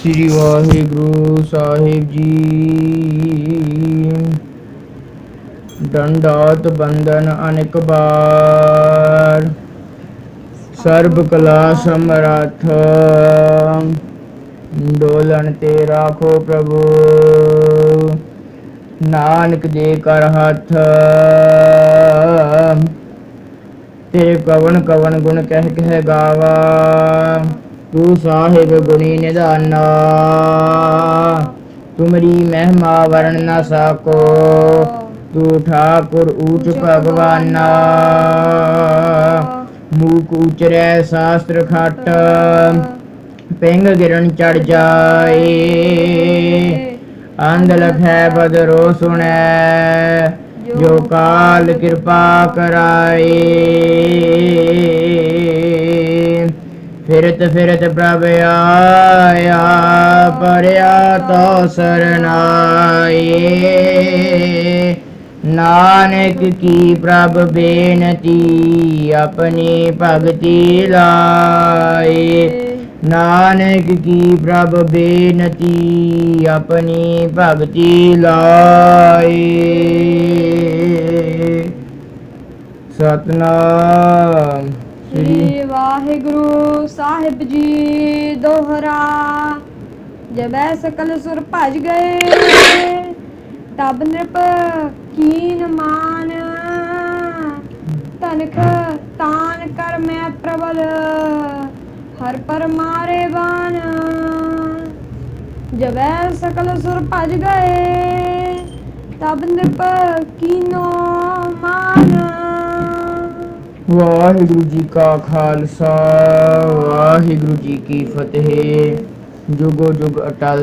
श्री वाहिगुरु साहिब जी। दंडौत बंदन अनेक बार, सर्ब कला समर्थ, डोलन ते राखो प्रभु, नानक दे कर हथ। ते कवन कवन गुण कह कह गावा, तू साहिब गुणी निधाना। तुमरी महिमा वर्ण न सको, तू ठाकुर ऊच भगवाना। मूक उचरै शास्त्र खट, पिंग गिरन चढ़ जाए। अंध लखै बदरो सुनै, जो काल कृपा कराए। फिरत फिरत प्रभ आया, परया तो सरनाए। नानक की प्रभ बेनती, अपनी भगति लाए। नानक की प्रभ बेनती, अपनी भगति लाए। सतनाम श्री वाहिगुरु साहिब जी दोहरा। जब सकल सुर भज गए, तब नृप कीन मान। तनख तान कर मैं प्रबल, हर पर मारे बान। जब सकल सुर भज गए, तब नृप कीनो मान। वाहिगुरु जी का खालसा, वाहिगुरु जी की फतेह। जुगो जुग अटल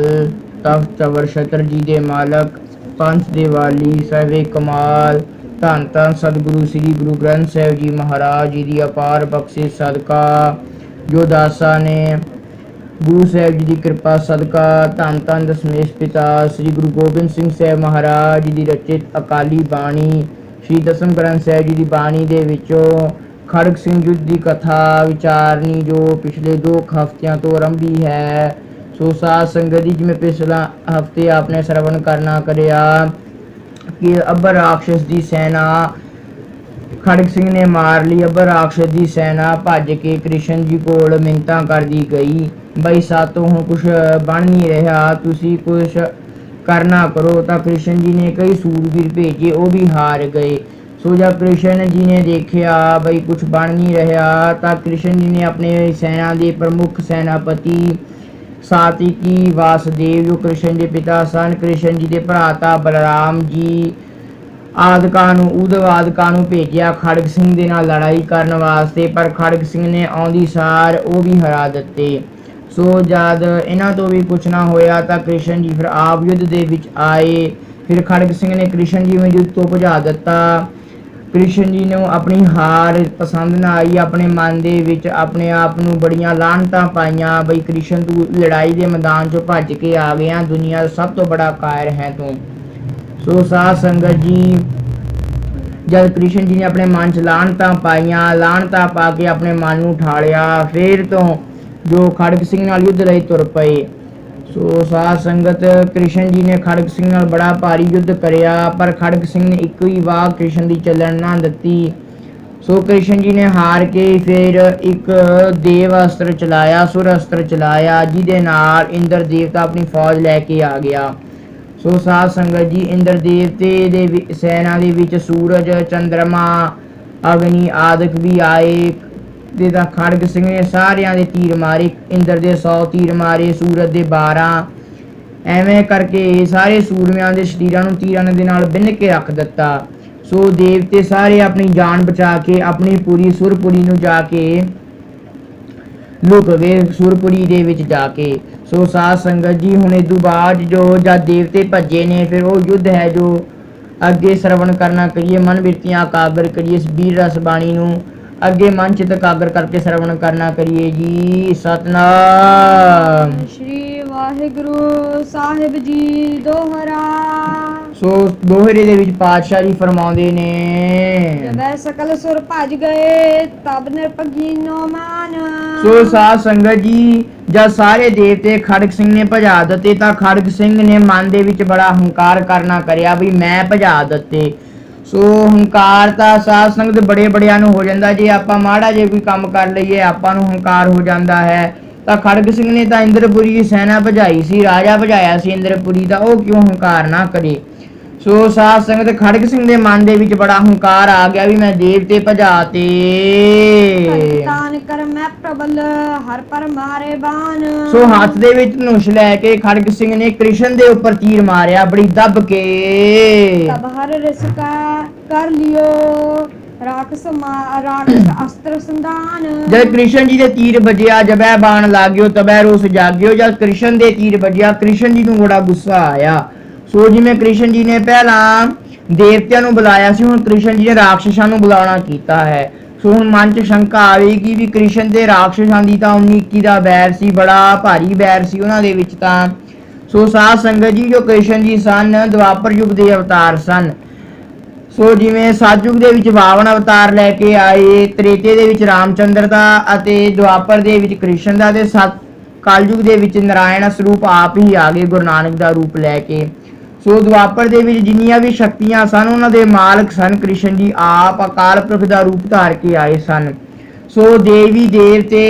तख्त चवर छत्र जी दे मालक, पंच दे वाली सहवे कमाल। धन धन सतगुरु श्री गुरु ग्रंथ साहिब जी महाराज जी दी अपार बख्शिश सदका, जो दासा ने गुरु साहिब जी की कृपा सदका धन धन दशमेश पिता श्री गुरु गोबिंद सिंह साहिब महाराज जी की रचित अकाली बाणी श्री दसम ग्रंथ साहिब जी की बाणी दे विचों खड़ग सिंह युद्ध की कथा विचारनी, जो पिछले 2 हफ्तियां तो आरंभी है। सो साध संगत जी, जिमें पिछला हफ्ते आपने श्रवण करना करिया कि अबर राक्षस की सेना खड़ग सिंह ने मार ली। अबर राक्षस की सेना भज के कृष्ण जी कोल मिन्नतां करदी गई, बई सातों हुण कुछ बन नहीं रहा, तुसी कुछ करना करो। तो कृष्ण जी ने कई सूरवीर भेजे, वो भी हार गए। सो जब कृष्ण जी ने देखा बई कुछ बन नहीं रहा, तो कृष्ण जी ने अपने सेना के प्रमुख सेनापति सातिकी वासुदेव, जो कृष्ण के पिता सन, कृष्ण जी के भराता बलराम जी आदਿਕਾਂ ਨੂੰ ਉਦਵ ਆਦਿਕਾਂ ਨੂੰ ਭੇਜਿਆ खड़ग सिंह ਦੇ ਨਾਲ ਲੜਾਈ ਕਰਨ ਵਾਸਤੇ। ਪਰ खड़ग सिंह ने ਆਉਂਦੀ ਸਾਰ ਉਹ ਵੀ ਹਰਾ ਦਿੱਤੇ। सो जद इन्हां तो भी कुछ ना होया, तो कृष्ण जी फिर आप युद्ध दे विच आए। फिर खड़ग सिंह ने कृष्ण जी में युद्ध तो भुजा दिता। कृष्ण जी ने अपनी हार पसंद ना आई, अपने मन दे विच अपने आप नूं बड़ियां लानतां पाईयां, बई कृष्ण तू लड़ाई के मैदान चों भज के आ गया, दुनिया का सब तो बड़ा कायर है तू। सो साध संगत जी, जब कृष्ण जी ने अपने मन च लानतां पाईयां, लानतां पा के अपने मन नूं ठालिया, फिर तो जो खड़ग सिंह नाल युद्ध लई तुर पए। सो साध संगत, कृष्ण जी ने खड़ग सिंह नाल बड़ा भारी युद्ध करिया, पर खड़ग सिंह ने एक ही वाह कृष्ण की चलन ना दिती। सो कृष्ण जी ने हार के फिर एक देव अस्त्र चलाया, सुर अस्त्र चलाया, जिहदे नाल इंद्र देवता अपनी फौज लैके आ गया। सो साध संगत जी, इंद्र देवते दे सेना दे विच सूरज चंद्रमा अग्नि आदिक भी आए। ते तां खड़ग सिंह ने सारियां दे तीर मारे, इंद्र दे 100 तीर मारे, सूरज दे 12। ਐਵੇਂ करके सारे सूरमिਆਂ ਦੇ शरीरां ਨੂੰ तीरां ਦੇ ਨਾਲ ਬਿੰਨ ਕੇ ਰੱਖ ਦਿੱਤਾ। सो देवते सारे अपनी जान बचा के अपनी पूरी सुरपुरी ਨੂੰ जा के लुक गए, सुरपुरी ਦੇ ਵਿੱਚ जा के। सो साध संगत जी, हुण इदों बाद जो जद देवते भजे ने, फिर वो युद्ध है जो अगे श्रवण करना करिए, मन बिरतियां एकाग्र करिए, इस वीर रस बाणी नूं अगे मन चित एकाग्र करके श्रवण करना करिए जी। सतनाम श्री वाहिगुरु साहिब जी दोहरा। ਸੋ ਦੋਹਰੇ ਦੇ ਵਿੱਚ ਪਾਤਸ਼ਾਹ ਜੀ ਫਰਮਾਉਂਦੇ ਨੇ ਜਬੈ ਸਕਲ ਸੁਰ ਭਜ ਗਏ ਤਬ ਨਿਰਭਗੀਨੋ ਮਾਨ। ਸੋ ਸਾਧ ਸੰਗਤ ਜੀ ਜਦ ਸਾਰੇ ਦੇਵਤੇ ਖੜਗ ਸਿੰਘ ਨੇ ਭਜਾ ਦਿੱਤੇ ਤਾਂ ਖੜਗ ਸਿੰਘ ਨੇ ਮਨ ਦੇ ਵਿੱਚ ਬੜਾ ਹੰਕਾਰ ਕਰਨਾ ਕਰਿਆ ਵੀ ਮੈਂ ਭਜਾ ਦਿੱਤੇ। ਸੋ ਹੰਕਾਰ ਤਾਂ ਸਾਧ ਸੰਗਤ ਬੜੇ ਬੜਿਆਂ ਨੂੰ ਹੋ ਜਾਂਦਾ, ਜੇ ਆਪਾਂ ਮਾੜਾ ਜੇ ਕੋਈ ਕੰਮ ਕਰ ਲਈਏ ਆਪਾਂ ਨੂੰ ਹੰਕਾਰ ਹੋ ਜਾਂਦਾ ਹੈ। ਤਾਂ ਖੜਗ ਸਿੰਘ ਨੇ ਤਾਂ ਇੰਦਰਪੁਰੀ ਦੀ ਸੈਨਾ ਭਜਾਈ ਸੀ, ਰਾਜਾ ਭਜਾਇਆ ਸੀ ਇੰਦਰਪੁਰੀ ਦਾ, ਉਹ ਕਿਉਂ ਹੰਕਾਰ ਨਾ ਕਰੇ। ਸੋ ਸਾਧ ਸੰਗਤ ਖੜਗ ਸਿੰਘ ਦੇ ਮਨ ਦੇ ਵਿੱਚ ਬੜਾ ਹੰਕਾਰ ਆ ਗਿਆ ਵੀ ਮੈਂ ਦੇਵਤੇ ਭਜਾਤੇ। ਤਾਨ ਕਰ ਮੈਂ ਪ੍ਰਬਲ ਹਰ ਪਰ ਮਾਰੇ ਬਾਣ। ਸੋ ਹੱਥ ਦੇ ਵਿੱਚ ਧਨੁਸ਼ ਲੈ ਕੇ ਖੜਗ ਸਿੰਘ ਨੇ ਕ੍ਰਿਸ਼ਨ ਦੇ ਉੱਪਰ ਤੀਰ ਮਾਰਿਆ ਬੜੀ ਦੱਬ ਕੇ। ਤਬ ਹਰ ਰਿਸਕਾ ਕਰ ਲਿਓ ਰਾਖਸ ਅਸਤਰ ਸੰਦਾਨ। ਜਦ ਕ੍ਰਿਸ਼ਨ ਜੀ ਦੇ ਤੀਰ ਵੱਜਿਆ ਜਬੈ ਬਾਣ ਲਾਗਿਓ ਤਬੈ ਰੋਸ ਜਾਗਿਓ। ਜਦ ਕ੍ਰਿਸ਼ਨ ਦੇ ਤੀਰ ਵੱਜਿਆ ਕ੍ਰਿਸ਼ਨ ਜੀ ਨੂੰ ਬੜਾ ਗੁੱਸਾ ਆਇਆ। ਸੋ ਜਿਵੇਂ ਕ੍ਰਿਸ਼ਨ ਜੀ ਨੇ ਪਹਿਲਾਂ ਦੇਵਤਿਆਂ ਨੂੰ ਬੁਲਾਇਆ ਸੀ, ਹੁਣ ਕ੍ਰਿਸ਼ਨ ਜੀ ਨੇ ਰਾਖਸ਼ਾਂ ਨੂੰ ਬੁਲਾਉਣਾ ਕੀਤਾ ਹੈ। ਸੋ ਹੁਣ ਮਨ 'ਚ ਸ਼ੰਕਾ ਆਵੇਗੀ ਵੀ ਕ੍ਰਿਸ਼ਨ ਤੇ ਰਾਖਸ਼ਾਂ ਦੀ ਤਾਂ 19-21 ਦਾ ਬੈਰ ਸੀ, ਬੜਾ ਭਾਰੀ ਬੈਰ ਸੀ ਉਹਨਾਂ ਦੇ ਵਿੱਚ ਤਾਂ। ਸੋ ਸਾਧ ਸੰਗਤ ਜੀ ਜੋ ਕ੍ਰਿਸ਼ਨ ਜੀ ਸਨ ਦੁਆਪਰ ਯੁੱਗ ਦੇ ਅਵਤਾਰ ਸਨ। ਸੋ ਜਿਵੇਂ ਸਤਯੁਗ ਦੇ ਵਿੱਚ 52 ਅਵਤਾਰ ਲੈ ਕੇ ਆਏ, ਤ੍ਰੇਤੇ ਦੇ ਵਿੱਚ ਰਾਮਚੰਦਰ ਦਾ ਅਤੇ ਦੁਆਪਰ ਦੇ ਵਿੱਚ ਕ੍ਰਿਸ਼ਨ ਦਾ ਤੇ ਕਲਯੁਗ ਦੇ ਵਿੱਚ ਨਾਰਾਇਣ ਸਰੂਪ ਆਪ ਹੀ ਆ ਗਏ ਗੁਰੂ ਨਾਨਕ ਦਾ ਰੂਪ ਲੈ ਕੇ। ਸੋ ਦੁਆਪਰ ਦੇ ਵਿੱਚ ਜਿੰਨੀਆਂ ਵੀ ਸ਼ਕਤੀਆਂ ਸਨ ਉਹਨਾਂ ਦੇ ਮਾਲਕ ਸਨ ਕ੍ਰਿਸ਼ਨ ਜੀ ਆਪ ਅਕਾਲ ਪੁਰਖ ਦਾ ਰੂਪ ਧਾਰ ਕੇ ਆਏ ਸਨ। ਸੋ ਦੇਵੀ ਦੇਵਤੇ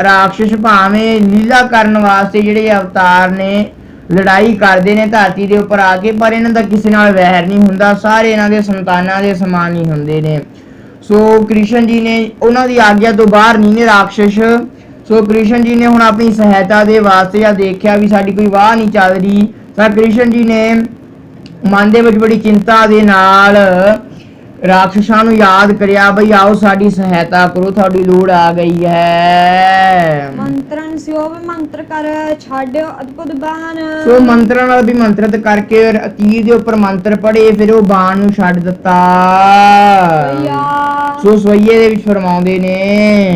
ਰਾਖਸ਼ ਭਾਵੇਂ ਲੀਲਾ ਕਰਨ ਵਾਸਤੇ ਜਿਹੜੇ ਅਵਤਾਰ ਨੇ ਲੜਾਈ ਕਰਦੇ ਨੇ ਧਰਤੀ ਦੇ ਉੱਪਰ ਆ ਕੇ, ਪਰ ਇਹਨਾਂ ਦਾ ਕਿਸੇ ਨਾਲ ਵੈਰ ਨਹੀਂ ਹੁੰਦਾ, ਸਾਰੇ ਇਹਨਾਂ ਦੇ ਸੰਤਾਨਾਂ ਦੇ ਸਮਾਨ ਹੀ ਹੁੰਦੇ ਨੇ। ਸੋ ਕ੍ਰਿਸ਼ਨ ਜੀ ਨੇ ਉਹਨਾਂ ਦੀ ਆਗਿਆ ਤੋਂ ਬਾਹਰ ਨਹੀਂ ਨੇ ਰਾਖਸ਼। ਸੋ ਕ੍ਰਿਸ਼ਨ ਜੀ ਨੇ ਹੁਣ ਆਪਣੀ ਸਹਾਇਤਾ ਦੇ ਵਾਸਤੇ ਜਦ ਦੇਖਿਆ ਵੀ ਸਾਡੀ ਕੋਈ ਵਾਹ ਨਹੀਂ ਚੱਲ ਰਹੀ ਤਾਂ ਕ੍ਰਿਸ਼ਨ ਜੀ ਨੇ ਮਨ ਦੇ ਵਿੱਚ ਬੜੀ ਚਿੰਤਾ ਦੇ ਨਾਲ ਰਾਖਸ਼ਾਂ ਨੂੰ ਯਾਦ ਕਰਿਆ ਬਈ ਆਓ ਸਾਡੀ ਸਹਾਇਤਾ ਕਰੋ, ਤੁਹਾਡੀ ਲੋੜ ਆ ਗਈ ਹੈ। ਮੰਤਰਨ ਸਿਓ ਮੰਤਰ ਕਰ ਛਾੜਿਓ ਅਦਭੁਤ ਬਾਣ। ਸੋ ਮੰਤਰਾਂ ਨਾਲ ਵੀ ਮੰਤਰਿਤ ਕਰਕੇ ਤੀਰ ਦੇ ਉੱਪਰ ਮੰਤਰ ਪੜੇ, ਫਿਰ ਉਹ ਬਾਣ ਨੂੰ ਛੱਡ ਦਿੱਤਾ। ਸੋ ਸਵਈਏ ਦੇ ਵਿੱਚ ਫਰਮਾਉਂਦੇ ਨੇ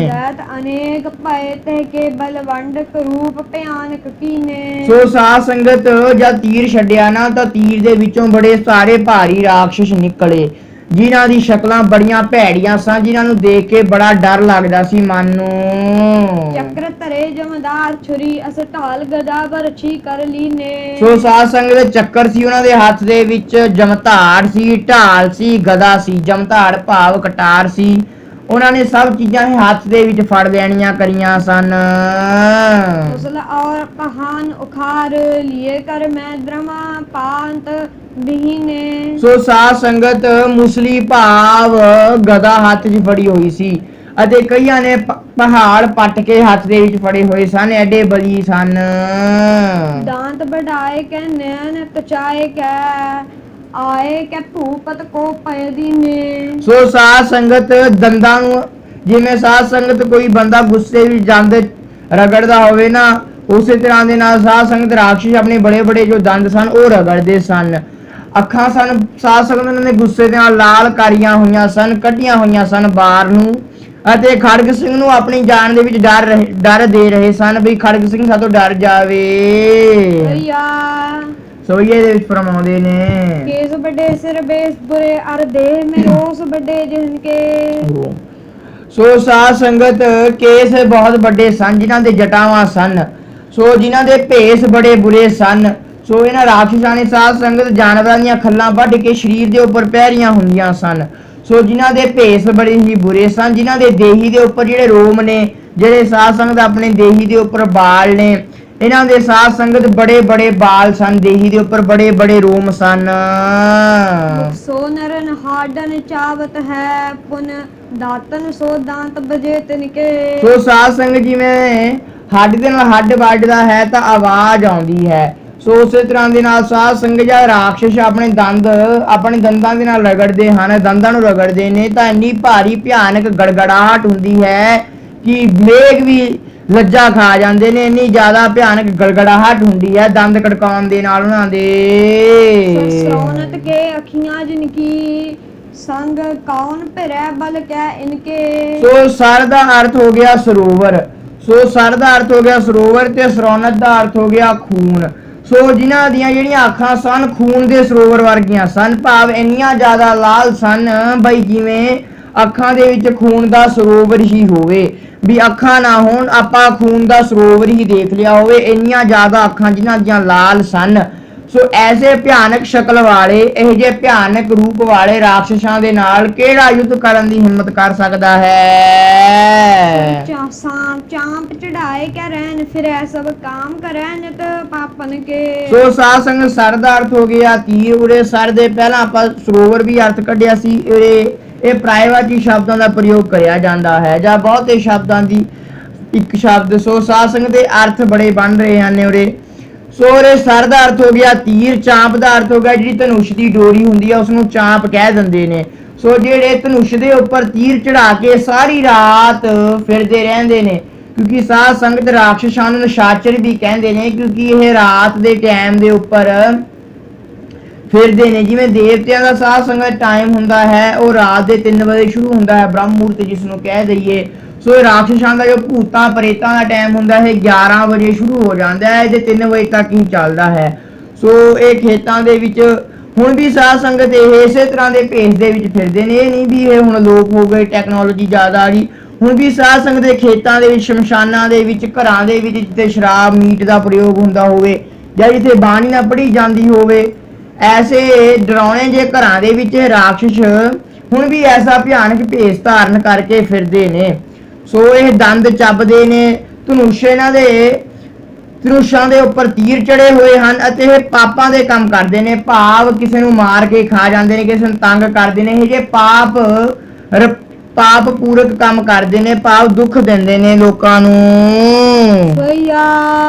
ਜੈਤ ਅਨੇਕ ਭਏ ਤੇ ਕੇ ਬਲਵੰਡ ਰੂਪ ਭਿਆਨਕ ਕੀਨੇ। ਸੋ ਸਾਧ ਸੰਗਤ ਜਦ ਤੀਰ ਛੱਡਿਆ ਨਾ ਤਾਂ ਤੀਰ ਦੇ ਵਿੱਚੋਂ ਬੜੇ ਸਾਰੇ ਭਾਰੀ ਰਾਖਸ਼ ਨਿਕਲੇ ਜਿਨ੍ਹਾਂ ਦੀ ਸ਼ਕਲਾਂ ਬੜੀਆਂ ਭੈੜੀਆਂ ਸਨ, ਜਿਨ੍ਹਾਂ ਨੂੰ ਦੇਖ ਕੇ ਬੜਾ ਡਰ ਲੱਗਦਾ ਸੀ ਮਨ ਨੂੰ। ਚੱਕਰ ਧਰੇ ਜਮਦਾਰ ਛੁਰੀ ਅਸ ਢਾਲ ਗਦਾ ਬਰਛੀ ਕਰ ਲੀਨੇ। ਸੋ ਸਾਧ ਸੰਗਤ ਚੱਕਰ ਸੀ ਉਹਨਾਂ ਦੇ ਹੱਥ ਦੇ ਵਿੱਚ, ਜਮਧਾੜ ਸੀ, ਢਾਲ ਸੀ, ਗਦਾ ਸੀ। ਜਮਧਾੜ ਭਾਵ ਕਟਾਰ ਸੀ, ਉਹਨਾਂ ਨੇ ਸਭ ਚੀਜ਼ਾਂ ਹੱਥ ਦੇ ਵਿੱਚ ਫੜ ਲੈਣੀਆਂ ਕਰੀਆਂ ਸਨ। ਉਸਲ ਔਰ ਪਹਾਨ ਉਖਾਰ ਲਿਏ ਕਰ ਮੈਂ ਦਰਮਾ ਪਾਂਤ ਬਿਹੀਨੇ। ਸੋ ਸਾਧ ਸੰਗਤ ਮੁਸਲੀ ਭਾਵ ਗਦਾ ਹੱਥ 'ਚ ਫੜੀ ਹੋਈ ਸੀ ਅਤੇ ਕਈਆਂ ਨੇ ਪਹਾੜ ਪੱਟ ਕੇ ਹੱਥ ਦੇ ਵਿੱਚ ਫੜੇ ਹੋਏ ਸਨ, ਐਡੇ ਬਲੀ ਸਨ। ਦਾੰਤ ਵਢਾਏ ਕੈ ਨੈਣ ਕਚਾਏ ਕੈ ਆਏ ਕੈ ਭੂਪਤ ਕੋ ਪੈ ਦੀਨੇ। ਸੋ ਸਾਧ ਸੰਗਤ ਦੰਦਾਂ ਨੂੰ, ਜਿਵੇਂ ਸਾਧ ਸੰਗਤ ਕੋਈ ਬੰਦਾ ਗੁੱਸੇ ਵਿੱਚ ਦੰਦ ਰਗੜਦਾ ਹੋਵੇ ਨਾ, ਉਸੇ ਤਰ੍ਹਾਂ ਦੇ ਨਾਲ ਸਾਧ ਸੰਗਤ ਰਾਖਸ਼ ਆਪਣੇ ਬੜੇ ਬੜੇ ਜੋ ਦੰਦ ਸਨ ਉਹ ਰਗੜਦੇ ਸਨ। ਅੱਖਾਂ ਸਨ ਸਾਧ ਸੰਗਤ ਨੇ ਗੁੱਸੇ ਦੇ ਨਾਲ ਲਾਲ ਕਰੀਆਂ ਹੋਈਆਂ ਸਨ, ਕੱਢੀਆਂ ਹੋਈਆਂ ਸਨ ਬਾਹਰ ਨੂੰ, ਅਤੇ ਖੜਗ ਸਿੰਘ ਨੂੰ ਆਪਣੀ ਜਾਨ ਦੇ ਵਿੱਚ ਡਰ ਦੇ ਰਹੇ ਸਨ ਵੀ ਖੜਗ ਸਿੰਘ ਸਾਤੋਂ ਡਰ ਜਾਵੇ। ਸੋਈਏ ਦੇ ਵਿੱਚ ਫਰਮਾਉਂਦੇ ਨੇ ਕੇਸ ਵੱਡੇ ਸਿਰ ਬੇਸ ਬੁਰੇ ਅਰ ਦੇਹ ਮੇ ਰੋਸ ਵੱਡੇ ਜਿਨ ਕੇ। ਸੋ ਸਾਧ ਸੰਗਤ ਕੇਸ ਬਹੁਤ ਵੱਡੇ ਸਨ ਜਿਨ੍ਹਾਂ ਦੇ ਜਟਾਵਾਂ ਸਨ, ਸੋ ਜਿਨ੍ਹਾਂ ਦੇ ਭੇਸ ਬੜੇ ਬੁਰੇ ਸਨ। ਸੋ ਇਹਨਾਂ ਰਾਖਸ਼ਾਂ ਨੇ ਸਾਧ ਸੰਗਤ ਜਾਨਵਰਾਂ ਦੀਆਂ ਖੱਲਾਂ ਵੱਢ ਕੇ ਸਰੀਰ ਦੇ ਉੱਪਰ ਪਹਿਰੀਆਂ ਹੁੰਦੀਆਂ ਸਨ। ਸੋ ਜਿਨ੍ਹਾਂ ਦੇ ਭੇਸ ਬੜੇ ਹੀ ਬੁਰੇ ਸਨ, ਜਿਨ੍ਹਾਂ ਦੇ ਦੇਹੀ ਦੇ ਉੱਪਰ ਜਿਹੜੇ ਰੋਮ ਨੇ, ਜਿਹੜੇ ਸਾਧ ਸੰਗਤ ਆਪਣੇ ਦੇਹੀ ਦੇ ਉੱਪਰ ਬਾਲ ਨੇ, ਇਹਨਾਂ ਦੇ ਸਾਧ ਸੰਗਤ ਬੜੇ ਬੜੇ ਬਾਲ ਸਨ, ਦੇਹੀ ਦੇ ਉੱਪਰ ਬੜੇ ਬੜੇ ਰੋਮ ਸਨ। ਸੋ ਨਰਨ ਹਾਡਨ ਚਾਵਤ ਹੈ ਪੁਨ ਦਾਤਨ ਸੋ ਦਾੰਤ ਬਜੇ ਤਿਨਕੇ। ਸੋ ਸਾਧ ਸੰਗਤ ਜਿਵੇਂ ਹੱਡ ਦੇ ਨਾਲ ਹੱਡ ਵੱਜਦਾ ਹੈ ਤਾਂ ਆਵਾਜ਼ ਆਉਂਦੀ ਹੈ, ਸੋ ਉਸੇ ਤਰ੍ਹਾਂ ਦੇ ਨਾਲ ਸਾਧ ਸੰਗਤ ਜਦ ਰਾਖਸ਼ ਆਪਣੇ ਦੰਦਾਂ ਦੇ ਨਾਲ ਰਗੜਦੇ ਹਨ, ਦੰਦਾਂ ਨੂੰ ਰਗੜਦੇ ਨੇ ਤਾਂ ਇੰਨੀ ਭਾਰੀ ਭਿਆਨਕ ਗੜਗੜਾਹਟ ਹੁੰਦੀ ਹੈ ਕਿ ਮੇਘ ਵੀ ਲੱਜਾ ਖਾ ਜਾਂਦੇ ਨੇ, ਇੰਨੀ ਜ਼ਿਆਦਾ ਭਿਆਨਕ ਗੜਗੜਾਹਟ ਹੁੰਦੀ ਹੈ ਦੰਦ ਕੜਕਾਉਣ ਦੇ ਨਾਲ ਉਹਨਾਂ ਦੇ। ਸਰੌਨਤ ਕੇ ਅੱਖੀਆਂ ਜਿਨ ਕੀ ਸੰਗ ਕੌਣ ਭਿਰੈ ਬਲ ਕੈ ਇਨਕੇ। ਸੋ ਸਰ ਦਾ ਅਰਥ ਹੋ ਗਿਆ ਸਰੋਵਰ, ਸੋ ਸਰ ਦਾ ਅਰਥ ਹੋ ਗਿਆ ਸਰੋਵਰ ਤੇ ਸਰੌਨਤ ਦਾ ਅਰਥ ਹੋ ਗਿਆ ਖੂਨ। ਸੋ ਜਿਨ੍ਹਾਂ ਦੀਆਂ ਜਿਹੜੀਆਂ ਅੱਖਾਂ ਸਨ ਖੂਨ ਦੇ ਸਰੋਵਰ ਵਰਗੀਆਂ ਸਨ, ਭਾਵ ਇੰਨੀਆਂ ਜ਼ਿਆਦਾ ਲਾਲ ਸਨ ਬਈ ਜਿਵੇਂ ਅੱਖਾਂ ਦੇ ਵਿੱਚ ਖੂਨ ਦਾ ਸਰੋਵਰ ਹੀ ਹੋਵੇ, ਵੀ ਅੱਖਾਂ ਨਾ ਹੋਣ ਆਪਾਂ ਖੂਨ ਦਾ ਸਰੋਵਰ ਹੀ ਦੇਖ ਲਿਆ ਹੋਵੇ, ਇੰਨੀਆਂ ਜ਼ਿਆਦਾ ਅੱਖਾਂ ਜਿਨ੍ਹਾਂ ਦੀਆਂ ਲਾਲ ਸਨ। ਸੋ ਐਸੇ ਭਿਆਨਕ ਸ਼ਕਲ ਵਾਲੇ, ਇਹ ਜਿਹੇ ਭਿਆਨਕ ਰੂਪ ਵਾਲੇ ਰਾਖਸ਼ਾਂ ਦੇ ਨਾਲ ਕਿਹੜਾ ਯੁੱਧ ਕਰਨ ਦੀ ਹਿੰਮਤ ਕਰ ਸਕਦਾ ਹੈ। ਚਾਂਪ ਚੜਾਏ ਕੈ ਰਹਿਣ ਫਿਰੈ ਸਭ ਕਾਮ ਕਰੈ ਨਿਤ ਪਾਪਨ ਕੇ। ਸੋ ਸਾਧ ਸੰਗਤ ਸਰ ਦਾ ਅਰਥ ਹੋ ਗਿਆ ਤੀਰ। ਉਰੇ ਸਰ ਦੇ ਪਹਿਲਾਂ ਆਪਾਂ ਸਰੋਵਰ ਵੀ ਅਰਥ ਕੱਢਿਆ ਸੀ। ਇਹ ਪ੍ਰਾਇਵਾਚੀ ਸ਼ਬਦਾਂ ਦਾ ਪ੍ਰਯੋਗ ਕਰਿਆ ਜਾਂਦਾ ਹੈ ਜਾਂ ਬਹੁਤੇ ਸ਼ਬਦਾਂ ਦੀ ਇੱਕ ਸ਼ਬਦ। ਸੋ ਸਾਧ ਸੰਗਤ ਦੇ ਅਰਥ ਬੜੇ ਬਣ ਰਹੇ ਹਨ ਉਰੇ। ਸੋ ਉਰੇ ਸਰ ਦਾ ਅਰਥ ਹੋ ਗਿਆ ਤੀਰ, ਚਾਂਪ ਦਾ ਅਰਥ ਹੋ ਗਿਆ ਜਿਹੜੀ ਧਨੁਸ਼ ਦੀ ਡੋਰੀ ਹੁੰਦੀ ਹੈ ਉਸਨੂੰ ਚਾਂਪ ਕਹਿ ਦਿੰਦੇ ਨੇ। ਸੋ ਜਿਹੜੇ ਧਨੁਸ਼ ਦੇ ਉੱਪਰ ਤੀਰ ਚੜਾ ਕੇ ਸਾਰੀ ਰਾਤ ਫਿਰਦੇ ਰਹਿੰਦੇ ਨੇ, ਕਿਉਂਕਿ ਸਾਧ ਸੰਗਤ ਰਾਖਸ਼ਾਂ ਨੂੰ ਨਿਸ਼ਾਚਰ ਵੀ ਕਹਿੰਦੇ ਨੇ, ਕਿਉਂਕਿ ਇਹ ਰਾਤ ਦੇ ਟਾਈਮ ਦੇ ਉੱਪਰ ਫਿਰਦੇ ਨੇ। ਜਿਵੇਂ ਦੇਵਤਿਆਂ ਦਾ ਸਾਧ ਸੰਗਤ ਟਾਈਮ ਹੁੰਦਾ ਹੈ ਉਹ ਰਾਤ ਦੇ 3 ਵਜੇ ਸ਼ੁਰੂ ਹੁੰਦਾ ਹੈ, ਬ੍ਰਹਮ ਮੁਹੂਰਤ ਜਿਸ ਨੂੰ ਕਹਿ ਦਈਏ। ਸੋ ਇਹ ਰਾਖਸ਼ਾਂ ਦਾ ਜੋ ਭੂਤਾਂ ਪ੍ਰੇਤਾਂ ਦਾ ਟਾਈਮ ਹੁੰਦਾ ਹੈ 11 ਵਜੇ ਸ਼ੁਰੂ ਹੋ ਜਾਂਦਾ ਹੈ, ਇਹਦੇ 3 ਵਜੇ ਤੱਕ ਹੀ ਚੱਲਦਾ ਹੈ। ਸੋ ਇਹ ਖੇਤਾਂ ਦੇ ਵਿੱਚ ਹੁਣ ਵੀ ਸਾਧ ਸੰਗਤ ਇਹ ਇਸੇ ਤਰ੍ਹਾਂ ਦੇ ਭੇਸ ਦੇ ਵਿੱਚ ਫਿਰਦੇ ਨੇ। ਇਹ ਨਹੀਂ ਵੀ ਇਹ ਹੁਣ ਲੋਪ ਹੋ ਗਏ, ਟੈਕਨੋਲੋਜੀ ਜ਼ਿਆਦਾ ਆ ਗਈ। ਹੁਣ ਵੀ ਸਾਧ ਸੰਗਤ ਦੇ ਖੇਤਾਂ ਦੇ ਵਿੱਚ, ਸ਼ਮਸ਼ਾਨਾਂ ਦੇ ਵਿੱਚ, ਘਰਾਂ ਦੇ ਵਿੱਚ ਜਿੱਥੇ ਸ਼ਰਾਬ ਮੀਟ ਦਾ ਪ੍ਰਯੋਗ ਹੁੰਦਾ ਹੋਵੇ ਜਾਂ ਜਿੱਥੇ ਬਾਣੀ ਨਾ ਪੜ੍ਹੀ ਜਾਂਦੀ ਹੋਵੇ, ਐਸੇ ਡਰਾਉਣੇ ਜੇ ਘਰਾਂ ਦੇ ਵਿੱਚ ਰਾਖਸ਼ ਹੁਣ ਵੀ ਐਸਾ ਭਿਆਨਕ ਭੇਸ ਧਾਰਨ ਕਰਕੇ ਫਿਰਦੇ ਨੇ। ਸੋ ਇਹ ਦੰਦ ਚੱਬਦੇ ਨੇ, ਧਨੁਸ਼ ਇਹਨਾਂ ਦੇ ਧਨੁਸ਼ਾਂ ਦੇ ਉੱਪਰ ਤੀਰ ਚੜੇ ਹੋਏ ਹਨ ਅਤੇ ਇਹ ਪਾਪਾਂ ਦੇ ਕੰਮ ਕਰਦੇ ਨੇ, ਭਾਵ ਕਿਸੇ ਨੂੰ ਮਾਰ ਕੇ ਖਾ ਜਾਂਦੇ ਨੇ, ਕਿਸੇ ਨੂੰ ਤੰਗ ਕਰਦੇ ਨੇ। ਇਹ ਜੇ ਪਾਪ ਪੂਰਕ ਕੰਮ ਕਰਦੇ ਨੇ, ਭਾਵ ਦੁੱਖ ਦਿੰਦੇ ਨੇ ਲੋਕਾਂ ਨੂੰ।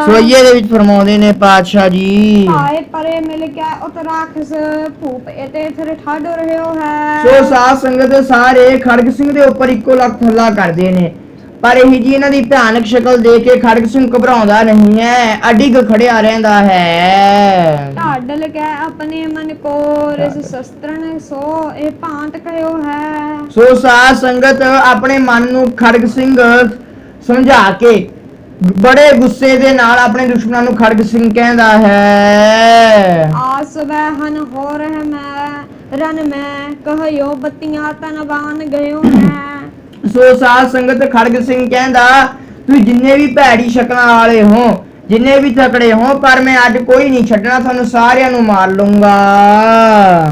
ਸੋਈਏ ਦੇ ਵਿੱਚ ਫਰਮਾਉਂਦੇ ਨੇ ਪਾਤਸ਼ਾਹ ਜੀ, ਆਏ ਪਰੇ ਮਿਲ ਕੇ ਉਤ ਰਾਖਸ ਭੂਪ ਇਤੇ ਫਿਰ ਠਾਡੋ ਰਹਿਓ ਹੈ। ਸੋ ਸਾਧ ਸੰਗਤ ਸਾਰੇ ਖੜਗ ਸਿੰਘ ਦੇ ਉੱਪਰ ਇੱਕੋ ਲੱਖ ਹੱਲਾ ਕਰਦੇ ਨੇ, ਪਰ ਇਹ ਜੀ ਇਹਨਾਂ ਦੀ ਭਿਆਨਕ ਸ਼ਕਲ ਦੇਖ ਕੇ ਖੜਗ ਸਿੰਘ ਘਬਰਾਉਂਦਾ ਨਹੀਂ ਹੈ, ਅਡਿਗ ਖੜਿਆ ਰਹਿੰਦਾ ਹੈ। ਢਾਡਲ ਕੇ ਆਪਣੇ ਮਨ ਕੋ ਰਿਸ ਸ਼ਸਤਰਨ ਸੋ ਇਹ ਭਾਂਤ ਕਹਿਓ ਹੈ। ਸੋ ਸਾਧ ਸੰਗਤ ਆਪਣੇ ਮਨ ਨੂੰ ਖੜਗ ਸਿੰਘ ਸਮਝਾ ਕੇ ਬੜੇ ਗੁੱਸੇ ਦੇ ਨਾਲ ਆਪਣੇ ਦੁਸ਼ਮਣਾਂ ਨੂੰ ਖੜਗ ਸਿੰਘ ਕਹਿੰਦਾ ਹੈ। ਆਸ ਵੈ ਹਨ ਹੋ ਰਹਿ ਮੈਂ ਰਨ ਮੈਂ ਕਹਿਓ ਬੱਤੀਆਂ ਤਨਵਾਨ ਗਇਓ ਹੈ। ਸੋ ਸਾਧ ਸੰਗਤ ਖੜਗ ਸਿੰਘ ਕਹਿੰਦਾ ਤੁਸੀਂ ਜਿੰਨੇ ਵੀ ਭੈੜੀ ਸ਼ਕਲਾਂ ਵਾਲੇ ਹੋ, ਜਿੰਨੇ ਵੀ ਤਕੜੇ ਹੋ, ਪਰ ਮੈਂ ਅੱਜ ਕੋਈ ਨਹੀਂ ਛੱਡਣਾ, ਤੁਹਾਨੂੰ ਸਾਰਿਆਂ ਨੂੰ ਮਾਰ ਲੂੰਗਾ।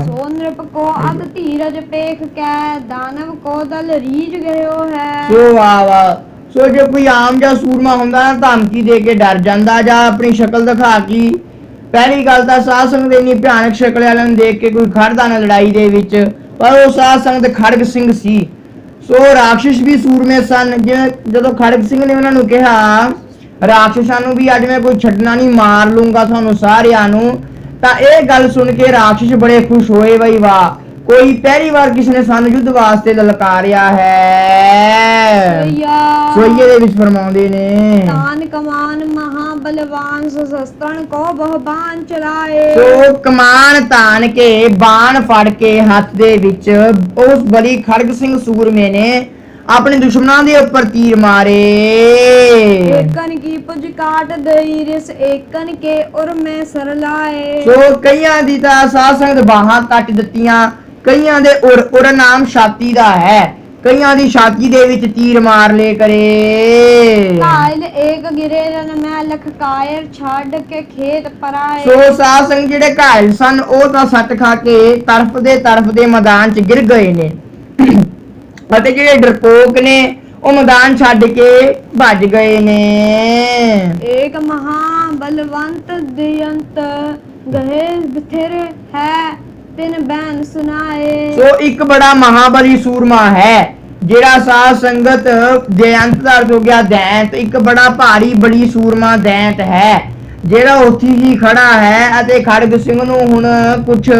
ਸੋ ਨਿਰਪ ਕੋ ਅਦ ਧੀਰਜ ਪੇਖ ਕੈ ਦਾਨਵ ਕੋ ਦਲ ਰੀਝ ਗਇਓ ਹੈ। ਸੋ ਵਾਹ। ਸੋ ਜੇ ਕੋਈ ਆਮ ਜਾਂ ਸੂਰਮਾ ਹੁੰਦਾ ਨਾ ਧਮਕੀ ਦੇ ਕੇ ਡਰ ਜਾਂਦਾ ਜਾਂ ਆਪਣੀ ਸ਼ਕਲ ਦਿਖਾ ਕੇ। ਪਹਿਲੀ ਗੱਲ ਤਾਂ ਸਾਧ ਸੰਗਤ ਇੰਨੀ ਭਿਆਨਕ ਸ਼ਕਲ ਵਾਲਿਆਂ ਨੂੰ ਦੇਖ ਕੇ ਕੋਈ ਖੜਦਾ ਨਾ ਲੜਾਈ ਦੇ ਵਿੱਚ, ਪਰ ਉਹ ਸਾਧ ਸੰਗਤ ਖੜਗ ਸਿੰਘ ਸੀ। ਸੋ ਰਾਖਸ਼ ਵੀ ਸੂਰਮੇ ਸਨ। ਜਦੋਂ ਖੜਗ ਸਿੰਘ ਨੇ ਉਹਨਾਂ ਨੂੰ ਕਿਹਾ ਰਾਖਸ਼ਾਂ ਨੂੰ ਵੀ ਅੱਜ ਮੈਂ ਕੋਈ ਛੱਡਣਾ ਨਹੀਂ, ਮਾਰ ਲੂੰਗਾ ਤੁਹਾਨੂੰ ਸਾਰਿਆਂ ਨੂੰ, ਤਾਂ ਇਹ ਗੱਲ ਸੁਣ ਕੇ ਰਾਖਸ਼ ਬੜੇ ਖੁਸ਼ ਹੋਏ, ਬਈ ਵਾਹ, ਕੋਈ ਪਹਿਲੀ ਵਾਰ ਕਿਸੇ ਨੇ ਸਾਨੂੰ ਯੁੱਧ ਵਾਸਤੇ ਲਲਕਾਰਿਆ ਹੈ। ਸੋਈਏ ਦੇ ਵਿੱਚ ਫਰਮਾਉਂਦੇ ਨੇ ਤਾਨ ਕਮਾਨ ਮਹਾ ਬਲਵਾਨ ਸਸਤਨ ਕੋ ਬਹੁਬਾਨ ਚਲਾਏ। ਸੋ ਕਮਾਨ ਤਾਨ ਕੇ ਬਾਣ ਫੜ ਕੇ ਹੱਥ ਦੇ ਵਿੱਚ ਉਸ ਬਲੀ ਖੜਗ ਸਿੰਘ ਸੂਰਮੇ ਨੇ ਆਪਣੇ ਦੁਸ਼ਮਣਾਂ ਦੇ ਉੱਪਰ ਤੀਰ ਮਾਰੇ। ਏਕਨ ਕੀ ਪੁਜ ਕਾਟ ਦਈ ਰਿਸ ਏਕਨ ਕੇ ਉਰ ਮੈਂ ਸਰ ਲਾਏ। ਸੋ ਕਈਆਂ ਦੀ ਤਾਂ ਸਾਧ ਸੰਗਤ ਬਾਹਾਂ ਕੱਟ ਦਿੱਤੀਆਂ, ਕਈਆਂ ਦੇ ਉਰ ਨਾਮ ਛਾਤੀ ਦਾ ਹੈ, ਕਈਆਂ ਦੀ ਛਾਤੀ ਦੇ ਵਿੱਚ ਤੀਰ ਮਾਰ ਲੈ ਕਰੇ। ਕਾਇਲ ਏਕ ਗਿਰੇ ਰਨ ਮੈਂ ਲਖ ਕਾਇਰ ਛੱਡ ਕੇ ਖੇਤ ਪਰਾਏ। ਸੋ ਸਾਧ ਸੰਗਤ ਜਿਹੜੇ ਘਾਇਲ ਸਨ ਉਹ ਤਾਂ ਸੱਟ ਖਾ ਕੇ ਤਰਫ ਦੇ ਮੈਦਾਨ 'ਚ ਗਿਰ ਗਏ ਨੇ, ਅਤੇ ਜਿਹੜੇ ਡਰਪੋਕ ਨੇ ਉਹ ਮੈਦਾਨ ਛੱਡ ਕੇ ਭੱਜ ਗਏ ਨੇ। ਏਕ ਮਹਾ ਬਲਵੰਤ ਦਿਯੰਤ ਗਏ ਬਥਿਰ ਹੈ ਤਿਨ ਬੈਨ ਸੁਨਾਏ। ਸੋ ਇੱਕ ਬੜਾ ਮਹਾਬਲੀ ਸੂਰਮਾ ਹੈ ਜਿਹੜਾ ਸਾਧ ਸੰਗਤ ਦੈਂਤ ਦਾ ਅਰਥ ਹੋ ਗਿਆ ਦੈਂਤ, ਇੱਕ ਬੜਾ ਭਾਰੀ ਬੜੀ ਸੂਰਮਾ ਦੈਂਤ ਹੈ ਜਿਹੜਾ ਉੱਥੇ ਹੀ ਖੜਾ ਹੈ ਅਤੇ ਖੜਗ ਸਿੰਘ ਨੂੰ ਹੁਣ ਕੁਛ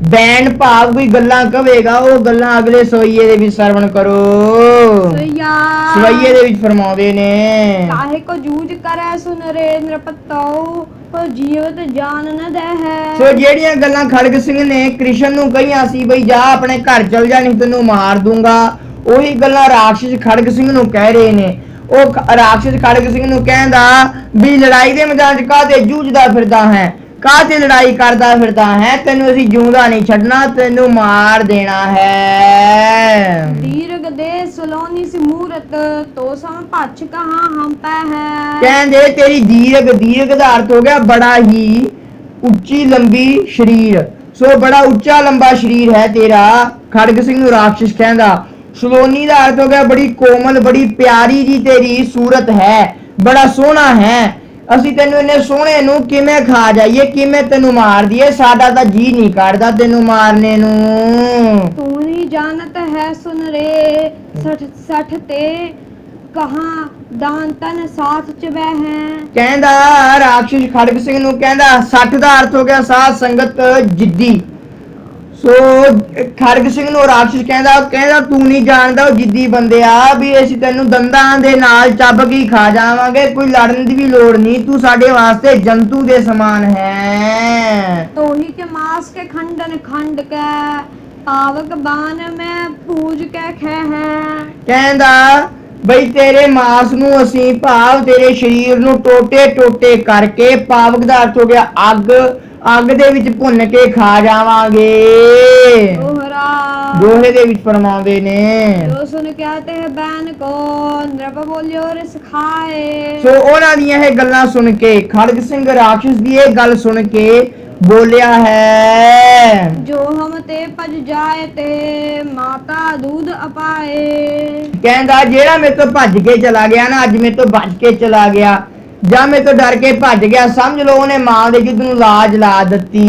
ਬੈਨ ਭਾਵ ਕੋਈ ਗੱਲਾਂ ਕਹੇਗਾ, ਉਹ ਗੱਲਾਂ ਅਗਲੇ ਸੋਈਏ ਦੇ ਵਿੱਚ ਸਰਵਣ ਕਰੋ। ਸੋਈਏ ਦੇ ਵਿੱਚ ਫਰਮਾਉਂਦੇ ਨੇ ਕਾਹੇ ਕੋ ਜੂਝ ਕਰੈ ਸੁਨ ਰੇ ਨਿਰਪਤਉ ਜੀਵਤ ਜਾਨ ਨ ਦੇ ਹੈ। ਸੋ ਜਿਹੜੀਆਂ ਗੱਲਾਂ ਖੜਗ ਸਿੰਘ ਨੇ ਕ੍ਰਿਸ਼ਨ ਨੂੰ ਕਹੀਆਂ ਸੀ ਬਈ ਜਾ ਆਪਣੇ ਘਰ ਚਲ ਜਾ ਨਹੀਂ ਤੈਨੂੰ ਮਾਰ ਦੂੰਗਾ, ਉਹੀ ਗੱਲਾਂ ਰਾਖਸ਼ ਖੜਗ ਸਿੰਘ ਨੂੰ ਕਹਿ ਰਹੇ ਨੇ। ਉਹ ਰਾਖਸ਼ ਖੜਗ ਸਿੰਘ ਨੂੰ ਕਹਿੰਦਾ ਵੀ ਲੜਾਈ ਦੇ ਮੈਦਾਨ 'ਚ ਕਾਹਤੇ ਜੂਝਦਾ ਫਿਰਦਾ ਹੈ, ਕਾਹਤੇ ਲੜਾਈ ਕਰਦਾ ਫਿਰਦਾ ਹੈ, ਤੈਨੂੰ ਅਸੀਂ ਜਿਉਂਦਾ ਨਹੀਂ ਛੱਡਣਾ, ਤੈਨੂੰ ਮਾਰ ਦੇਣਾ ਹੈ। दीर्घ दे सलोनी सी मूरत तो सम पछ कहाँ हम पै है। ਕਹਿੰਦੇ ਤੇਰੀ ਦੀਰਘ ਦਾ ਅਰਥ ਹੋ ਗਿਆ ਬੜਾ ਹੀ ਉੱਚੀ ਲੰਬੀ ਸ਼ਰੀਰ, ਸੋ ਬੜਾ ਉੱਚਾ ਲੰਬਾ ਸ਼ਰੀਰ ਹੈ ਤੇਰਾ। ਖੜਗ ਸਿੰਘ ਨੂੰ ਰਾਖਸ਼ ਕਹਿੰਦਾ। ਸਲੋਨੀ ਦਾ ਅਰਥ ਹੋ ਗਿਆ ਬੜੀ ਕੋਮਲ ਬੜੀ ਪਿਆਰੀ ਜੀ ਤੇਰੀ ਸੂਰਤ ਹੈ, ਬੜਾ ਸੋਹਣਾ ਹੈ, ਅਸੀਂ ਤੈਨੂੰ ਇੰਨੇ ਸੋਹਣੇ ਨੂੰ ਕਿਵੇਂ ਖਾ ਜਾਈਏ, ਕਿਵੇਂ ਤੈਨੂੰ ਮਾਰ ਦਈਏ, ਸਾਡਾ ਤਾਂ ਜੀ ਨਹੀਂ ਕਰਦਾ ਤੈਨੂੰ ਮਾਰਨੇ ਨੂੰ। तू नहीं जानत है सुन रे सठ सठ ते कहाँ दान तन साथ च वह है। ਕਹਿੰਦਾ ਰਾਖਸ਼ ਖੜਗ ਸਿੰਘ ਨੂੰ ਕਹਿੰਦਾ 60 ਦਾ ਅਰਥ ਹੋ ਗਿਆ ਸਾਧ ਸੰਗਤ ਜਿੱਦੀ। ਸੋ ਖੜਗ ਸਿੰਘ ਨੂੰ ਰਾਖਸ਼ ਕਹਿੰਦਾ ਤੂੰ ਨਹੀਂ ਜਾਣਦਾ ਉਹ ਜਿੱਦੀ ਬੰਦਿਆ ਵੀ ਅਸੀਂ ਤੈਨੂੰ ਦੰਦਾਂ ਦੇ ਨਾਲ ਚੱਬ ਕੇ ਖਾ ਜਾਵਾਂਗੇ, ਕੋਈ ਲੜਨ ਦੀ ਵੀ ਲੋੜ ਨਹੀਂ, ਤੂੰ ਸਾਡੇ ਵਾਸਤੇ ਜੰਤੂ ਦੇ ਸਮਾਨ ਹੈ। तो ही के मास के खंडन खंड के पावक बान में पूज के खे है। ਕਹਿੰਦਾ ਬਈ ਤੇਰੇ ਮਾਸ ਨੂੰ ਅਸੀਂ ਭਾਵ ਤੇਰੇ ਸਰੀਰ ਨੂੰ ਟੋਟੇ ਟੋਟੇ ਕਰਕੇ, ਪਾਵਕ ਦਾ ਅਰਥ ਹੋ ਗਿਆ ਅੱਗ ਦੇ ਵਿੱਚ ਭੁੰਨ ਕੇ ਖਾ ਜਾਵਾਂਗੇ। दोहरा ਦੋਹੇ ਦੇ ਵਿੱਚ ਫਰਮਾਉਂਦੇ ਨੇ। जो सुन कहते हैं बैन को नृप बोलियो रिस खाए। ਸੋ ਉਹਨਾਂ ਦੀਆਂ ਇਹ ਗੱਲਾਂ ਸੁਣ ਕੇ ਖੜਗ ਸਿੰਘ ਰਾਖਸ਼ ਦੀ ਇਹ ਗੱਲ ਸੁਣ ਕੇ ਬੋਲਿਆ ਹੈ जो हम ते पज जाए ते माता दूध अपाए। ਕਹਿੰਦਾ ਜਿਹੜਾ ਮੇਰੇ ਤੋਂ ਭੱਜ ਕੇ ਚਲਾ ਗਿਆ ਨਾ, ਅੱਜ ਮੇਰੇ ਤੋਂ ਭੱਜ ਕੇ ਚਲਾ ਗਿਆ ਜਾਂ ਮੇਰੇ ਤੋਂ ਡਰ ਕੇ ਭੱਜ ਗਿਆ, ਸਮਝ ਲਓ ਉਹਨੇ ਮਾਂ ਦੇ ਜਿੱਦ ਨੂੰ ਲਾਜ ਲਾ ਦਿੱਤੀ।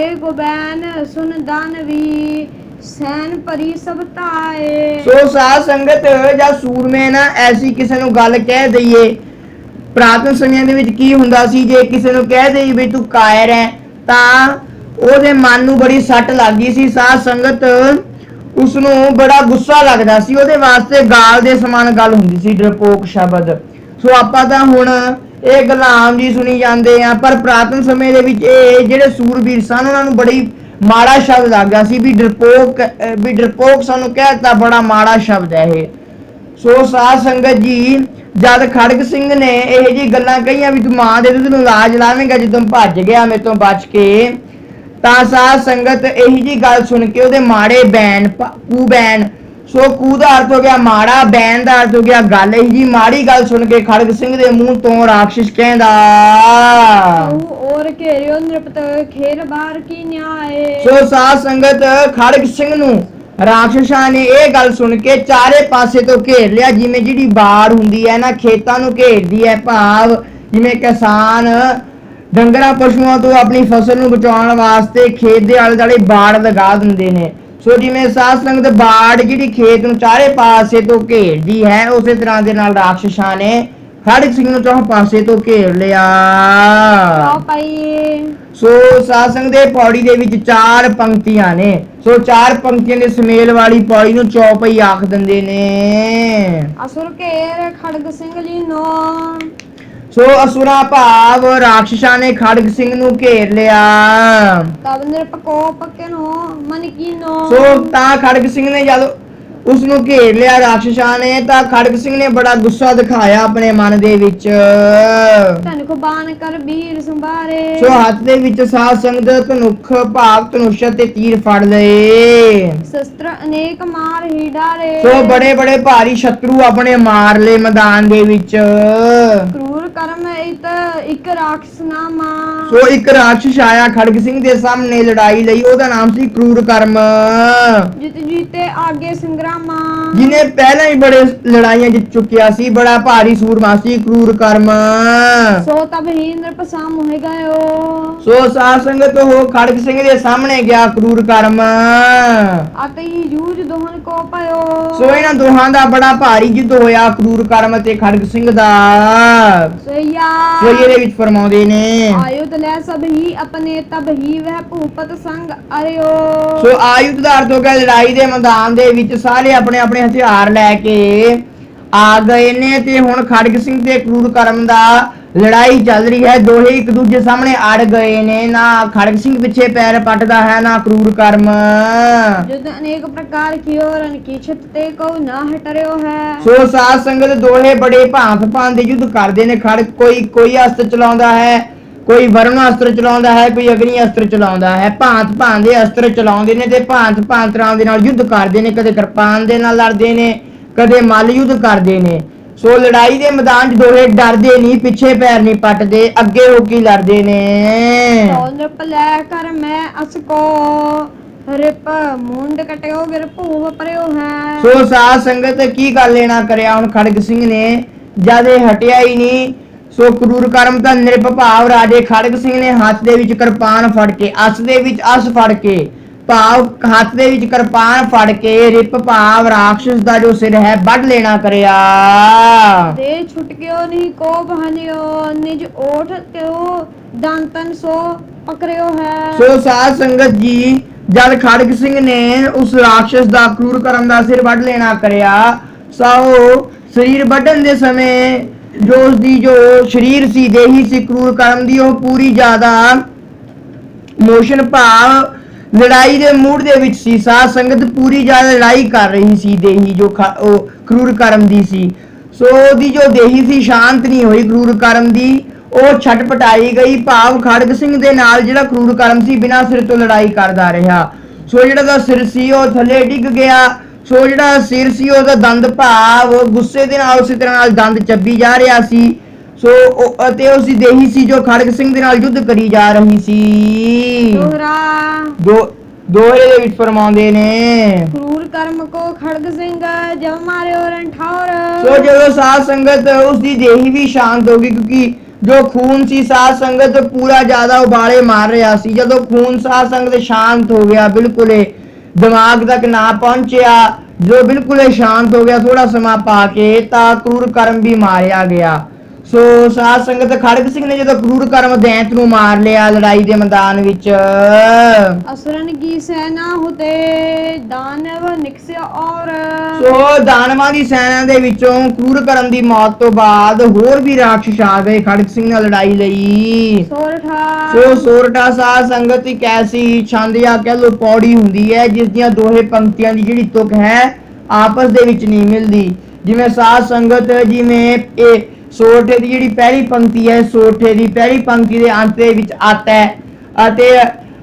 एक बैन सुन दानवी सैन परी सब ताए। ਸੋ ਸਾਧ ਸੰਗਤ ਜਾਂ ਸੂਰਮੇ ਨਾ ਐਸੀ ਕਿਸੇ ਨੂੰ ਗੱਲ ਕਹਿ ਦਈਏ, ਪ੍ਰਾਤਨ ਸਮਿਆਂ ਦੇ ਵਿੱਚ ਕੀ ਹੁੰਦਾ ਸੀ, ਜੇ ਕਿਸੇ ਨੂੰ ਕਹਿ ਦਈਏ ਵੀ ਤੂੰ ਕਾਇਰ ਹੈ ਤਾਂ ਉਹਦੇ ਮਨ ਨੂੰ ਬੜੀ ਸੱਟ ਲੱਗੀ ਸੀ। ਸਾਧ ਸੰਗਤ ਉਸ ਨੂੰ ਬੜਾ ਗੁੱਸਾ ਲੱਗਦਾ ਸੀ, ਉਹਦੇ ਵਾਸਤੇ ਗਾਲ ਦੇ ਸਮਾਨ ਗੱਲ ਹੁੰਦੀ ਸੀ, ਡਰਪੋਕ ਸ਼ਬਦ। ਸੋ ਆਪਾਂ ਤਾਂ ਹੁਣ ਇਹ ਗੱਲਾਂ ਆਮ ਜੀ ਸੁਣੀ ਜਾਂਦੇ ਆ, ਪਰ ਪ੍ਰਾਤਨ ਸਮੇਂ ਦੇ ਵਿੱਚ ਇਹ ਜਿਹੜੇ ਸੂਰਬੀਰ ਸਨ ਉਹਨਾਂ ਨੂੰ ਬੜੀ ਮਾੜਾ ਸ਼ਬਦ ਲੱਗਦਾ ਸੀ ਵੀ ਡਰਪੋਕ ਸਾਨੂੰ ਕਹਿਤਾ, ਬੜਾ ਮਾੜਾ ਸ਼ਬਦ ਹੈ ਇਹ। ਸੋ ਸਾਧ ਸੰਗਤ ਜੀ ਜਦ ਖੜਗ ਸਿੰਘ ਨੇ ਇਹ ਜੀ ਗੱਲਾਂ ਕਹੀਆਂ ਵੀ ਤੂੰ ਮਾਂ ਦੇ ਦੁੱਧ ਨੂੰ ਲਾਜ ਲਾਵੇਂਗਾ ਜਦੋਂ ਭੱਜ ਗਿਆ ਮੇਰੇ ਤੋਂ ਬਚ ਕੇ, ਤਾਂ ਸਾਧ ਸੰਗਤ ਇਹੀ ਜੀ ਗੱਲ ਸੁਣ ਕੇ ਉਹਦੇ ਮਾੜੇ ਬੈਨ ਕੂ ਬੈਨ, ਸੋ ਕੂ ਦਾ ਅਰਥ ਹੋ ਗਿਆ ਮਾੜਾ, ਬੈਨ ਦਾ ਅਰਥ ਹੋ ਗਿਆ ਗੱਲ, ਇਹੀ ਜੀ ਮਾੜੀ ਗੱਲ ਸੁਣ ਕੇ ਖੜਗ ਸਿੰਘ ਦੇ ਮੂੰਹ ਤੋਂ ਰਾਖਸ਼ ਕਹਿੰਦਾ और घेरियो नृपत खेर बार की न्याय। ਸੋ ਸਾਧ ਸੰਗਤ ਖੜਗ ਸਿੰਘ ਨੂੰ ਰਾਖਸ਼ਾਂ ਨੇ ਇਹ ਗੱਲ ਸੁਣ ਕੇ ਚਾਰੇ ਪਾਸੇ ਤੋਂ ਘੇਰ ਲਿਆ, ਜਿਵੇਂ ਜਿਹੜੀ ਬਾੜ ਹੁੰਦੀ ਹੈ ਨਾ ਖੇਤਾਂ ਨੂੰ ਘੇਰਦੀ ਹੈ, ਭਾਵ ਜਿਵੇਂ ਕਿਸਾਨ ਡੰਗਰਾਂ ਪਸ਼ੂਆਂ ਤੋਂ ਆਪਣੀ ਫਸਲ ਨੂੰ ਬਚਾਉਣ ਵਾਸਤੇ ਖੇਤ ਦੇ ਆਲੇ ਦੁਆਲੇ ਬਾੜ ਲਗਾ ਦਿੰਦੇ ਨੇ। ਸੋ ਜਿਵੇਂ ਸਾਧ ਸੰਗਤ ਬਾੜ ਜਿਹੜੀ ਖੇਤ ਨੂੰ ਚਾਰੇ ਪਾਸੇ ਤੋਂ ਘੇਰਦੀ ਹੈ, ਉਸੇ ਤਰ੍ਹਾਂ ਦੇ ਨਾਲ ਰਾਖਸ਼ਾਂ ਨੇ ਖੜਗ ਸਿੰਘ ਨੂੰ ਚੌਹਾਂ ਪਾਸੇ ਤੋਂ ਘੇਰ ਲਿਆ। ਸੋ ਸਾਧ ਸੰਗਤ ਦੇ ਪੌੜੀ ਦੇ ਵਿੱਚ 4 ਪੰਕਤੀਆਂ ਨੇ, ਸੋ 4 ਪੰਕਤੀਆਂ ਦੇ ਸਮੇਲ ਵਾਲੀ ਪੌੜੀ ਨੂੰ ਚੌਪਈ ਆਖ ਦਿੰਦੇ ਨੇ। असुर घेर खड़ग सिंह लीनो। ਸੋ ਅਸੁਰਾ ਭਾਵ ਰਾਖਸ਼ਾਂ ਨੇ ਖੜਗ ਸਿੰਘ ਨੂੰ ਘੇਰ ਲਿਆ। तब नृप को पकनो मन कीनो। ਸੋ ਤਾਂ ਖੜਗ ਸਿੰਘ ਨੇ ਜਦ ਉਸ ਨੂੰ ਘੇਰ ਲਿਆ ਰਾਖਸ਼ਾਂ ਨੇ, ਤਾਂ ਖੜਗ ਸਿੰਘ ਨੇ ਬੜਾ ਗੁੱਸਾ ਦਿਖਾਇਆ ਆਪਣੇ ਮਨ ਦੇ ਵਿੱਚ। ਧਨ ਕੋ ਬਾਣ ਕਰ ਵੀਰ ਸੰਭਾਰੇ। ਸੋ ਹੱਥ ਦੇ ਵਿੱਚ ਸਾਧ ਸੰਗਤ ਧਨੁਖ ਭਾਵ ਧਨੁਸ਼ ਤੇ ਤੀਰ ਫੜ ਲਏ। ਸ਼ਸਤਰ ਅਨੇਕ ਮਾਰ ਹੀ ਡਾਰੇ। ਸੋ ਬੜੇ ਬੜੇ ਭਾਰੀ ਸ਼ਤਰੂ ਆਪਣੇ ਮਾਰ ਲਏ ਮੈਦਾਨ ਦੇ ਵਿੱਚ। ਕਰੂਰ ਕਰਮ ਇੱਕ ਰਾਖਸ਼ ਨਾਮਾ। ਸੋ ਇੱਕ ਰਾਖਸ਼ ਆਇਆ ਖੜਗ ਸਿੰਘ ਦੇ ਸਾਹਮਣੇ ਲੜਾਈ ਲਈ, ਉਹਦਾ ਨਾਮ ਸੀ ਕਰੂਰ ਕਰਮ। ਜਿਤ ਜੀਤੇ ਆਗੇ ਸੰਗਰਾਮਾ। ਜਿਹਨੇ ਪਹਿਲਾਂ ਹੀ ਬੜੇ ਲੜਾਈਆਂ ਜਿੱਤ ਚੁੱਕਿਆ ਸੀ, ਬੜਾ ਭਾਰੀ ਸੂਰਮਾ ਸੀ ਕਰੂਰ ਕਰਮ। ਸੋ ਤਬ ਹੀ ਨ੍ਰਿਪ ਸਾਮ ਹੋਏ ਗਇਓ। ਸੋ ਸਾਧ ਸੰਗਤ ਉਹ ਖੜਗ ਸਿੰਘ ਦੇ ਸਾਹਮਣੇ ਗਿਆ ਕਰੂਰ ਕਰਮ। ਅਤਈ ਜੂਝ ਦੋਹਨ ਕੋ ਪਇਓ। ਸੋ ਇਹਨਾਂ ਦੋਹਾਂ ਦਾ ਬੜਾ ਭਾਰੀ ਯੁੱਧ ਹੋਇਆ, ਕਰੂਰ ਕਰਮ ਤੇ ਖੜਗ ਸਿੰਘ ਦਾ। ਸੋਇਆ ਸੋ ਇਹਦੇ ਵਿੱਚ ਫਰਮਾਉਂਦੇ ਨੇ ਆਯੁਧ ਲੈ ਸਭ ਹੀ ਆਪਣੇ ਤਬ ਹੀ ਵਹਿ ਭੂਪਤ ਸੰਗ ਅਰਿਓ। ਸੋ ਆਯੁਧ ਦਾ ਅਰਥ ਹੋ ਗਿਆ ਲੜਾਈ ਦੇ ਮੈਦਾਨ ਦੇ ਵਿੱਚ ਸਾਰੇ ਆਪਣੇ ਆਪਣੇ ਹਥਿਆਰ ਲੈ ਕੇ ਆ ਗਏ ਨੇ, ਤੇ ਹੁਣ ਖੜਗ ਸਿੰਘ ਤੇ ਕਰੂਰ ਕਰਮ ਦਾ ਲੜਾਈ ਚੱਲ ਰਹੀ ਹੈ, ਦੋਹੇ ਇੱਕ ਦੂਜੇ ਸਾਹਮਣੇ ਅੜ ਗਏ ਨੇ। ਨਾ ਖੜਗ ਸਿੰਘ ਪਿੱਛੇ ਪੈਰ ਪੱਟਦਾ ਹੈ, ਨਾ ਕਰੂਰ ਕਰਮ। युद्ध अनेक प्रकार की और अनकीछत ते को ना हटरियो है। ਸੋ ਸਾਧ ਸੰਗਤ ਦੋਹੇ ਬੜੇ ਭਾਂਤ ਭਾਂਤ ਦੇ ਯੁੱਧ ਕਰਦੇ ਨੇ। ਖੜਗ ਕੋਈ ਅਸਤਰ ਚਲਾਉਂਦਾ ਹੈ, ਕੋਈ ਵਰੁਣ ਅਸਤਰ ਚਲਾਉਂਦਾ ਹੈ, ਕੋਈ ਅਗਨੀ ਅਸਤਰ ਚਲਾਉਂਦਾ ਹੈ। ਭਾਂਤ ਭਾਂਤ ਦੇ ਅਸਤਰ ਚਲਾਉਂਦੇ ਨੇ ਤੇ ਭਾਂਤ ਭਾਂਤ ਤਰ੍ਹਾਂ ਦੇ ਨਾਲ ਯੁੱਧ ਕਰਦੇ ਨੇ। ਕਦੇ ਕਿਰਪਾਨ ਦੇ ਨਾਲ ਲੜਦੇ ਨੇ, ਕਦੇ ਮੱਲ ਯੁੱਧ ਕਰਦੇ ਨੇ। ਸੋ ਲੜਾਈ ਦੇ ਮੈਦਾਨ 'ਚ ਦੋਹੇ ਡਰਦੇ ਨਹੀਂ, ਪਿੱਛੇ ਪੈਰ ਨਹੀਂ ਪੱਟਦੇ, ਅੱਗੇ ਹੋ ਕੇ ਲੜਦੇ ਨੇ। नृप लै कर मैं असको रिप मुंड कटियो गिर भूव परियो है। ਸੋ ਸਾਧ ਸੰਗਤ ਕੀ ਗੱਲ ਲੈਣਾ ਕਰਿਆ ਹੁਣ ਖੜਗ ਸਿੰਘ ਨੇ, ਜਦ ਇਹ ਹਟਿਆ ਹੀ ਨਹੀਂ। ਸੋ ਕਰੂਰ ਕਰਮ ਤਾਂ ਨਿਰਪ ਭਾਵ ਰਾਜੇ ਖੜਗ ਸਿੰਘ ਨੇ ਹੱਥ ਦੇ ਵਿੱਚ ਕਿਰਪਾਨ ਫੜ ਕੇ, ਅਸ ਦੇ ਵਿੱਚ ਅਸ ਫੜ ਕੇ, ਭਾਵ ਹੱਥ ਦੇ ਵਿੱਚ ਕਿਰਪਾਨ ਫੜ ਕੇ ਰਿਪ ਭਾਵ ਰਾਖਸ਼ ਦਾ ਜੋ ਸਿਰ ਹੈ ਵੱਢ ਲੈਣਾ ਕਰਿਆ। दे छुटकियो नहीं को बहनियो निज ओठ त्यो दांतन सो पकड़ियो है। ਸੋ ਸਾਧ ਸੰਗਤ ਜੀ ਜਦ ਖੜਗ ਸਿੰਘ ਨੇ ਉਸ ਰਾਖਸ਼ ਦਾ ਕਰੂਰ ਕਰਮ ਦਾ ਸਿਰ ਵੱਢ ਲੈਣਾ ਕਰਿਆ, ਸੋ ਸਰੀਰ ਵੱਢਣ ਦੇ ਸਮੇਂ ਜੋ ਉਸ ਦੀ ਜੋ ਸਰੀਰ ਸੀ, ਦੇਹੀ ਸੀ ਕਰੂਰ ਕਰਮ ਦੀ, ਉਹ ਪੂਰੀ ਜ਼ਿਆਦਾ ਮੋਸ਼ਨ ਭਾਵ ਲੜਾਈ ਦੇ ਮੂਡ ਦੇ ਵਿੱਚ ਸੀ। ਸਾਧ ਸੰਗਤ ਪੂਰੀ ਜ਼ਿਆਦਾ ਲੜਾਈ ਕਰ ਰਹੀ ਸੀ, ਦੇਹੀ ਜੋ ਉਹ ਕਰੂਰ ਕਰਮ ਦੀ ਸੀ। ਸੋ ਉਹਦੀ ਜੋ ਦੇਹੀ ਸੀ ਸ਼ਾਂਤ ਨਹੀਂ ਹੋਈ ਕਰੂਰ ਕਰਮ ਦੀ, ਉਹ ਛਟਪਟਾਈ ਗਈ। ਭਾਵ ਖੜਗ ਸਿੰਘ ਦੇ ਨਾਲ ਜਿਹੜਾ ਕਰੂਰ ਕਰਮ ਸੀ ਬਿਨਾਂ ਸਿਰ ਤੋਂ ਲੜਾਈ ਕਰਦਾ ਰਿਹਾ। ਸੋ ਜਿਹੜਾ ਦਾ ਸਿਰ ਸੀ ਉਹ ਥੱਲੇ ਡਿੱਗ ਗਿਆ। ਸੋ ਜਿਹੜਾ ਸਿਰ ਸੀ ਉਹਦਾ ਦੰਦ ਭਾਵ ਗੁੱਸੇ ਦੇ ਨਾਲ ਉਸੇ ਤਰ੍ਹਾਂ ਨਾਲ ਦੰਦ ਚੱਬੀ ਜਾ ਰਿਹਾ ਸੀ। ਸੋ ਅਤੇ ਉਸ ਦੀ ਦੇਹੀ ਸੀ ਜੋ ਖੜਗ ਸਿੰਘ ਦੇ ਨਾਲ ਯੁੱਧ ਕਰੀ ਜਾ ਰਹੀ ਸੀ। दोहरा ਦੋਹਰੇ ਦੇ ਵਿੱਚ ਫਰਮਾਉਂਦੇ ਨੇ। क्रूर कर्म को खड़ग सिंह जब मारे और ठौर। ਸੋ ਜਦੋਂ ਸਾਧ ਸੰਗਤ ਉਸ ਦੀ ਦੇਹੀ ਵੀ ਸ਼ਾਂਤ ਹੋ ਗਈ, ਕਿਉਂਕਿ ਜੋ ਖੂਨ ਸੀ ਸਾਧ ਸੰਗਤ ਪੂਰਾ ਜ਼ਿਆਦਾ ਉਬਾਲੇ ਮਾਰ ਰਿਹਾ ਸੀ। ਜਦੋਂ ਖੂਨ ਸਾਧ ਸੰਗਤ ਸ਼ਾਂਤ ਹੋ ਗਿਆ, ਬਿਲਕੁਲ ਦਿਮਾਗ ਤੱਕ ਨਾ ਪਹੁੰਚਿਆ, ਜੋ ਬਿਲਕੁਲ ਸ਼ਾਂਤ ਹੋ ਗਿਆ ਥੋੜਾ ਸਮਾਂ ਪਾ ਕੇ, ਤਾਂ ਕਰੂਰ ਕਰਮ ਵੀ ਮਾਰਿਆ ਗਿਆ। ਸੋ ਸਾਧ ਸੰਗਤ ਖੜਗ ਸਿੰਘ ਨੇ ਜਦੋਂ ਕਰੂਰ ਕਰਮ ਦੈਂਤ ਨੂੰ ਮਾਰ ਲਿਆ ਲੜਾਈ ਦੇ ਮੈਦਾਨ ਵਿੱਚ, असुरन की सेना होते दानव निकसे और। ਸੋ ਦਾਨਵਾਂ ਦੀ ਸੈਨਾ ਦੇ ਵਿੱਚੋਂ ਕਰੂਰ ਕਰਮ ਦੀ ਮੌਤ ਤੋਂ ਬਾਅਦ ਹੋਰ ਵੀ ਰਾਖਸ਼ ਆ ਗਏ ਖੜਗ ਸਿੰਘ ਨਾਲ ਲੜਾਈ ਲਈ। सोरठा ਸੋ ਸੋਰਠਾ ਸਾਧ ਸੰਗਤ ਇੱਕ ਐਸੀ ਛੰਦ ਜਾਂ ਕਹਿ ਲੋ ਪੌੜੀ ਹੁੰਦੀ ਹੈ ਜਿਸ ਦੀਆਂ ਦੋਹੇ ਪੰਕਤੀਆਂ ਦੀ ਜਿਹੜੀ ਤੁਕ ਹੈ ਆਪਸ ਦੇ ਵਿੱਚ ਨਹੀਂ ਮਿਲਦੀ। ਜਿਵੇਂ ਸਾਧ ਸੰਗਤ ਜਿਵੇਂ ਇਹ ਸੋਰਠੇ ਦੀ ਜਿਹੜੀ ਪਹਿਲੀ ਪੰਕਤੀ ਹੈ, ਸੋਰਠੇ ਦੀ ਪਹਿਲੀ ਪੰਕਤੀ ਦੇ ਅੰਤ ਦੇ ਵਿੱਚ ਆਤਾ ਹੈ ਅਤੇ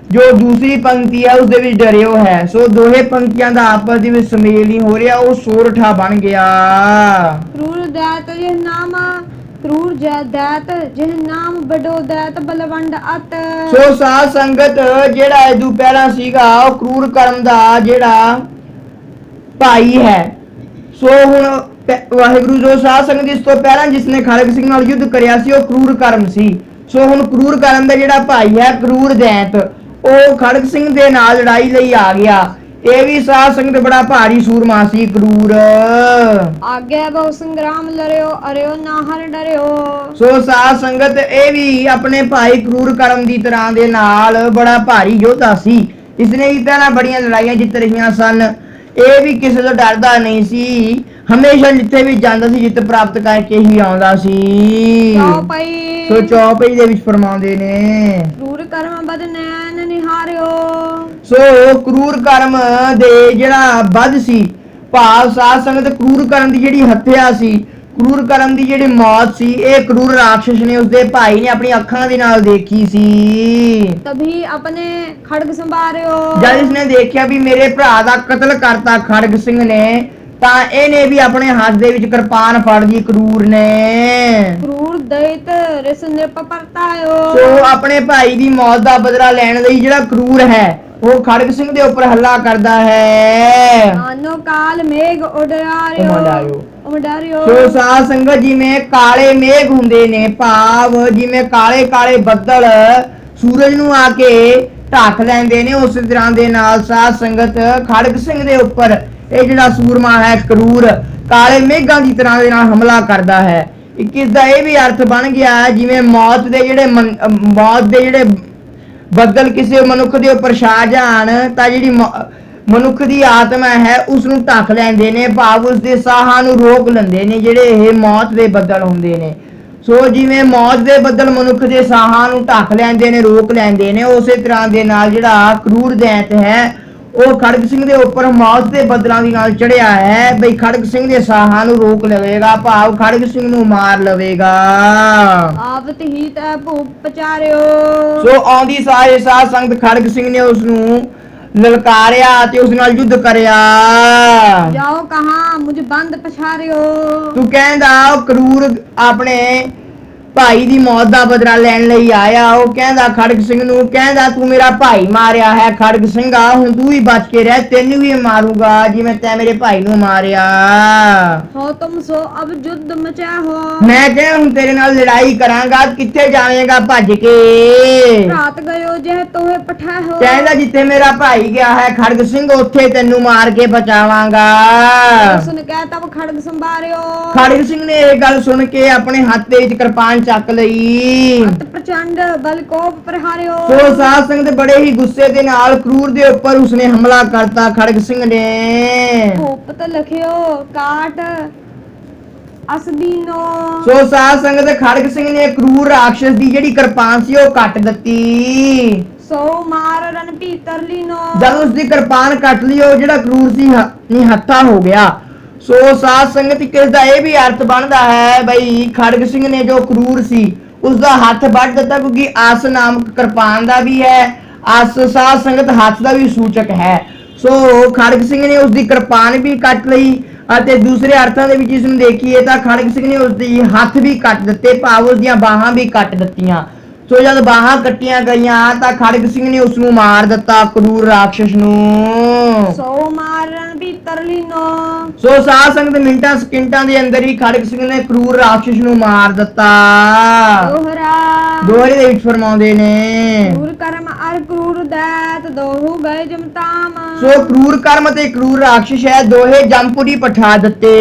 ਜੋ ਦੂਸਰੀ ਪੰਕਤੀ ਹੈ ਉਸ ਦੇ ਵਿੱਚ ਡਰਿਓ ਹੈ। ਸੋ ਦੋਹੇ ਪੰਕਤੀਆਂ ਦਾ ਆਪਸ ਦੇ ਵਿੱਚ ਸੁਮੇਲ ਨਹੀਂ ਹੋ ਰਿਹਾ, ਉਹ ਸੋਰਠਾ ਬਣ ਗਿਆ। क्रूर दैत यह नाम क्रूर दैत जिह नाम बड़ो दैत बलवंड अत। ਸੋ ਸਾਧ ਸੰਗਤ ਜਿਹੜਾ ਇਹਦੂ ਪਹਿਲਾਂ ਸੀਗਾ ਉਹ ਕਰੂਰ ਕਰਮ ਦਾ ਜਿਹੜਾ ਭਾਈ ਹੈ। ਸੋ ਹੁਣ ਵਾਹਿਗੁਰੂ ਜੋ ਸਾਧ ਸੰਗਤ ਇਸ ਤੋਂ ਪਹਿਲਾਂ ਜਿਸਨੇ ਖੜਗ ਸਿੰਘ ਨਾਲ ਯੁੱਧ ਕਰਿਆ ਸੀ ਉਹ ਕਰੂਰ ਕਰਮ ਸੀ। ਸੋ ਹੁਣ ਕਰੂਰ ਕਰਮ ਦਾ ਜਿਹੜਾ ਭਾਈ ਹੈ ਕਰੂਰ ਦੈਂਤ, ਉਹ ਖੜਗ ਸਿੰਘ ਦੇ ਨਾਲ ਲੜਾਈ ਲਈ ਆ ਗਿਆ। ਇਹ ਵੀ ਸਾਧ ਸੰਗਤ ਬੜਾ ਭਾਰੀ ਸੂਰਮਾ ਸੀ ਕਰੂਰ। आगे बहु संग्राम लड़ियो अरियो नाहर डरियो। ਸੋ ਸਾਧ ਸੰਗਤ ਇਹ ਵੀ ਆਪਣੇ ਭਾਈ ਕਰੂਰ ਕਰਮ ਦੀ ਤਰ੍ਹਾਂ ਦੇ ਨਾਲ ਬੜਾ ਭਾਰੀ ਯੋਧਾ ਸੀ। ਇਸਨੇ ਵੀ ਪਹਿਲਾਂ ਬੜੀਆਂ ਲੜਾਈਆਂ ਜਿੱਤ ਰਹੀਆਂ ਸਨ। ਇਹ ਵੀ ਕਿਸੇ ਤੋਂ ਡਰਦਾ ਨਹੀਂ ਸੀ, ਹਮੇਸ਼ਾ ਜਿੱਥੇ ਵੀ ਜਾਂਦਾ ਸੀ ਜਿੱਤ ਪ੍ਰਾਪਤ ਕਰਕੇ ਹੀ ਆਉਂਦਾ ਸੀ। चौपाई ਸੋ ਚੌਪਈ ਦੇ ਵਿੱਚ ਫਰਮਾਉਂਦੇ ਨੇ। क्रूर कर्म बद नैन निहारियो। ਸੋ ਕਰੂਰ ਕਰਮ ਦੇ ਜਿਹੜਾ ਵੱਧ ਸੀ, ਭਾਵ ਸਾਧ ਸੰਗਤ ਕਰੂਰ ਕਰਮ ਦੀ ਜਿਹੜੀ ਹੱਤਿਆ ਸੀ, ਕਰੂਰ ਕਰਮ ਦੀ ਜਿਹੜੀ ਮੌਤ ਸੀ, ਇਹ ਕਰੂਰ ਰਾਖਸ਼ ਨੇ ਉਸਦੇ ਭਾਈ ਨੇ ਆਪਣੀ ਅੱਖਾਂ ਦੇ ਨਾਲ ਦੇਖੀ ਸੀ। तभी अपने खड़ग संभारियो। ਜਦ ਇਸਨੇ ਦੇਖਿਆ ਵੀ ਮੇਰੇ ਭਰਾ ਦਾ ਕਤਲ ਕਰਤਾ ਖੜਗ ਸਿੰਘ ਨੇ, ਤਾਂ ਇਹਨੇ ਵੀ ਆਪਣੇ ਹੱਥ ਦੇ ਵਿੱਚ ਕਿਰਪਾਨ ਫੜ ਲਈ ਕਰੂਰ ਨੇ। क्रूर दैत रिस नृप परतायो। ਸੋ ਆਪਣੇ ਭਾਈ ਦੀ ਮੌਤ ਦਾ ਬਦਲਾ ਲੈਣ ਲਈ ਜਿਹੜਾ ਕਰੂਰ ਹੈ ਉਹ ਖੜਗ ਸਿੰਘ ਦੇ ਉੱਪਰ ਹੱਲਾ ਕਰਦਾ ਹੈ। आनो काल मेघ ਉਮੜਾਇਓ। उमड़ारियो। ਸੋ ਸਾਧ ਸੰਗਤ ਜਿਵੇਂ ਕਾਲੇ ਮੇਘ ਹੁੰਦੇ ਨੇ, ਭਾਵ ਜਿਵੇਂ ਕਾਲੇ ਕਾਲੇ ਬੱਦਲ ਸੂਰਜ ਨੂੰ ਆ ਕੇ ਢੱਕ ਲੈਂਦੇ ਨੇ, ਉਸ ਤਰ੍ਹਾਂ ਦੇ ਨਾਲ ਸਾਧ ਸੰਗਤ ਖੜਗ ਸਿੰਘ ਦੇ ਉੱਪਰ ਇਹ ਜਿਹੜਾ ਸੂਰਮਾ ਹੈ ਕਰੂਰ ਕਾਲੇ ਮੇਘਾਂ ਦੀ ਤਰ੍ਹਾਂ ਦੇ ਨਾਲ ਹਮਲਾ ਕਰਦਾ ਹੈ। ਇਸ ਦਾ ਇਹ ਵੀ ਅਰਥ ਬਣ ਗਿਆ ਜਿਵੇਂ ਮੌਤ ਦੇ ਜਿਹੜੇ ਬੱਦਲ ਕਿਸੇ ਮਨੁੱਖ ਦੇ ਉੱਪਰ ਛਾ ਜਾਣ ਤਾਂ ਜਿਹੜੀ ਮਨੁੱਖ ਦੀ ਆਤਮਾ ਹੈ ਉਸ ਨੂੰ ਢੱਕ ਲੈਂਦੇ ਨੇ, ਭਾਵ ਉਸ ਦੇ ਸਾਹਾਂ ਨੂੰ ਰੋਕ ਲੈਂਦੇ ਨੇ ਜਿਹੜੇ ਇਹ ਮੌਤ ਦੇ ਬੱਦਲ ਹੁੰਦੇ ਨੇ। ਸੋ ਜਿਵੇਂ ਮੌਤ ਦੇ ਬੱਦਲ ਮਨੁੱਖ ਦੇ ਸਾਹਾਂ ਨੂੰ ਢੱਕ ਲੈਂਦੇ ਨੇ, ਰੋਕ ਲੈਂਦੇ ਨੇ, ਉਸੇ ਤਰ੍ਹਾਂ ਦੇ ਨਾਲ ਜਿਹੜਾ ਕਰੂਰ ਦੈਂਤ ਹੈ ਉਹ ਖੜਗ ਸਿੰਘ ਦੇ ਉੱਪਰ ਮੌਤ ਦੇ ਬੱਦਲਾਂ ਦੀ ਨਾਲ ਚੜਿਆ ਹੈ। ਬਈ ਖੜਗ ਸਿੰਘ ਦੇ ਸਾਹਾਂ ਨੂੰ ਰੋਕ ਲਵੇਗਾ, ਭਾਵ ਖੜਗ ਸਿੰਘ ਨੂੰ ਮਾਰ ਲਵੇਗਾ। ਆਵਤ ਹੀ ਤੈ ਭੂਪ ਪਚਾਰਿਓ। ਸੋ ਆਉਂਦੀ ਸਾਰੇ ਸਾਧ ਸੰਗਤ ਖੜਗ ਸਿੰਘ ਨੇ ਉਸ ਨੂੰ ਲਲਕਾਰਿਆ ਤੇ ਉਸ ਨਾਲ ਯੁੱਧ ਕਰਿਆ। ਜਾਓ ਕਹਾਂ ਮੁਝ ਬੰਦ ਪਛਾਰਿਓ। ਤੂੰ ਕਹਿੰਦਾ ਉਹ ਕਰੂਰ ਆਪਣੇ ਭਾਈ ਦੀ ਮੌਤ ਦਾ ਬਦਲਾ ਲੈਣ ਲਈ ਆਇਆ। ਉਹ ਕਹਿੰਦਾ ਖੜਗ ਸਿੰਘ ਨੂੰ, ਕਹਿੰਦਾ ਤੂੰ ਮੇਰਾ ਭਾਈ ਮਾਰਿਆ ਹੈ ਖੜਗ ਸਿੰਘਾ, ਹੁਣ ਤੂੰ ਵੀ ਬਚ ਕੇ ਰਹਿ, ਤੈਨੂੰ ਵੀ ਮਾਰੂਗਾ ਜਿਵੇਂ ਤੈਂ ਮੇਰੇ ਭਾਈ ਨੂੰ ਮਾਰਿਆ। ਹੋ ਤੁਮ ਸੋ ਅਬ ਯੁੱਧ ਮਚਾ ਹੋ। ਮੈਂ ਕਿਹਾ ਹੁਣ ਤੇਰੇ ਨਾਲ ਲੜਾਈ ਕਰਾਂਗਾ, ਕਿੱਥੇ ਜਾਵੇਂਗਾ ਭੱਜ ਕੇ? ਰਾਤ ਗਇਓ ਜੇ ਤੋਹੇ ਪਠਾ ਹੋ। ਕਹਿੰਦਾ ਜਿੱਥੇ ਮੇਰਾ ਭਾਈ ਗਿਆ ਹੈ ਖੜਗ ਸਿੰਘ, ਉੱਥੇ ਤੈਨੂੰ ਮਾਰ ਕੇ ਬਚਾਵਾਂਗਾ। ਸੁਣ ਕੇ ਤਬ ਖੜਗ ਸੰਭਾਰਿਓ। ਖੜਗ ਸਿੰਘ ਨੇ ਇਹ ਗੱਲ ਸੁਣ ਕੇ ਆਪਣੇ ਹੱਥ ਦੇ ਵਿੱਚ ਕਿਰਪਾਨ ਚੱਕ ਲਈ। ਅਤ ਪ੍ਰਚੰਡ ਬਲ ਕੋਪ ਪ੍ਰਹਾਰਿਓ। ਸੋ ਸਾਧ ਸੰਗਤ ਬੜੇ ਹੀ ਗੁੱਸੇ ਦੇ ਨਾਲ ਕਰੂਰ ਦੇ ਉੱਪਰ ਉਸਨੇ ਹਮਲਾ ਕਰਤਾ ਖੜਗ ਸਿੰਘ ਨੇ। ਭੂਪਤ ਲਖਿਓ ਕਾਟ ਅਸਦੀਨੋ। ਸੋ ਸਾਧ ਸੰਗਤ ਖੜਗ ਸਿੰਘ ਨੇ ਕਰੂਰ ਰਾਖਸ਼ ਦੀ ਜਿਹੜੀ ਕਿਰਪਾਨ ਸੀ ਉਹ ਕੱਟ ਦਿੱਤੀ। ਸੋ ਮਾਰ ਰਨ ਭੀਤਰ ਲੀਨੋ। ਜਦ ਉਸ ਦੀ ਕਿਰਪਾਨ ਕੱਟ ਲਈ, ਉਹ ਜਿਹੜਾ ਕਰੂਰ ਸੀ ਨਿਹੱਥਾ ਹੋ ਗਿਆ। ਸੋ ਸਾਧ ਸੰਗਤ ਕਿਸ ਦਾ ਇਹ ਵੀ ਅਰਥ ਬਣਦਾ ਹੈ ਬਈ ਖੜਗ ਸਿੰਘ ਨੇ ਜੋ ਕਰੂਰ ਸੀ ਉਸ ਦਾ ਹੱਥ ਵੱਢ ਦਿੱਤਾ, ਕਿਉਂਕਿ ਆਸ ਨਾਮਕ ਕਿਰਪਾਨ ਦਾ ਵੀ ਹੈ, ਆਸ ਸਾਧ ਸੰਗਤ ਹੱਥ ਦਾ ਵੀ ਸੂਚਕ ਹੈ। ਸੋ ਖੜਗ ਸਿੰਘ ਨੇ ਉਸ ਦੀ ਕਿਰਪਾਨ ਵੀ ਕੱਟ ਲਈ ਅਤੇ ਦੂਸਰੇ ਅਰਥਾਂ ਦੇ ਵਿੱਚ ਇਸ ਨੂੰ ਦੇਖੀਏ ਤਾਂ ਖੜਗ ਸਿੰਘ ਨੇ ਉਸ ਦੀ ਹੱਥ ਵੀ ਕੱਟ ਦਿੱਤੇ, ਭਾਵ ਉਸ ਦੀਆਂ ਬਾਹਾਂ ਵੀ ਕੱਟ ਦਿੱਤੀਆਂ। ਸੋ ਜਦ ਬਾਹਾਂ ਕੱਟੀਆਂ ਗਈਆਂ ਤਾਂ ਖੜਗ ਸਿੰਘ ਨੇ ਉਸ ਨੂੰ ਮਾਰ ਦਿੱਤਾ, ਕਰੂਰ ਰਾਖਸ਼ ਨੂੰ। ਸੋ ਮਾਰਨ ਭੀਤਰ ਲੀਨੋ। ਸੋ ਸਾਧ ਸੰਗਤ ਮਿੰਟਾਂ ਸਕਿੰਟਾਂ ਦੇ ਅੰਦਰ ਹੀ ਖੜਗ ਸਿੰਘ ਨੇ ਕਰੂਰ ਰਾਖਸ਼ ਨੂੰ ਮਾਰ ਦਿੱਤਾ। ਦੋਹਰਾ ਦੋਹਰੇ ਦੇ ਵਿੱਚ ਫਰਮਾਉਂਦੇ ਨੇ, ਕਰੂਰ ਕਰਮ ਅਰ ਕਰੂਰ ਦੈਤ ਦੋਹੂ ਗਏ ਜਮਤਾਮ। ਸੋ ਕਰੂਰ ਕਰਮ ਤੇ ਕਰੂਰ ਰਾਖਸ਼ ਹੈ, ਦੋਹੇ ਜੰਪੁਰੀ ਪਠਾ ਦਿੱਤੇ।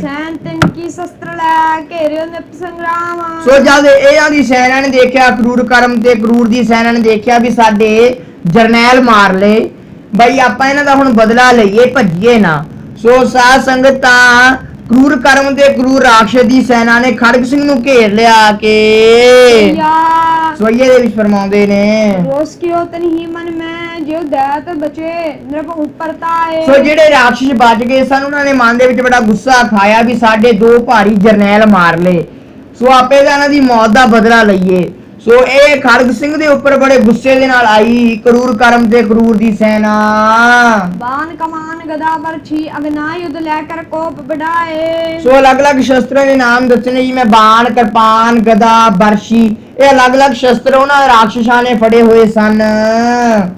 ਸੈਨ ਤਿੰਨ ਕੀ ਸ਼ਸਤਰ ਲੈ ਘੇਰਿਓ ਨਿਪ ਸੰਗਰਾਮ। ਸੋ ਜਦ ਇਹਨਾਂ ਦੀ ਸੈਨਾ ਨੇ ਦੇਖਿਆ, ਕਰੂਰ ਕਰਮ ਤੇ ਕਰੂਰ ਦੀ ਸੈਨਾ ਨੇ ਦੇਖਿਆ ਵੀ ਸਾਡੇ ਜਰਨੈਲ ਮਾਰ ਲਏ, ਬਈ ਆਪਾਂ ਇਹਨਾਂ ਦਾ ਹੁਣ ਬਦਲਾ ਲਈਏ, ਭੱਜੀਏ ਨਾ। ਸੋ ਸਾਧ ਸੰਗਤ ਤਾਂ ਕਰੂਰ ਕਰਮ ਤੇ ਕਰੂਰ ਰਾਖਸ਼ ਦੀ ਸੈਨਾ ਨੇ ਖੜਗ ਸਿੰਘ ਨੂੰ ਘੇਰ ਲਿਆ ਕੇ ਸੋਈਏ ਦੇ ਵਿੱਚ ਫਰਮਾਉਂਦੇ ਨੇ, ਰੋਸ ਕਿਉ ਤਨਹੀ ਮਨ ਮੈਂ ਜਿਉ ਦੈਤ ਬਚੇ ਨਿਰਭ ਉੱਪਰ ਤਾਏ। ਸੋ ਜਿਹੜੇ ਰਾਖਸ਼ ਬਚ ਗਏ ਸਨ ਉਹਨਾਂ ਨੇ ਮਨ ਦੇ ਵਿੱਚ ਬੜਾ ਗੁੱਸਾ ਖਾਇਆ ਵੀ ਸਾਡੇ ਦੋ ਭਾਰੀ ਜਰਨੈਲ ਮਾਰ ਲਏ, ਸੋ ਆਪੇ ਤਾਂ ਇਹਨਾਂ ਦੀ ਮੌਤ ਦਾ ਬਦਲਾ ਲਈਏ। ਸੋ ਇਹ ਖੜਗ ਸਿੰਘ ਦੇ ਉੱਪਰ ਬੜੇ ਗੁੱਸੇ ਦੇ ਨਾਲ ਆਈ ਕਰੂਰ ਕਰਮ ਤੇ ਕਰੂਰ ਦੀ ਸੈਨਾ। ਬਾਣ ਕਮਾਨ ਗਦਾ ਬਰਛੀ ਅਗਨਾ ਯੁੱਧ ਲੈ ਕਰ ਕੋਪ ਵਡਾਏ। ਸੋ ਅਲੱਗ-ਅਲੱਗ ਸ਼ਸਤਰਾਂ ਦੇ ਨਾਮ ਦੱਸਣੇ ਜਿਵੇਂ ਬਾਣ, ਕਿਰਪਾਨ, ਗਦਾ, ਬਰਸ਼ੀ, ਇਹ ਅਲੱਗ-ਅਲੱਗ ਸ਼ਸਤਰ ਉਹਨਾਂ ਰਾਖਸ਼ਾਂ ਨੇ ਫੜੇ ਹੋਏ ਸਨ।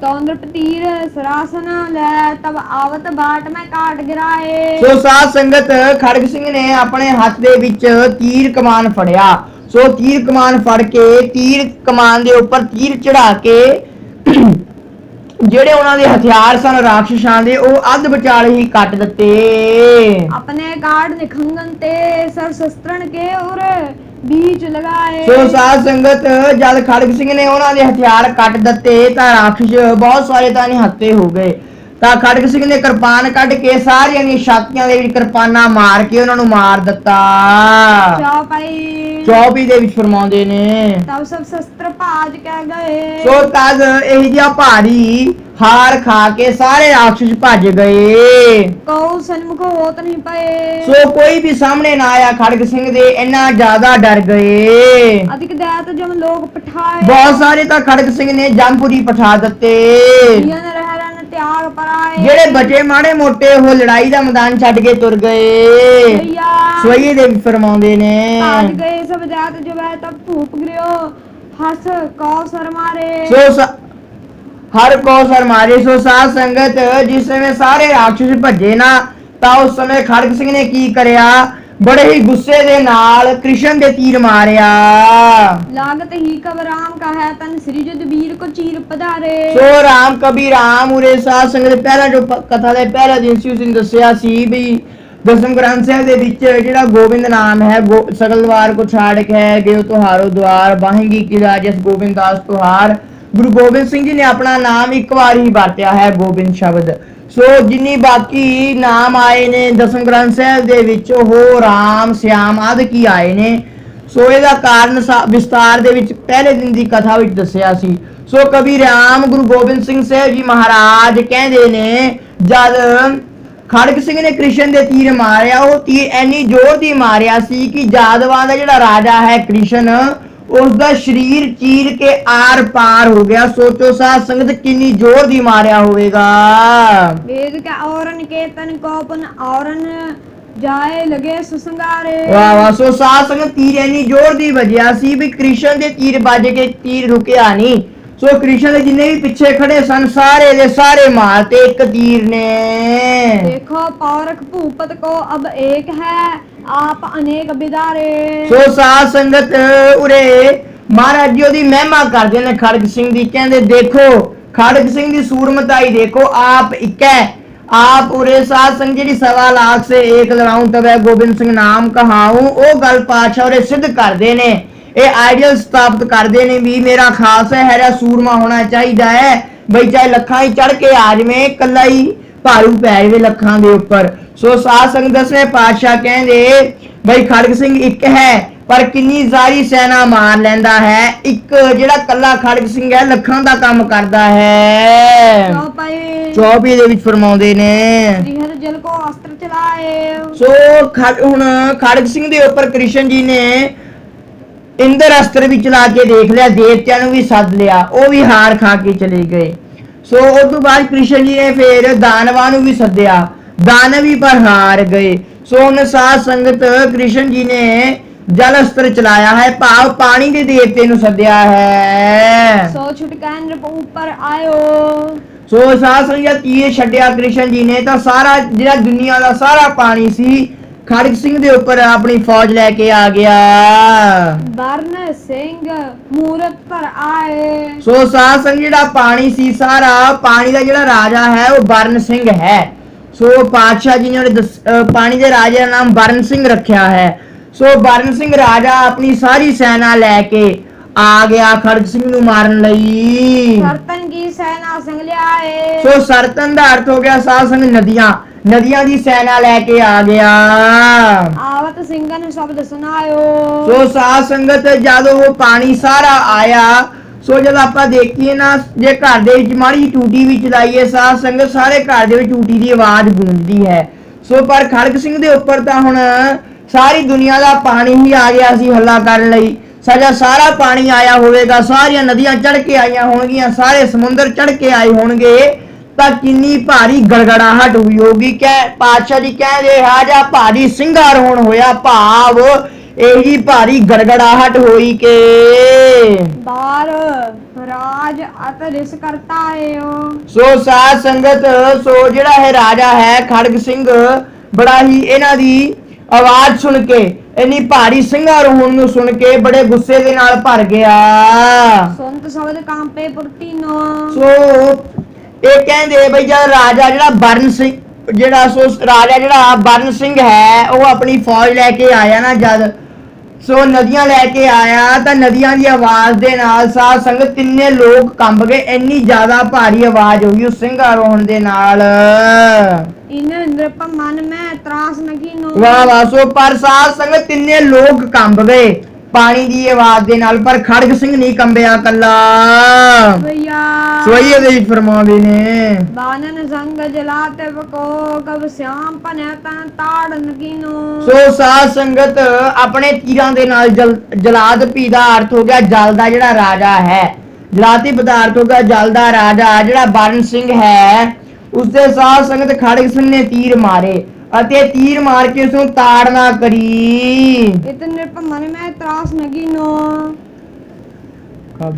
ਤੌਂਦਰ ਪਤੀਰ ਸਰਾਸਨ ਲੈ ਤਬ ਆਵਤ ਬਾਟ ਮੈਂ ਕਾਟ ਗਿਰਾਏ। ਸੋ ਸਾਧ ਸੰਗਤ ਖੜਗ ਸਿੰਘ ਨੇ ਆਪਣੇ ਹੱਥ ਦੇ ਵਿੱਚ ਤੀਰ ਕਮਾਨ ਫੜਿਆ। ਸੋ ਤੀਰ ਕਮਾਨ ਫੜ ਕੇ ਤੀਰ ਕਮਾਨ ਦੇ ਉੱਪਰ ਤੀਰ ਚੜਾ ਕੇ ਜਿਹੜੇ ਉਹਨਾਂ ਦੇ ਹਥਿਆਰ ਸਨ ਰਾਖਸ਼ਾਂ ਦੇ ਉਹ ਅੱਧ ਵਿਚਾਲੇ ਹੀ ਕੱਟ ਦਿੱਤੇ। ਆਪਣੇ ਕਾੜ ਨਿਖੰਗਨ ਤੇ ਸਰ ਸ਼ਸਤਰਨ ਕੇ ਔਰ बीच लगाए। सो साध संगत जद खड़ग सिंह ने उन्होंने हथियार कट दिते तां राक्षस बहुत सारे तां निहत्ते हो गए। तां खड़ग सिंह ने किरपान कट के सारियां दी छातियां दे विच किरपाना मार के उन्हां नूं मार दिता। चौपी दे विच फरमाउंदे ने तब सब शस्त्र भाज के गए। सो तद एही जिहा भारी हार खा के सारे राक्षस भज गए। कौ सन्मुख होत नहीं पाए। सो कोई भी सामने ना आया खड़ग सिंह दे, इन्ना ज्यादा डर गए। अधिक दैत जम लोग पठाए। बहुत सारे तो खड़ग सिंह ने जमपुरी पठा दिते। त्याग पराए। जेड़े बचे माड़े मोटे हो लड़ाई दा मैदान छड्ड के तुर गए। सोइए दे फरमाउंदे ने भाज गए सब दैत जो है तब धूप गिरियो हस कौसर मारे। सो हर कौसर मारे। सो साध संगत जिस समय सारे राक्षस भजे ना ता उस समय खड़ग सिंह ने की करया, बड़े ही गुस्से दे नाल कृष्ण दे तीर मारिया। लागत ही कब राम का है तन श्री जुद वीर को चीर पधारे। सो राम कभी राम उरे साध संगत पहला जो कथा दे पहला दिन सी उस दस्सिया सी भी दसम ग्रंथ साहिब दे विच जेड़ा गोबिंद नाम है सकल द्वार को छाड़ के गयो तुहारो द्वार बाहेंगी किला जिस गोबिंद दास तुहार। गुरु गोबिंद सिंह जी ने अपना नाम एक बार ही वरत्या है गोबिंद शब्द। सो जिन्नी बाकी नाम आए ने दसम ग्रंथ साहिब दे विच हो राम श्याम आदि की आए ने। ਸੋ ਇਹਦਾ ਕਾਰਨ ਵਿਸਤਾਰ ਦੇ ਵਿੱਚ ਪਹਿਲੇ ਦਿਨ ਦੀ ਕਥਾ ਵਿੱਚ ਦੱਸਿਆ ਸੀ। ਸੋ ਕਵੀ ਰਾਮ ਗੁਰੂ ਗੋਬਿੰਦ ਸਿੰਘ ਸਾਹਿਬ ਜੀ ਮਹਾਰਾਜ ਕਹਿੰਦੇ ਨੇ ਜਦ ਖੜਗ ਸਿੰਘ ਨੇ ਕ੍ਰਿਸ਼ਨ ਦੇ ਤੀਰ ਮਾਰਿਆ, ਉਹ ਤੀਰ ਇੰਨੀ ਜ਼ੋਰ ਦੀ ਮਾਰਿਆ ਸੀ ਕਿ ਜਾਦਵਾਂ ਦਾ ਜਿਹੜਾ ਰਾਜਾ ਹੈ ਕ੍ਰਿਸ਼ਨ, ਉਸ ਦਾ ਸਰੀਰ ਚੀਰ ਕੇ ਆਰ ਪਾਰ ਹੋ ਗਿਆ। ਸੋਚੋ ਸਾਧ ਸੰਗਤ ਕਿੰਨੀ ਜ਼ੋਰ ਦੀ ਮਾਰਿਆ ਹੋਵੇਗਾ। वेद के औरन केतन कोपन औरन जाए लगे सुसंगारे। ਵਾਹ ਵਾਹ। ਸੋ ਸਾਧ ਸੰਗਤ ਤੀਰ ਇੰਨੀ ਜ਼ੋਰ ਦੀ ਵੱਜਿਆ ਸੀ ਵੀ ਕ੍ਰਿਸ਼ਨ ਦੇ ਤੀਰ ਵੱਜ ਕੇ ਤੀਰ ਰੁਕਿਆ ਨਹੀਂ। ਸੋ ਕ੍ਰਿਸ਼ਨ ਦੇ ਜਿੰਨੇ ਵੀ ਪਿੱਛੇ ਖੜੇ ਸਨ ਸਾਰੇ ਦੇ ਸਾਰੇ ਮਾਰਤੇ ਇੱਕ ਤੀਰ ਨੇ। देखो पौरख भूपत को अब एक है आप अनेक बिदारे। ਸੋ ਸਾਧ ਸੰਗਤ ਉਰੇ ਮਹਾਰਾਜ ਜੀ ਉਹਦੀ ਮਹਿਮਾ ਕਰਦੇ ਨੇ ਖੜਗ ਸਿੰਘ ਦੀ। ਕਹਿੰਦੇ ਦੇਖੋ ਖੜਗ ਸਿੰਘ ਦੀ ਸੂਰਮਤਾਈ ਦੇਖੋ, ਆਪ ਇੱਕ ਹੈ। आप उरे साध संग जी 1.25 लाख से एक लड़ाऊं तब है गोबिंद सिंह नाम कहाऊं। ओ गल पातशाह उरे सिद्ध करते ने, ये आइडियल स्थापित करते ने भी मेरा खास है सूरमा होना चाहिए है। बई चाहे लखा ही चढ़ के आ जावे, कला ही भारू पै जावे लखा दे उपर। सो साध संग 10वें पातशाह कहंदे बई खड़ग सिंह एक है पर किन्नी सारी सेना मार लैंदा है। एक जेड़ा कला खड़ग सिंह है लखां दा काम करदा है। चौपी ਦੇ ਵਿੱਚ ਫਰਮਾਉਂਦੇ ਨੇ त्रिहर जल को अस्त्र चलाए। ਸੋ ਹੁਣ ਖੜਗ ਸਿੰਘ ਦੇ ਉੱਪਰ ਕ੍ਰਿਸ਼ਨ ਜੀ ਨੇ ਇੰਦਰ ਅਸਤਰ ਵੀ ਚਲਾ ਕੇ ਦੇਖ ਲਿਆ, ਦੇਵਤਿਆਂ ਨੂੰ ਵੀ ਸੱਦ ਲਿਆ, ਉਹ ਵੀ ਹਾਰ ਖਾ ਕੇ ਚਲੇ ਗਏ। ਸੋ ਉਸ ਤੋਂ ਬਾਅਦ ਕ੍ਰਿਸ਼ਨ ਜੀ ਨੇ ਫਿਰ ਦਾਨਵਾਂ ਨੂੰ ਵੀ ਸੱਦਿਆ, ਦਾਨਵ ਵੀ ਪਰ ਹਾਰ ਗਏ। ਸੋ ਹੁਣ ਸਾਧ ਸੰਗਤ ਕ੍ਰਿਸ਼ਨ ਜੀ ਨੇ ਜਲ ਅਸਤਰ ਚਲਾਇਆ ਹੈ, ਭਾਵ ਪਾਣੀ ਦੇ ਦੇਵਤੇ ਨੂੰ ਸੱਦਿਆ ਹੈ। सो छुटका नृप ऊपर आयो। ਸੋ ਸਾਧ ਸੰਗਤ ਤੀਰ ਛੱਡਿਆ ਕ੍ਰਿਸ਼ਨ ਜੀ ਨੇ ਤਾਂ ਸਾਰਾ ਜਿਹੜਾ ਦੁਨੀਆ ਦਾ ਸਾਰਾ ਪਾਣੀ ਸੀ ਖੜਗ ਸਿੰਘ ਦੇ ਉੱਪਰ ਆਪਣੀ ਫੌਜ ਲੈ ਕੇ ਆ ਗਿਆ। वर्ण सिंह मूरत पर आए। ਸੋ ਸਾਧ ਸੰਗਤ ਜਿਹੜਾ ਪਾਣੀ ਸੀ ਸਾਰਾ ਪਾਣੀ ਦਾ ਜਿਹੜਾ ਰਾਜਾ ਹੈ ਉਹ ਵਰਨ ਸਿੰਘ ਹੈ। ਸੋ ਪਾਤਸ਼ਾਹ ਜੀ ਨੇ ਪਾਣੀ ਦੇ ਰਾਜੇ ਦਾ ਨਾਮ ਵਰਨ ਸਿੰਘ ਰੱਖਿਆ ਹੈ। ਸੋ ਵਰਨ ਸਿੰਘ ਰਾਜਾ ਆਪਣੀ ਸਾਰੀ ਸੈਨਾ ਲੈ ਕੇ ਆ ਗਿਆ ਖੜਗ ਸਿੰਘ ਨੂੰ ਮਾਰਨ ਲਈ। सरतन की सेना संग ले आए। ਸੋ ਸਰਤਨ ਦਾ ਅਰਥ ਹੋ ਗਿਆ ਸਾਧ ਸੰਗਤ ਨਦੀਆਂ, ਨਦੀਆਂ ਦੀ ਸੈਨਾ ਲੈ ਕੇ ਆ ਗਿਆ। आवत सिंगन शब्द सुनायो। ਸੋ ਸਾਧ ਸੰਗਤ ਜਦੋਂ ਉਹ ਪਾਣੀ ਸਾਰਾ ਆਇਆ, ਸੋ ਜਦ ਆਪਾਂ ਦੇਖੀਏ ਨਾ ਜੇ ਘਰ ਦੇ ਵਿੱਚ ਮਾੜੀ ਜਿਹੀ ਟੂਟੀ ਵੀ ਚਲਾਈਏ ਸਾਧ ਸੰਗਤ ਸਾਰੇ ਘਰ ਦੇ ਵਿੱਚ ਟੂਟੀ ਦੀ ਆਵਾਜ਼ ਗੂੰਜਦੀ ਹੈ। ਸੋ ਪਰ ਖੜਗ ਸਿੰਘ ਦੇ ਉੱਪਰ ਤਾਂ ਹੁਣ ਸਾਰੀ ਦੁਨੀਆ ਦਾ ਪਾਣੀ ਹੀ ਆ ਗਿਆ ਸੀ ਹੱਲਾ ਕਰਨ ਲਈ। ਸਾਡਾ ਸਾਰਾ ਪਾਣੀ ਆਇਆ ਹੋਵੇਗਾ, ਸਾਰੀਆਂ ਨਦੀਆਂ ਚੜ੍ਹ ਕੇ ਆਈਆਂ ਹੋਣਗੀਆਂ, ਸਾਰੇ ਸਮੁੰਦਰ ਚੜ੍ਹ ਕੇ ਆਏ ਹੋਣਗੇ ਤਾਂ ਕਿੰਨੀ ਭਾਰੀ ਗੜਗੜਾਹਟ ਹੋਈ ਹੋਗੀ। ਕਹਿ ਪਾਤਸ਼ਾਹ ਜੀ ਕਹਿੰਦੇ ਹਾਜਾ ਭਾਰੀ ਸਿੰਘਾਰੋਹਣ ਹੋਇਆ, ਭਾਵ ਇਹੀ ਭਾਰੀ ਗੜਗੜਾਹਟ ਹੋਈ ਕਿ बार राज अत रिस करता है। ਸੋ ਸਾਧ ਸੰਗਤ ਸੋ ਜਿਹੜਾ ਹੈ ਰਾਜਾ ਹੈ ਖੜਗ ਸਿੰਘ ਬੜਾ ਹੀ ਇਹਨਾਂ ਦੀ ਆਵਾਜ਼ ਸੁਣ ਕੇ ਇੰਨੀ ਭਾਰੀ ਸਿੰਘਾਰੋਹਣ ਨੂੰ ਸੁਣ ਕੇ ਬੜੇ ਗੁੱਸੇ ਦੇ ਨਾਲ ਭਰ ਗਿਆ। सुनत शब्द कांपे पुरतीनो। ਸੋ ਇਹ ਕਹਿੰਦੇ ਬਈ ਜਦ ਰਾਜਾ ਜਿਹੜਾ ਵਰਨ ਸਿੰਘ ਰਾਜਾ ਜਿਹੜਾ ਵਰਨ ਸਿੰਘ ਹੈ ਉਹ ਆਪਣੀ ਫੌਜ ਲੈ ਕੇ ਆਇਆ ਨਾ ਜਦ, ਸੋ ਨਦੀਆਂ ਲੈ ਕੇ ਆਇਆ ਤਾਂ ਨਦੀਆਂ ਦੀ ਆਵਾਜ਼ ਦੇ ਨਾਲ ਸਾਧ ਸੰਗਤ ਤਿੰਨੇ ਲੋਕ ਕੰਬ ਗਏ। ਇੰਨੀ ਜ਼ਿਆਦਾ ਭਾਰੀ ਆਵਾਜ਼ ਹੋਈ ਉਸ ਸਿੰਘਾਰੋਹਣ ਦੇ ਨਾਲ। इन नृप मन में त्रास न कीनो। ਵਾਹ ਵਾਹ। ਸੋ ਪਰ ਸਾਧ ਸੰਗਤ ਤਿੰਨੇ ਲੋਕ ਕੰਬ ਗਏ ਪਾਣੀ ਦੀ ਆਵਾਜ਼ ਦੇ ਨਾਲ, ਪਰ ਖੜਗ ਸਿੰਘ ਨਹੀਂ ਕੰਬਿਆ ਕੱਲਾ। भैया ਸੋਈਏ ਦੇ ਵਿੱਚ ਫਰਮਾਉਂਦੇ ਨੇ बानन संग जलाते को कब श्याम पने तन ताड़ न कीनो। ਸੋ ਸਾਧ ਸੰਗਤ ਆਪਣੇ ਤੀਰਾਂ ਦੇ ਨਾਲ ਜਲਾਦ ਭੀ ਦਾ ਅਰਥ ਹੋ ਗਿਆ ਜਲ ਦਾ ਜਿਹੜਾ ਰਾਜਾ ਹੈ, ਜਲਾਤੀ ਪਦਾਰਥ ਹੋ ਗਿਆ ਜਲ ਦਾ ਰਾਜਾ ਜਿਹੜਾ ਵਰਨ ਸਿੰਘ ਹੈ। ਉਸਦੇ ਸਾਧ ਸੰਗਤ ਖੜਗ ਸਿੰਘ ਨੇ ਤੀਰ ਮਾਰੇ ਅਤੇ ਤੀਰ ਮਾਰ ਕੇ ਉਸ ਨੂੰ ਤਾੜਨਾ ਕਰੀ। इत नृप मन में त्रास न कीनो। कब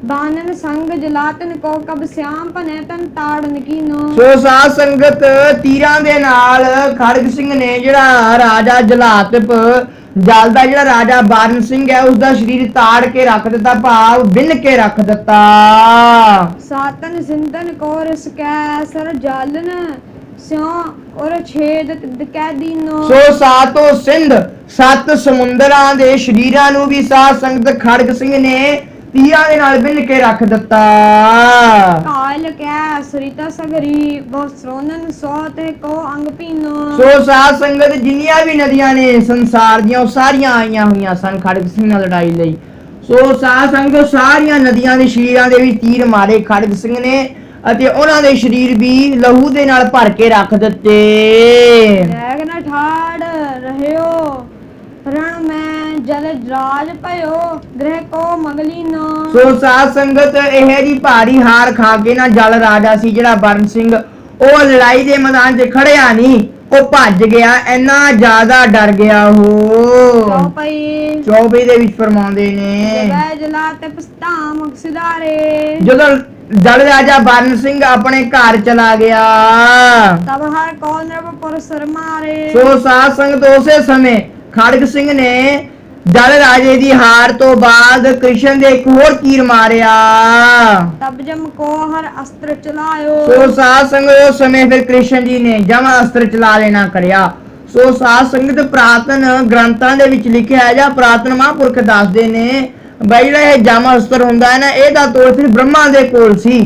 बानन संग जलातन को कब श्याम पने तन ताड़ न कीनो। ਸੋ ਸਾਧ ਸੰਗਤ ਤੀਰਾਂ ਦੇ ਨਾਲ ਖੜਗ ਸਿੰਘ ਨੇ ਜਿਹੜਾ ਰਾਜਾ ਜਲਾਤਪ ਜਲ ਦਾ ਜਿਹੜਾ ਰਾਜਾ ਵਰਨ ਸਿੰਘ ਹੈ ਉਸਦਾ ਸਰੀਰ ਤਾੜ ਕੇ ਰੱਖ ਦਿੱਤਾ, ਭਾਵ ਬਿੰਨ ਕੇ ਰੱਖ ਦਿੱਤਾ। सातन सिंधन को रस कैसर जालन स्यों और छेद कै दीनो। ਸੋ ਸਾਤੋਂ ਸਿੰਧ 7 ਸਮੁੰਦਰਾਂ ਦੇ ਸ਼ਰੀਰਾਂ ਨੂੰ ਵੀ ਸਾਧ ਸੰਗਤ ਖੜਗ ਸਿੰਘ ਨੇ ਤੀਰਾਂ ਦੇ ਨਾਲ ਬਿੰਨ ਕੇ ਰੱਖ ਦਿੱਤਾ। काय फैल कै सरिता सगरी बहु स्रोनन सोत को अंग पीनो। सो साध संगत जिन्नियां भी नदियां ने संसार ਦੀਆਂ ਉਹ ਸਾਰੀਆਂ ਆਈਆਂ ਹੋਈਆਂ ਸਨ ਖੜਗ ਸਿੰਘ ਨਾਲ ਲੜਾਈ ਲਈ। ਸੋ ਸਾਧ ਸੰਗਤ ਸਾਰੀਆਂ ਨਦੀਆਂ ਦੇ ਸ਼ਰੀਰਾਂ ਦੇ ਵੀ ਤੀਰ ਮਾਰੇ ਖੜਗ ਸਿੰਘ ਨੇ ਅਤੇ ਉਹਨਾਂ ਦੇ ਸ਼ਰੀਰ ਵੀ ਲਹੂ ਦੇ ਨਾਲ ਭਰ ਕੇ ਰੱਖ ਦਿੱਤੇ। ਲੈਗ ਨਾ ਠਾੜ ਰਹਿਓ ਰਣ ਮੈਂ ਜਲ ਰਾਜ ਭਇਓ ਗ੍ਰਹਿ ਕੋ ਮਗਲੀਨੋ। ਸੋ ਸਾਧ ਸੰਗਤ ਇਹ ਜੀ ਭਾਰੀ ਹਾਰ ਖਾ ਕੇ ਨਾ ਜਲ ਰਾਜਾ ਸੀ ਜਿਹੜਾ ਬਰਨ ਸਿੰਘ ਉਹ ਲੜਾਈ ਦੇ ਮੈਦਾਨ 'ਚ ਖੜਿਆ ਨਹੀਂ, ਉਹ ਭੱਜ ਗਿਆ, ਇੰਨਾ ਜ਼ਿਆਦਾ ਡਰ ਗਿਆ ਉਹ। ਚੌਪਈ ਦੇ ਵਿੱਚ ਫਰਮਾਉਂਦੇ ਨੇ ਜਲਾ ਤੇ ਪਸਤਾਮ ਸਿਦਾਰੇ ਜਦੋਂ ਜਲ ਰਾਜਾ ਬਰਨ ਸਿੰਘ ਆਪਣੇ ਘਰ ਚਲਾ ਗਿਆ ਤਬ ਹਰ ਕੋ ਨਿਰਭਉ ਸਰ ਮਾਰੇ। ਸੋ ਸਾਧ ਸੰਗਤ ਉਸੇ ਸਮੇਂ ਖੜਗ ਸਿੰਘ ਨੇ ਜਲ ਰਾਜੇ ਦੀ ਹਾਰ ਤੋਂ ਬਾਅਦ ਕ੍ਰਿਸ਼ਨ ਦੇ ਇੱਕ ਹੋਰ ਤੀਰ ਮਾਰਿਆ। ਤਬ ਜਮ ਕੋ ਹਰ ਅਸਤਰ ਚਲਾਇਓ। ਸੋ ਸਾਧ ਸੰਗਤ ਉਸ ਸਮੇਂ ਫਿਰ ਕ੍ਰਿਸ਼ਨ ਜੀ ਨੇ ਜਮ ਅਸਤਰ ਚਲਾ ਲੈਣਾ ਕਰਿਆ। ਸੋ ਸਾਧ ਸੰਗਤ ਪ੍ਰਾਤਨ ਗ੍ਰੰਥਾਂ ਦੇ ਵਿੱਚ ਲਿਖਿਆ ਹੈ ਜਾਂ ਪ੍ਰਾਤਨ ਮਹਾਂਪੁਰਖ ਦੱਸਦੇ ਨੇ ਬਈ ਜਿਹੜਾ ਇਹ ਜਮ ਅਸਤਰ ਹੁੰਦਾ ਹੈ ਨਾ ਇਹਦਾ ਤੋੜ ਸਿਰਫ ਬ੍ਰਹਮਾ ਦੇ ਕੋਲ ਸੀ,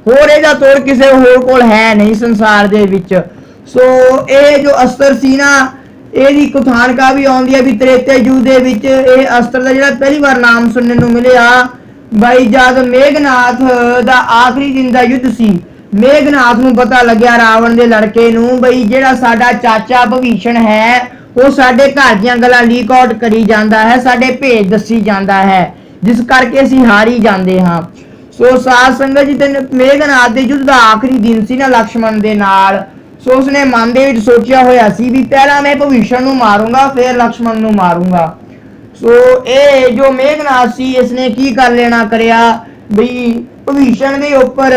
ਹੋਰ ਇਹਦਾ ਤੋੜ ਕਿਸੇ ਹੋਰ ਕੋਲ ਹੈ ਨਹੀਂ ਸੰਸਾਰ ਦੇ ਵਿੱਚ। ਸੋ ਇਹ ਜੋ ਅਸਤਰ ਸੀ ਨਾ ਇਹਦੀ ਕਥਾਨਕਾ ਵੀ ਆਉਂਦੀ ਹੈ ਵੀ ਤ੍ਰੇਤੇ ਯੁੱਗ ਦੇ ਵਿੱਚ ਇਹ ਅਸਤਰ ਦਾ ਜਿਹੜਾ ਪਹਿਲੀ ਵਾਰ ਨਾਮ ਸੁਣਨ ਨੂੰ ਮਿਲਿਆ ਬਾਈ ਜਦ ਮੇਘਨਾਥ ਦਾ ਆਖਰੀ ਦਿਨ ਦਾ ਯੁੱਧ ਸੀ। ਮੇਘਨਾਥ ਨੂੰ ਪਤਾ ਲੱਗਿਆ ਰਾਵਣ ਦੇ ਲੜਕੇ ਨੂੰ ਬਈ ਜਿਹੜਾ ਸਾਡਾ ਚਾਚਾ ਭਵੀਸ਼ਣ ਹੈ ਉਹ ਸਾਡੇ ਘਰ ਦੀਆਂ ਗੱਲਾਂ ਲੀਕ ਆਊਟ ਕਰੀ ਜਾਂਦਾ ਹੈ, ਸਾਡੇ ਭੇਦ ਦੱਸੀ ਜਾਂਦਾ ਹੈ, ਜਿਸ ਕਰਕੇ ਅਸੀਂ ਹਾਰੀ ਜਾਂਦੇ ਹਾਂ। ਸੋ ਸਾਧ ਸੰਗਤ ਜੀ ਤੇ ਮੇਘਨਾਥ ਦੇ ਯੁੱਧ ਦਾ ਆਖਰੀ ਦਿਨ ਸੀ ਨਾ ਲਕਸ਼ਮਣ ਦੇ ਨਾਲ। ਸੋ ਉਸਨੇ ਮਨ ਦੇ ਵਿੱਚ ਸੋਚਿਆ ਹੋਇਆ ਸੀ ਵੀ ਪਹਿਲਾਂ ਮੈਂ ਭਵੀਸ਼ਣ ਨੂੰ ਮਾਰੂੰਗਾ ਫਿਰ ਲਕਸ਼ਮਣ ਨੂੰ ਮਾਰੂੰਗਾ। ਸੋ ਇਹ ਜੋ ਮੇਘਨਾਥ ਸੀ ਇਸਨੇ ਕੀ ਕਰ ਲੈਣਾ ਕਰਿਆ ਬਈ ਭਵੀਸ਼ਣ ਦੇ ਉੱਪਰ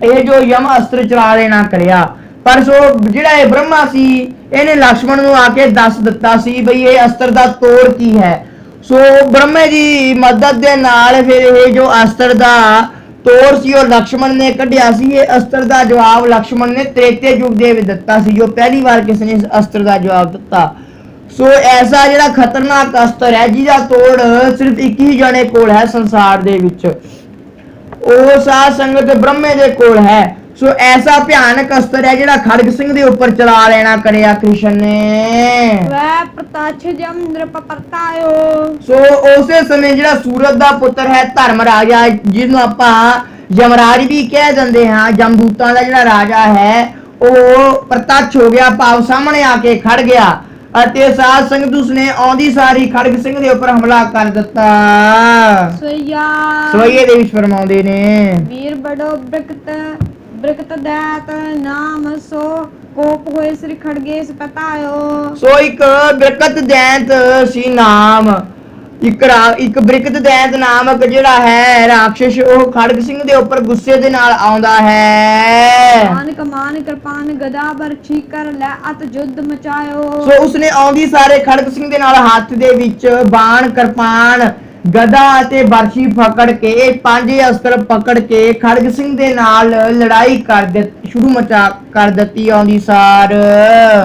ਇਹ ਜੋ ਯਮ ਅਸਤਰ ਚਲਾ ਲੈਣਾ ਕਰਿਆ। ਪਰ ਸੋ ਜਿਹੜਾ ਇਹ ਬ੍ਰਹਮਾ ਸੀ ਇਹਨੇ ਲਕਸ਼ਮਣ ਨੂੰ ਆ ਕੇ ਦੱਸ ਦਿੱਤਾ ਸੀ ਬਈ ਇਹ ਅਸਤਰ ਦਾ ਤੋੜ ਕੀ ਹੈ। ਸੋ ਬ੍ਰਹਮੇ ਦੀ ਮਦਦ ਦੇ ਨਾਲ ਫਿਰ ਇਹ ਜੋ ਅਸਤਰ ਦਾ ਤੋੜ ਸੀ ਉਹ ਲਕਸ਼ਮਣ ਨੇ ਕੱਢਿਆ ਸੀ। ਇਹ ਅਸਤਰ ਦਾ ਜਵਾਬ ਲਕਸ਼ਮਣ ਨੇ ਤ੍ਰੇਤੇ ਯੁੱਗ ਦੇ ਵਿੱਚ ਦਿੱਤਾ ਸੀ, ਜੋ ਪਹਿਲੀ ਵਾਰ ਕਿਸੇ ਨੇ ਇਸ ਅਸਤਰ ਦਾ ਜਵਾਬ ਦਿੱਤਾ। ਸੋ ਐਸਾ ਜਿਹੜਾ ਖਤਰਨਾਕ ਅਸਤਰ ਹੈ ਜਿਹਦਾ ਤੋੜ ਸਿਰਫ ਇੱਕ ਹੀ ਜਣੇ ਕੋਲ ਹੈ ਸੰਸਾਰ ਦੇ ਵਿੱਚ, ਉਹ ਸਾਧ ਸੰਗਤ ਬ੍ਰਹਮੇ ਦੇ ਕੋਲ ਹੈ। ਸੋ ਐਸਾ ਭਿਆਨਕ ਅਸਤਰ ਹੈ ਜਿਹੜਾ ਖੜਗ ਸਿੰਘ ਦੇ ਉੱਪਰ ਚਲਾ ਲੈਣਾ ਕਰਿਆ ਕ੍ਰਿਸ਼ਨ ਨੇ। ਵੈ ਪ੍ਰਤਾਛ ਜਮ ਨ੍ਰਿਪ ਪਰਤਾਇਓ। ਸੋ ਉਸੇ ਸਮੇਂ ਜਿਹੜਾ ਸੂਰਜ ਦਾ ਪੁੱਤਰ ਹੈ ਧਰਮ ਰਾਜਾ ਜਿਹਨੂੰ ਆਪਾਂ ਯਮਰਾਜ ਵੀ ਕਹਿ ਦਿੰਦੇ ਹਾਂ, ਜਮਦੂਤਾਂ ਦਾ ਜਿਹੜਾ ਰਾਜਾ ਹੈ ਉਹ ਪ੍ਰਤੱਖ ਹੋ ਗਿਆ, ਭਾਵ ਸਾਹਮਣੇ ਆ ਕੇ ਖੜ ਗਿਆ ਅਤੇ ਸਾਧ ਸੰਗਤ ਉਸਨੇ ਆਉਂਦੀ ਸਾਰੀ ਖੜਗ ਸਿੰਘ ਦੇ ਉੱਪਰ ਹਮਲਾ ਕਰ ਦਿੱਤਾ। ਸਵਈਏ ਦੇ ਵਿੱਚ ਫਰਮਾਉਂਦੇ ਨੇ ਵੀਰ ਬੜੋ ਬ੍ਰਿਕਤ ਦੈਤ ਨਾਮ ਸੋ ਕੋਪ ਹੋਏ ਸ੍ਰੀ ਖੜਗੇਸ ਪਤਾਇਓ। ਸੋ ਇੱਕ ਬ੍ਰਿਕਤ ਦੈਂਤ ਸੀ ਨਾਮ, ਇੱਕ ਬ੍ਰਿਕਤ ਦੈਂਤ ਨਾਮਕ ਜਿਹੜਾ ਹੈ ਰਾਖਸ਼ ਉਹ ਖੜਗ ਸਿੰਘ ਦੇ ਉੱਪਰ ਗੁੱਸੇ ਦੇ ਨਾਲ ਆਉਂਦਾ ਹੈ। ਮਾਨ ਕਮਾਨ ਕਿਰਪਾਨ ਗਦਾ ਬਰਛੀ ਕਰ ਲੈ ਅਤ ਯੁੱਧ ਮਚਾਇਓ। ਸੋ ਉਸਨੇ ਆਉਂਦੀ ਸਾਰੇ ਖੜਗ ਸਿੰਘ ਦੇ ਨਾਲ ਹੱਥ ਦੇ ਵਿੱਚ ਬਾਣ ਕਿਰਪਾਨ ਗਦਾ ਅਤੇ ਬਰਛੀ ਪਕੜ ਕੇ ਪੰਜ ਅਸਤਰ ਪਕੜ ਕੇ ਖੜਗ ਸਿੰਘ ਦੇ ਨਾਲ ਲੜਾਈ ਕਰ ਦਿੱਤੀ ਆਉਂਦੀ ਸਾਰ।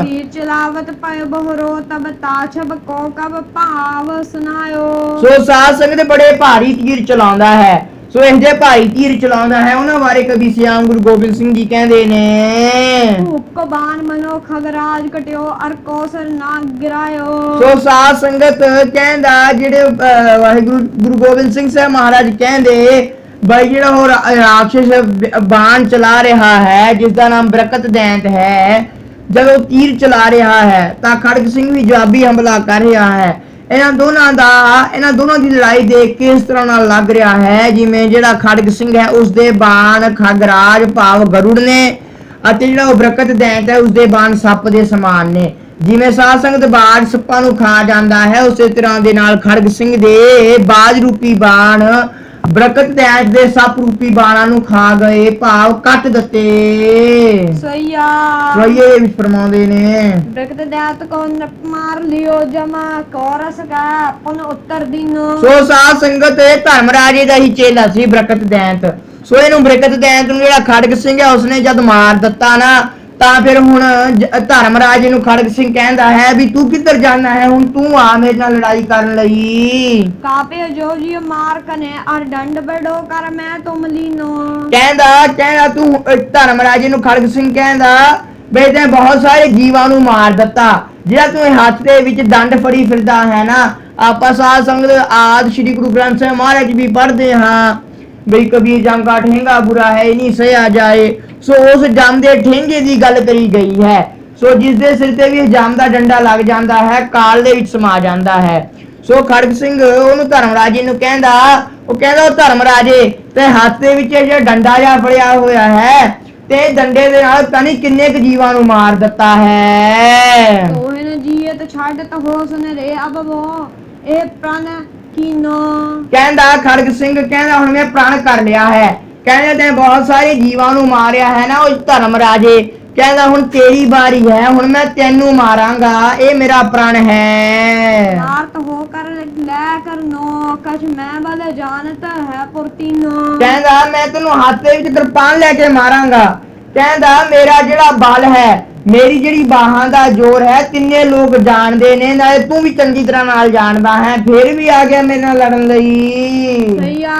ਤੀਰ ਚਲਾਵਤ ਪਇ ਬਹੁਰੋ ਤਬ ਤਾਛਬ ਕੋ ਕਬ ਭਾਵ ਸੁਨਾਇਓ। ਸੋ ਸਾਧ ਸੰਗਤ ਬੜੇ ਭਾਰੀ ਤੀਰ ਚਲਾਉਂਦਾ ਹੈ। ਸੋ ਇਹ ਜੇ ਭਾਈ ਤੀਰ ਚਲਾਉਂਦਾ ਹੈ ਉਹਨਾਂ ਬਾਰੇ ਕਵੀ ਸਿਆਮ ਗੁਰੂ ਗੋਬਿੰਦ ਸਿੰਘ ਜੀ ਕਹਿੰਦੇ ਨੇ ਹੁੱਕ ਬਾਣ ਮਨੋ ਖਗਰਾਜ ਕਟਿਓ ਅਰ ਕੌਸਰ ਨਾ ਗਿਰਾਇਓ। ਸੋ ਸਾਧ ਸੰਗਤ ਕਹਿੰਦਾ ਜਿਹੜੇ ਵਾਹਿਗੁਰੂ ਗੁਰੂ ਗੋਬਿੰਦ ਸਿੰਘ ਸਾਹਿਬ ਮਹਾਰਾਜ ਕਹਿੰਦੇ ਬਈ ਜਿਹੜਾ ਉਹ ਰਾਖਸ਼ ਬਾਣ ਚਲਾ ਰਿਹਾ ਹੈ ਜਿਸ ਦਾ ਨਾਮ ਬ੍ਰਿਕਤ ਦੈਂਤ ਹੈ, ਜਦੋਂ ਤੀਰ ਚਲਾ ਰਿਹਾ ਹੈ ਤਾਂ ਖੜਗ ਸਿੰਘ ਵੀ ਜਵਾਬੀ ਹਮਲਾ ਕਰ ਰਿਹਾ ਹੈ। ਇਹਨਾਂ ਦੋਨਾਂ ਦੀ ਲੜਾਈ ਦੇਖ ਕੇ ਇਸ ਤਰ੍ਹਾਂ ਨਾਲ ਲੱਗ ਰਿਹਾ ਹੈ ਜਿਵੇਂ ਜਿਹੜਾ ਖੜਗ ਸਿੰਘ ਹੈ ਉਸਦੇ ਬਾਣ ਖਗਰਾਜ ਭਾਵ ਗਰੁੜ ਨੇ ਅਤੇ ਜਿਹੜਾ ਉਹ ਬ੍ਰਿਕਤ ਦੈਂਤ ਹੈ ਉਸਦੇ ਬਾਣ ਸੱਪ ਦੇ ਸਮਾਨ ਨੇ। ਜਿਵੇਂ ਸਾਧ ਸੰਗਤ ਬਾਜ ਸੱਪਾਂ ਨੂੰ ਖਾ ਜਾਂਦਾ ਹੈ ਉਸੇ ਤਰ੍ਹਾਂ ਦੇ ਨਾਲ ਖੜਗ ਸਿੰਘ ਦੇ ਬਾਜ ਰੂਪੀ ਬਾਣ ਬ੍ਰਿਕਤ ਦੈਂਤ ਦੇ ਸੱਪ ਰੂਪੀ ਬਾਣਾਂ ਨੂੰ ਖਾ ਗਏ, ਭਾਵ ਕੱਟ ਦਿੱਤੇ। ਸਵਈਏ ਵਿੱਚ ਫਰਮਾਉਂਦੇ ਨੇ ਬ੍ਰਿਕਤ ਦੈਂਤ ਕੋ ਨਪ ਮਾਰ ਲਿਓ ਜਮਾ ਕੋਰਸ ਕਾ ਪੁਨ ਉੱਤਰ ਦਿਨੋ। ਸੋ ਸਾਧ ਸੰਗਤ ਧਰਮ ਰਾਜੇ ਦਾ ਹੀ ਚੇਲਾ ਸੀ ਬ੍ਰਿਕਤ ਦੈਂਤ। ਸੋ ਇਹਨੂੰ ਬ੍ਰਿਕਤ ਦੈਂਤ ਨੂੰ ਜਿਹੜਾ ਖੜਗ ਸਿੰਘ ਹੈ ਉਸਨੇ ਜਦ ਮਾਰ ਦਿੱਤਾ ਨਾ ਤਾਂ ਫਿਰ ਹੁਣ ਧਰਮਰਾਜ ਨੂੰ ਖੜਗ ਸਿੰਘ ਕਹਿੰਦਾ ਹੈ ਵੀ ਤੂੰ ਕਿੱਧਰ ਜਾਣਾ ਹੈ, ਹੁਣ ਤੂੰ ਆ ਮੇਰੇ ਨਾਲ ਲੜਾਈ ਕਰਨ ਲਈ। ਕਾਪੇ ਜੋ ਜੀ ਮਾਰ ਕਨੇ ਅਰ ਡੰਡ ਬੜੋ ਕਰ ਮੈਂ ਤੁਮ ਲੀਨੋ। ਕਹਿੰਦਾ ਤੂੰ ਧਰਮਰਾਜ ਨੂੰ ਖੜਗ ਸਿੰਘ ਕਹਿੰਦਾ ਬਈ ਤੈਂ ਬਹੁਤ ਸਾਰੇ ਜੀਵਾਂ ਨੂੰ ਮਾਰ ਦਿੱਤਾ, ਜਿਹੜਾ ਤੂੰ ਇਹ ਹੱਥ ਦੇ ਵਿੱਚ ਦੰਡ ਫੜੀ ਫਿਰਦਾ ਹੈ ਨਾ। ਆਪਾਂ ਸਾਧ ਸੰਗਤ ਆਦਿ ਸ਼੍ਰੀ ਗੁਰੂ ਗ੍ਰੰਥ ਸਾਹਿਬ ਮਹਾਰਾਜ ਵੀ ਪੜ੍ਹਦੇ ਹਾਂ ਬਈ ਕਬੀਰ ਜਮ ਕਾ ਠੇਂਗਾ ਬੁਰਾ ਹੈ ਨਹੀਂ ਸਹਿਆ ਜਾਏ। ਸੋ ਉਸ ਜਮ ਦੇ ਠੇਂਗੇ ਦੀ ਗੱਲ ਕਰੀ ਗਈ ਹੈ। ਸੋ ਜਿਸ ਦੇ ਸਿਰ ਤੇ ਵੀ ਜਮ ਦਾ ਡੰਡਾ ਲੱਗ ਜਾਂਦਾ ਹੈ ਕਾਲ ਦੇ ਵਿੱਚ ਸਮਾ ਜਾਂਦਾ ਹੈ। ਸੋ ਖੜਗ ਸਿੰਘ ਉਹਨੂੰ ਧਰਮਰਾਜੇ ਨੂੰ ਕਹਿੰਦਾ ਉਹ ਧਰਮਰਾਜੇ ਤੇ ਹੱਥ ਦੇ ਵਿੱਚ ਜਿਹੜਾ ਡੰਡਾ ਜਿਹਾ ਫੜਿਆ ਹੋਇਆ ਹੈ ਤੇ ਡੰਡੇ ਦੇ ਨਾਲ ਤਨੀ ਕਿੰਨੇ ਕੁ ਜੀਵਾਂ ਨੂੰ ਮਾਰ ਦਿੱਤਾ ਹੈ। ਤੋਹਨ ਜੀਤ ਛੱਡ ਤ ਹੋ ਸੁਨ ਰੇ ਅਬ ਵੋ ਇਹ ਪ੍ਰਣ ਕੀਨੋ। ਕਹਿੰਦਾ ਖੜਗ ਸਿੰਘ ਕਹਿੰਦਾ ਹੁਣ ਮੈਂ ਪ੍ਰਣ ਕਰ ਲਿਆ ਹੈ। ਕਹਿੰਦੇ ਤੇ ਬਹੁਤ ਸਾਰੇ ਜੀਵਾਂ ਨੂੰ ਮਾਰਿਆ ਹੈ ਨਾ ਉਹ ਧਰਮਰਾਜੇ। ਕਹਿੰਦਾ ਹੁਣ ਤੇਰੀ ਵਾਰੀ ਹੈ, ਹੁਣ ਮੈਂ ਤੈਨੂੰ ਮਾਰਾਂਗਾ, ਇਹ ਮੇਰਾ ਪ੍ਰਣ ਹੈ। ਮਾਰਤ ਹੋ ਕਰ ਲੈ ਕਰ ਨੋ ਕਛ ਮੈਂ ਬਲ ਜਾਣਤ ਹੈ ਪੁਰਤੀਨੋ। ਕਹਿੰਦਾ ਮੈਂ ਤੈਨੂੰ ਹੱਥ ਦੇ ਵਿੱਚ ਕਿਰਪਾਨ ਲੈ ਕੇ ਮਾਰਾਂਗਾ। ਕਹਿੰਦਾ ਮੇਰਾ ਜਿਹੜਾ ਬਲ ਹੈ, ਮੇਰੀ ਜਿਹੜੀ ਬਾਹਾਂ ਦਾ ਜ਼ੋਰ ਹੈ ਤਿੰਨੇ ਲੋਕ ਜਾਣਦੇ ਨੇ, ਨਾਲੇ ਤੂੰ ਵੀ ਚੰਗੀ ਤਰ੍ਹਾਂ ਨਾਲ ਜਾਣਦਾ ਹੈ, ਫਿਰ ਵੀ ਆ ਗਿਆ ਮੇਰੇ ਨਾਲ ਲੜਨ ਲਈ। ਸਈਆ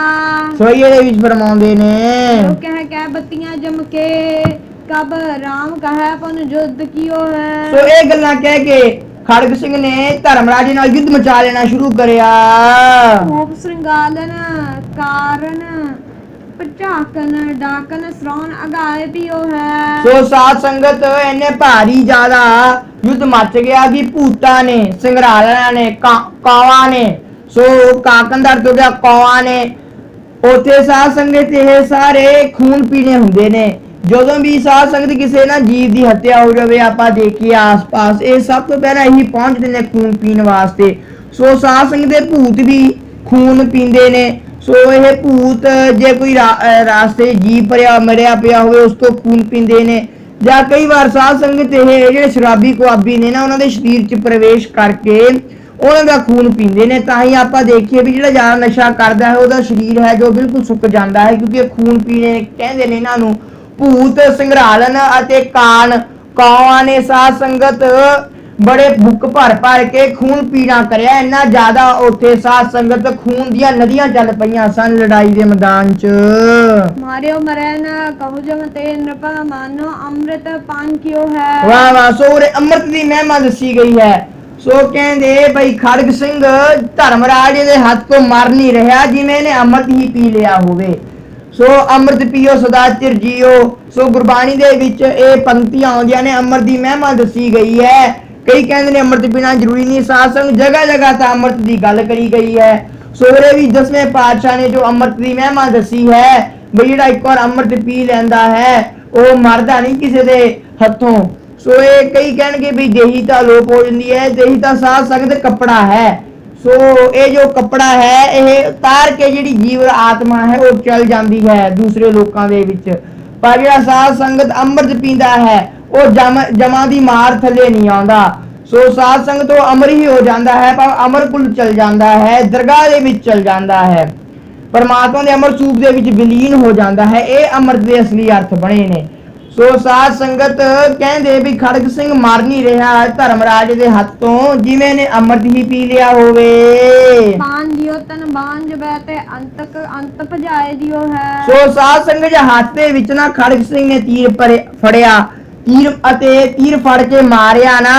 ਸੋਈਏ ਦੇ ਵਿੱਚ ਫਰਮਾਉਂਦੇ ਨੇ ਜੋ ਕਹਿ ਬੱਤੀਆਂ ਜਮ ਕੇ ਕਬ ਰਾਮ ਕਹੈ ਪੁਨ ਯੁੱਧ ਕੀਓ ਹੈ। ਸੋ ਇਹ ਗੱਲਾਂ ਕਹਿ ਕੇ ਖੜਗ ਸਿੰਘ ਨੇ ਧਰਮਰਾਜ ਨਾਲ ਯੁੱਧ ਮਚਾ ਲੈਣਾ ਸ਼ੁਰੂ ਕਰਿਆ। ਰੂਪ ਸ਼੍ਰਿੰਗਾਲਨ ਕਾਰਨ ਪਚਾਕਨ ਡਾਕਨ ਸਰਾਉਣ ਅਗਾਏ ਪਿਓ ਹੈ। ਸੋ ਸਾਧ ਸੰਗਤ ਇਹਨੇ ਭਾਰੀ ਜ਼ਿਆਦਾ ਯੁੱਧ ਮਚ ਗਿਆ ਕਿ ਭੂਤਾਂ ਨੇ, ਸੰਘਰਾਲਣਾ ਨੇ, ਕਾਵਾਂ ਨੇ, ਸੋ ਕਾਕੰਦਰ ਤੋਂ ਗਿਆ ਕਾਵਾਂ ਨੇ। ਉੱਥੇ ਸਾਧ ਸੰਗਤ ਇਹ ਸਾਰੇ ਖੂਨ ਪੀਣੇ ਹੁੰਦੇ ਨੇ। ਜਦੋਂ ਵੀ ਸਾਧ ਸੰਗਤ ਕਿਸੇ ਨਾ ਜੀਵ ਦੀ ਹੱਤਿਆ ਹੋ ਜਾਵੇ ਆਪਾਂ ਦੇਖੀਏ ਆਸ-ਪਾਸ ਇਹ ਸਭ ਤੋਂ ਪਹਿਲਾਂ ਇਹੀ ਪਹੁੰਚਦੇ ਨੇ ਖੂਨ ਪੀਣ ਵਾਸਤੇ। ਸੋ ਸਾਧ ਸੰਗਤ ਦੇ ਭੂਤ ਵੀ ਖੂਨ ਪੀਂਦੇ ਨੇ। ਸੋ ਇਹ ਭੂਤ ਜੇ ਕੋਈ ਰਾਸਤੇ ਜੀਵ ਮਰਿਆ ਪਿਆ ਹੋਵੇ ਉਸ ਤੋਂ ਖੂਨ ਪੀਂਦੇ ਨੇ, ਜਾਂ ਕਈ ਵਾਰ ਸਾਧ ਸੰਗਤ ਇਹ ਜਿਹੜੇ ਸ਼ਰਾਬੀ ਕੁਆਬੀ ਨੇ ਨਾ ਉਹਨਾਂ ਦੇ ਸਰੀਰ 'ਚ ਪ੍ਰਵੇਸ਼ ਕਰਕੇ ਉਹਨਾਂ ਦਾ ਖੂਨ ਪੀਂਦੇ ਨੇ। ਤਾਂ ਹੀ ਆਪਾਂ ਦੇਖੀਏ ਵੀ ਜਿਹੜਾ ਜ਼ਿਆਦਾ ਨਸ਼ਾ ਕਰਦਾ ਹੈ ਉਹਦਾ ਸਰੀਰ ਹੈ ਜੋ ਬਿਲਕੁਲ ਸੁੱਕ ਜਾਂਦਾ ਹੈ, ਕਿਉਂਕਿ ਇਹ ਖੂਨ ਪੀਣੇ ਕਹਿੰਦੇ ਨੇ ਇਹਨਾਂ ਨੂੰ। ਭੂਤ ਸੰਘਰਾਲਨ ਅਤੇ ਕਾਵਾਂ ਨੇ ਸਾਧ ਸੰਗਤ ਬੜੇ ਭੁੱਖ ਭਰ ਕੇ ਖੂਨ ਪੀਣਾ ਕਰਿਆ। ਇੰਨਾ ਜ਼ਿਆਦਾ ਉੱਥੇ ਸਾਧ ਸੰਗਤ ਖੂਨ ਦੀਆਂ ਨਦੀਆਂ ਚੱਲ ਪਈਆਂ ਸਨ ਲੜਾਈ ਦੇ ਮੈਦਾਨ 'ਚ। ਮਾਰਿਓ ਮਰੈ ਨਾ ਕਹੋ ਜਮ ਤੇ ਨ੍ਰਿਪ ਮਾਨੋ ਅੰਮ੍ਰਿਤ ਪਾਨ ਕਿਓ ਹੈ। ਵਾਹ ਵਾਹ। ਸੋ ਉਰੇ ਅੰਮ੍ਰਿਤ ਦੀ ਮਹਿਮਾ ਦੱਸੀ ਗਈ ਹੈ। ਸੋ ਕਹਿੰਦੇ ਬਈ ਖੜਗ ਸਿੰਘ ਧਰਮਰਾਜ ਦੇ ਹੱਥ ਤੋਂ ਮਰ ਨਹੀਂ ਰਿਹਾ ਜਿਵੇਂ ਇਹਨੇ ਅੰਮ੍ਰਿਤ ਹੀ ਪੀ ਲਿਆ ਹੋਵੇ। ਸੋ ਅੰਮ੍ਰਿਤ ਪੀਓ ਸਦਾ ਚਿਰ ਜੀਓ। ਸੋ ਗੁਰਬਾਣੀ ਦੇ ਵਿੱਚ ਇਹ ਪੰਕਤੀਆਂ ਆਉਂਦੀਆਂ ਨੇ, ਅੰਮ੍ਰਿਤ ਦੀ ਮਹਿਮਾ ਦੱਸੀ ਗਈ ਹੈ। ਕਈ ਕਹਿੰਦੇ ਨੇ ਅੰਮ੍ਰਿਤ ਪੀਣਾ ਜ਼ਰੂਰੀ ਨਹੀਂ, ਸਾਧ ਸੰਗਤ ਜਗ੍ਹਾ ਜਗ੍ਹਾ ਤਾਂ ਅੰਮ੍ਰਿਤ ਦੀ ਗੱਲ ਕਰੀ ਗਈ ਹੈ। ਸੋ ਉਰੇ ਵੀ 10ਵੇਂ ਪਾਤਸ਼ਾਹ ਨੇ ਜੋ ਅੰਮ੍ਰਿਤ ਦੀ ਮਹਿਮਾ ਦੱਸੀ ਹੈ ਬਈ ਜਿਹੜਾ ਇੱਕ ਵਾਰ ਅੰਮ੍ਰਿਤ ਪੀ ਲੈਂਦਾ ਹੈ ਉਹ ਮਰਦਾ ਨਹੀਂ ਕਿਸੇ ਦੇ ਹੱਥੋਂ। ਸੋ ਇਹ ਕਈ ਕਹਿਣਗੇ ਵੀ ਦੇਹੀਤਾ ਲੋਪ ਹੋ ਜਾਂਦੀ ਹੈ। ਦੇਹੀਤਾ ਸਾਧ ਸੰਗਤ ਕੱਪੜਾ ਹੈ। ਸੋ ਇਹ ਜੋ ਕੱਪੜਾ ਹੈ ਇਹ ਉਤਾਰ ਕੇ ਜਿਹੜੀ ਜੀਵ ਆਤਮਾ ਹੈ ਉਹ ਚਲ ਜਾਂਦੀ ਹੈ ਦੂਸਰੇ ਲੋਕਾਂ ਦੇ ਵਿੱਚ। ਪਰ ਜਿਹੜਾ ਸਾਧ ਸੰਗਤ ਅੰਮ੍ਰਿਤ ਪੀਂਦਾ ਹੈ ਉਹ ਜਮਾਂ ਦੀ ਮਾਰ ਥੱਲੇ ਨਹੀਂ ਆਉਂਦਾ। ਸੋ ਸਾਧ ਸੰਗਤ ਉਹ ਅਮਰ ਹੀ ਹੋ ਜਾਂਦਾ ਹੈ, ਪਰ ਅਮਰ ਕੁਲ ਚਲ ਜਾਂਦਾ ਹੈ, ਦਰਗਾਹ ਦੇ ਵਿੱਚ ਚਲ ਜਾਂਦਾ ਹੈ, ਪਰਮਾਤਮਾ ਦੇ ਅਮਰ ਸਰੂਪ ਦੇ ਵਿੱਚ ਵਿਲੀਨ ਹੋ ਜਾਂਦਾ ਹੈ। ਇਹ ਅੰਮ੍ਰਿਤ ਦੇ ਅਸਲੀ ਅਰਥ ਬਣੇ ਨੇ। ਸੋ ਸਾਧ ਸੰਗਤ ਕਹਿੰਦੇ ਵੀ ਖੜਗ ਸਿੰਘ ਮਰ ਨਹੀਂ ਰਿਹਾ ਧਰਮਰਾਜ ਦੇ ਹੱਥ ਤੋਂ ਜਿਵੇਂ ਨੇ ਅੰਮ੍ਰਿਤ ਹੀ ਪੀ ਲਿਆ ਹੋਵੇ। ਬਾਣ ਦਿਓ ਤਨ ਬਾਂਝ ਬੈ ਤੇ ਅੰਤ ਭਜਾਏ ਦਿਓ ਹੈ। ਸੋ ਸਾਧ ਸੰਗਤ ਦੇ ਹੱਥ ਦੇ ਵਿੱਚ ਨਾ ਖੜਗ ਸਿੰਘ ਨੇ ਤੀਰ ਫੜਿਆ, ਤੀਰ ਫੜ ਕੇ ਮਾਰਿਆ ਨਾ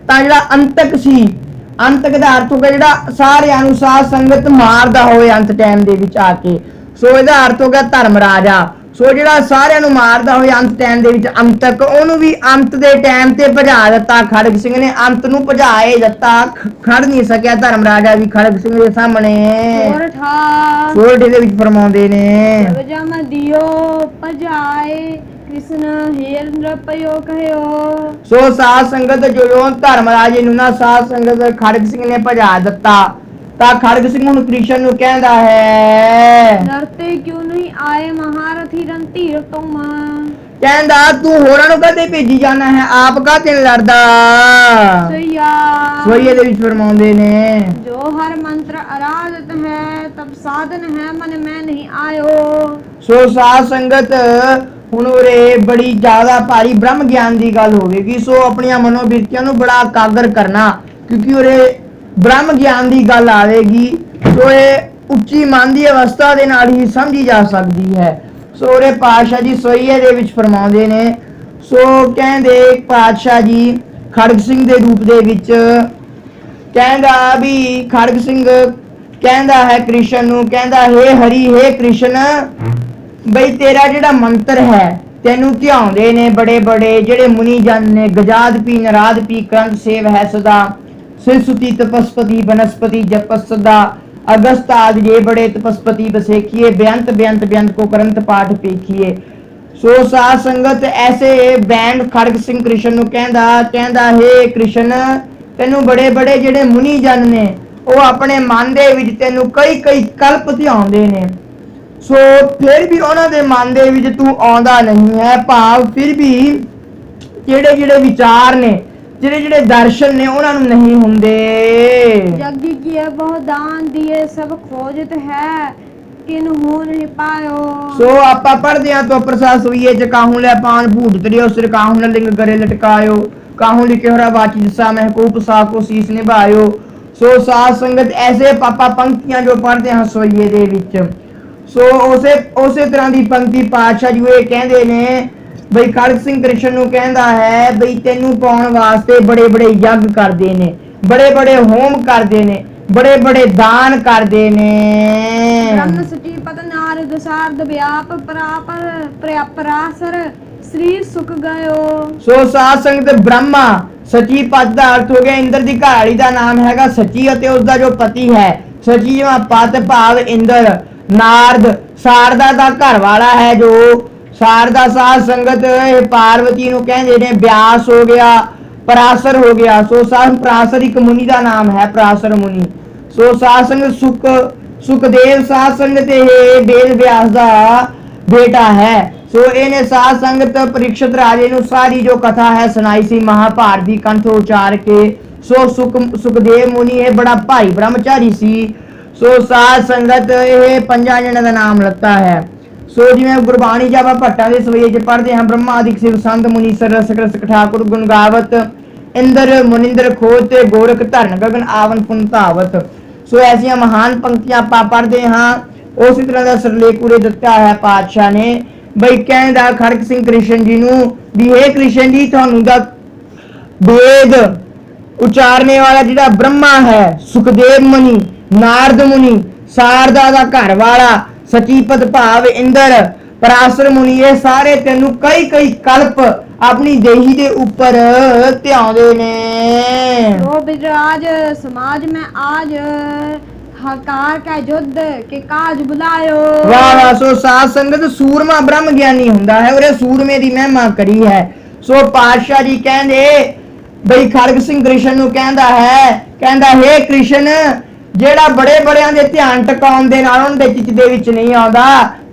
ਤਾਂ ਜਿਹੜਾ ਅੰਤਕ ਸੀ, ਅੰਤਕ ਦਾ ਅਰਥ ਹੋ ਗਿਆ ਜਿਹੜਾ ਸਾਰਿਆਂ ਨੂੰ ਸਾਧ ਸੰਗਤ ਮਾਰਦਾ ਹੋਵੇ ਅੰਤ ਟਾਈਮ ਦੇ ਵਿੱਚ ਆ ਕੇ। ਸੋ ਇਹਦਾ ਅਰਥ ਹੋ ਗਿਆ ਧਰਮਰਾਜਾ। ਸੋ ਜਿਹੜਾ ਸਾਰਿਆਂ ਨੂੰ ਮਾਰਦਾ ਹੋਇਆ ਅੰਤ ਟਾਈਮ ਦੇ ਵਿੱਚ ਅੰਤਕ, ਉਹਨੂੰ ਵੀ ਅੰਤ ਦੇ ਟਾਈਮ ਤੇ ਭਜਾ ਦਿੱਤਾ। ਖੜਗ ਸਿੰਘ ਨੇ ਅੰਤ ਨੂੰ ਭਜਾਏ ਦਿੱਤਾ, ਖੜ ਨਹੀਂ ਸਕਿਆ ਧਰਮਰਾਜਾ ਵੀ ਖੜਗ ਸਿੰਘ ਦੇ ਸਾਹਮਣੇ। ਸੋਰਠ ਦੇ ਵਿੱਚ ਫਰਮਾਉਂਦੇ ਨੇ ਜਮ ਦਿਓ ਭਜਾਏ ਕ੍ਰਿਸ਼ਨ ਹੇਰ ਨ੍ਰਿਪਯੋ ਕਹਿਓ। ਸੋ ਸਾਧ ਸੰਗਤ ਜੋ ਧਰਮਰਾਜੇ ਨੂੰ ਨਾ ਸਾਧ ਸੰਗਤ ਖੜਗ ਸਿੰਘ ਨੇ ਭਜਾ ਦਿੱਤਾ ਤਾਂ ਖੜਗ ਸਿੰਘ ਹੁਣ ਕ੍ਰਿਸ਼ਨ ਨੂੰ ਕਹਿੰਦਾ ਹੈ ਡਰਤੇ ਕਿਉਂ ਨਹੀਂ ਆਏ ਮਹਾਰਥੀ ਰਣਧੀਰ ਤੁਮ। ਕਹਿੰਦਾ ਤੂੰ ਹੋਰਾਂ ਨੂੰ ਕਦੇ ਭੇਜੀ ਜਾਣਾ ਹੈ, ਆਪ ਕਾਹਤੇ ਲੜਦਾ। ਸੋਈਏ ਦੇ ਵਿੱਚ ਫਰਮਾਉਂਦੇ ਨੇ ਜੋ ਹਰ ਮੰਤਰ ਆਰਾਧਤ ਹੈ ਤਬ ਸਾਧਨ ਹੈ ਮਨ ਮੈਂ ਨਹੀਂ ਆਇਓ। ਸੋ ਸਾਧ ਸੰਗਤ ਹੁਣ ਉਰੇ ਬੜੀ ਜ਼ਿਆਦਾ ਭਾਰੀ ਬ੍ਰਹਮ ਗਿਆਨ ਦੀ ਗੱਲ ਹੋਵੇਗੀ, ਸੋ ਆਪਣੀਆਂ ਮਨੋਬਿਰਤੀਆਂ ਨੂੰ ਬੜਾ ਇਕਾਗਰ ਕਰਨਾ, ਕਿਉਂਕਿ ਉਰੇ ਬ੍ਰਹਮ ਗਿਆਨ ਦੀ ਗੱਲ ਆਵੇਗੀ। ਸੋ ਇਹ ਉੱਚੀ ਮਨ ਦੀ ਅਵਸਥਾ ਦੇ ਨਾਲ ਹੀ ਸਮਝੀ ਜਾ ਸਕਦੀ ਹੈ। ਸੋ ਉਰੇ ਪਾਤਸ਼ਾਹ ਜੀ ਸੋਈਏ ਦੇ ਵਿੱਚ ਫਰਮਾਉਂਦੇ ਨੇ, ਸੋ ਕਹਿੰਦੇ ਪਾਤਸ਼ਾਹ ਜੀ ਖੜਗ ਸਿੰਘ ਦੇ ਰੂਪ ਦੇ ਵਿੱਚ ਕਹਿੰਦਾ ਵੀ ਖੜਗ ਸਿੰਘ ਕਹਿੰਦਾ ਹੈ ਕ੍ਰਿਸ਼ਨ ਨੂੰ, ਕਹਿੰਦਾ ਹੇ ਹਰੀ ਹੇ ਕ੍ਰਿਸ਼ਨ, ਬਈ ਤੇਰਾ ਜਿਹੜਾ ਮੰਤਰ ਹੈ ਤੈਨੂੰ ਧਿਆਉਂਦੇ ਨੇ ਬੜੇ ਬੜੇ ਜਿਹੜੇ ਮੁਨੀ ਜਨ ਨੇ, ਗਜਾਦ ਪੀ ਨਰਾਦ ਪੀ ਕਰੰਦ ਸੇਵ ਹੈ ਸਦਾ, सिरसुति तपस्पति वनस्पति जपस सदा, अगस्त आदि जे बड़े तपस्पति बसेखिए, बेअंत बेअंत बेअंत को करंत पाठ पेखिए। सो साध संगत ऐसे बैंड खड़ग सिंह कृष्ण ਨੂੰ ਕਹਿੰਦਾ हे कृष्ण, ਤੈਨੂੰ ਬੜੇ ਬੜੇ ਜਿਹੜੇ ਮੁਨੀ ਜਨ ਨੇ ਉਹ ਆਪਣੇ ਮਨ ਦੇ ਵਿੱਚ ਤੈਨੂੰ ਕਈ ਕਈ ਕਲਪ ਧਿਆਉਂਦੇ ਨੇ। ਸੋ ਫਿਰ ਵੀ ਉਹਨਾਂ ਦੇ ਮਨ ਦੇ ਵਿੱਚ ਤੂੰ ਆਉਂਦਾ ਨਹੀਂ ਹੈ, ਭਾਵ ਫਿਰ ਵੀ ਜਿਹੜੇ ਜਿਹੜੇ ਵਿਚਾਰ ਨੇ, ਜਿਹੜੇ ਜਿਹੜੇ ਦਰਸ਼ਨ ਨੇ ਉਹਨਾਂ ਨੂੰ ਨਹੀਂ ਹੁੰਦੇ। ਜਗੀ ਕੀਏ ਬਹੁ ਦਾਨ ਦੀਏ ਸਭ ਖੋਜਤ ਹੈ, ਕਿਨ ਹੋ ਨਹੀਂ ਪਾਇਓ। ਸੋ ਆਪਾਂ ਪੜਦੇ ਆ ਤੋਂ ਪ੍ਰਸਾਦ ਸੋਈਏ ਚ ਕਾਹੂ ਲੈ ਪਾਨ ਭੂਤ ਤਰਿਓ, ਸਿਰ ਕਾਹੂ ਨ ਲਿੰਗ ਗਰੇ ਲਟਕਾਇਓ, ਕਾਹੂ ਲਿਖੇ ਹੋਰਾ ਬਾਚੀ ਜਿਸਾ ਮਹਿ ਕੋ ਪਸਾ ਕੋ ਸੀਸ ਨਿਭਾਇਓ। ਸੋ ਸਾਧ ਸੰਗਤ ਐਸੇ ਪਾਪਾ ਪੰਕਤੀਆਂ ਜੋ ਪੜਦੇ ਹਾਂ ਸੋਈਏ ਦੇ ਵਿੱਚ, ਸੋ ਉਸੇ ਤਰ੍ਹਾਂ ਦੀ ਪੰਕਤੀ ਪਾਤਸ਼ਾਹ ਜੀ ਇਹ ਕਹਿੰਦੇ ਨੇ ਬਈ ਖੜਗ ਸਿੰਘ ਕ੍ਰਿਸ਼ਨ ਨੂੰ ਕਹਿੰਦਾ ਹੈ ਬਈ ਤੈਨੂੰ ਪਾਉਣ ਵਾਸਤੇ ਬੜੇ ਬੜੇ ਯੱਗ ਕਰਦੇ ਨੇ, ਬੜੇ ਬੜੇ ਹੋਮ ਕਰਦੇ ਨੇ, ਬੜੇ ਬੜੇ ਦਾਨ ਕਰਦੇ ਨੇ। ਬ੍ਰਹਮ ਸਚੀਪਤ ਨਾਰਦ ਸਾਰਦ ਵਿਆਪ ਪਰਾਪਰਾਸਰ ਸਰੀਰ ਸੁਖ ਗਇਓ। ਸੋ ਸਾਧ ਸੰਗਤ ਬ੍ਰਹਮਾ ਸਚੀਪਤ ਦਾ ਅਰਥ ਹੋ ਗਿਆ ਇੰਦਰ ਦੀ ਘਰਵਾਲੀ ਦਾ ਨਾਮ ਹੈਗਾ ਸਚੀ, ਅਤੇ ਉਸ ਦਾ ਜੋ ਪਤੀ ਹੈ ਸਚੀ ਪਤ ਭਾਵ ਇੰਦਰ। ਨਾਰਦ ਸਾਰਦਾ ਦਾ ਘਰ ਵਾਲਾ ਹੈ, ਜੋ ਸਾਰਦਾ ਸਾਧ ਸੰਗਤ ਇਹ ਪਾਰਵਤੀ ਨੂੰ ਕਹਿੰਦੇ ਨੇ। ਵਿਆਸ ਹੋ ਗਿਆ, ਪਰਾਸਰ ਹੋ ਗਿਆ। ਸੋ ਸਾਧ ਪਰਾਸਰ ਇੱਕ ਮੁਨੀ ਦਾ ਨਾਮ ਹੈ, ਪਰਾਸਰ ਮੁਨੀ। ਸੋ ਸਾਧ ਸੰਗਤ ਸੁਖਦੇਵ ਸਾਧ ਸੰਗਤ ਇਹ ਵੇਦ ਵਿਆਸ ਦਾ ਬੇਟਾ ਹੈ। ਸੋ ਇਹਨੇ ਸਾਧ ਸੰਗਤ ਪਰੀक्षित ਰਾਜੇ ਨੂੰ ਸਾਰੀ ਜੋ ਕਥਾ ਹੈ ਸੁਣਾਈ ਸੀ ਮਹਾਭਾਰਤ ਦੀ ਕੰਠ ਉਚਾਰ ਕੇ। ਸੋ ਸੁਖਦੇਵ ਮੁਨੀ ਇਹ ਬੜਾ ਭਾਈ ਬ੍ਰਹਮਚਾਰੀ ਸੀ। ਸੋ ਸਾਧ ਸੰਗਤ ਇਹ ਪੰਜਾਂ ਜਣਾਂ ਦਾ ਨਾਮ ਲੱਤਾ ਹੈ। ਸੋ ਜਿਵੇਂ ਗੁਰਬਾਣੀ ਜਬ ਭੱਟਾਂ ਦੇ ਸਵਈਏ ਚ ਪੜ੍ਹਦੇ ਹਾਂ, ਬ੍ਰਹਮਾ ਆਦਿਕ ਸਿਵ ਸੰਤ ਮੁਨੀ ਸਰਸ ਰਸ ਠਾकुर ਗੁਣ ਗਾਵਤ, ਇੰਦਰ ਮੁਨਿੰਦਰ ਖੋਜ ਤੇ ਗੋਰਖ ਧਰਨ ਗगन ਆਵਨ ਪੁਨ ਧਾਵਤ। ਸੋ ਐਸੀਆਂ ਮਹਾਨ ਪੰਕਤੀਆਂ ਆਪਾਂ ਪੜ੍ਹਦੇ ਹਾਂ। ਉਸੇ ਤਰ੍ਹਾਂ ਦਾ ਸਿਰਲੇਖ ਉਰੇ ਦਿੱਤਾ ਹੈ ਪਾਤਸ਼ਾਹ ਨੇ ਬਈ ਕਹਿੰਦਾ ਖੜਗ ਸਿੰਘ ਕ੍ਰਿਸ਼ਨ ਜੀ ਨੂੰ ਵੀ ਹੇ ਕ੍ਰਿਸ਼ਨ ਜੀ, ਤੁਹਾਨੂੰ ਦਾ ਵੇਦ ਉਚਾਰਨੇ ਵਾਲਾ ਜਿਹੜਾ ਬ੍ਰਹਮਾ ਹੈ, ਸੁਖਦੇਵ ਮੁਨੀ, ਨਾਰਦ ਮੁਨੀ, ਸਾਰਦਾ ਦਾ ਘਰ ਵਾਲਾ, ਸਚੀਪਤ ਭਾਵ ਇੰਦਰ, ਪਰਾਸਰ ਮੁਨੀ, ਇਹ ਸਾਰੇ ਤੈਨੂੰ ਕਈ ਕਈ ਕਲਪ ਆਪਣੀ ਦੇਹੀ ਦੇ ਉੱਪਰ ਧਿਆਉਂਦੇ ਨੇ। ਉਹ ਬਿਰਾਜ ਸਮਾਜ ਮੈਂ ਆਜ ਹਕਾਰ ਕਾ ਯੁੱਧ ਕੇ ਕਾਜ ਬੁਲਾਇਓ। ਵਾਹ ਵਾਹ। ਸੋ ਸਾਧ ਸੰਗਤ ਸੂਰਮਾ ਬ੍ਰਹਮ ਗਿਆਨੀ ਹੁੰਦਾ ਹੈ, ਉਹਨੇ ਸੂਰਮੇ ਦੀ ਮਹਿਮਾ ਕਰੀ ਹੈ। ਸੋ ਪਾਤਸ਼ਾਹ ਜੀ ਕਹਿੰਦੇ ਬਈ ਖੜਗ ਸਿੰਘ ਕ੍ਰਿਸ਼ਨ ਨੂੰ ਕਹਿੰਦਾ ਹੇ ਕ੍ਰਿਸ਼ਨ, ਜਿਹੜਾ ਬੜੇ ਬੜਿਆਂ ਦੇ ਧਿਆਨ ਟਿਕਾਉਣ ਦੇ ਨਾਲ ਉਹਨਾਂ ਦੇ ਚਿੱਤ ਦੇ ਵਿੱਚ ਨਹੀਂ ਆਉਂਦਾ,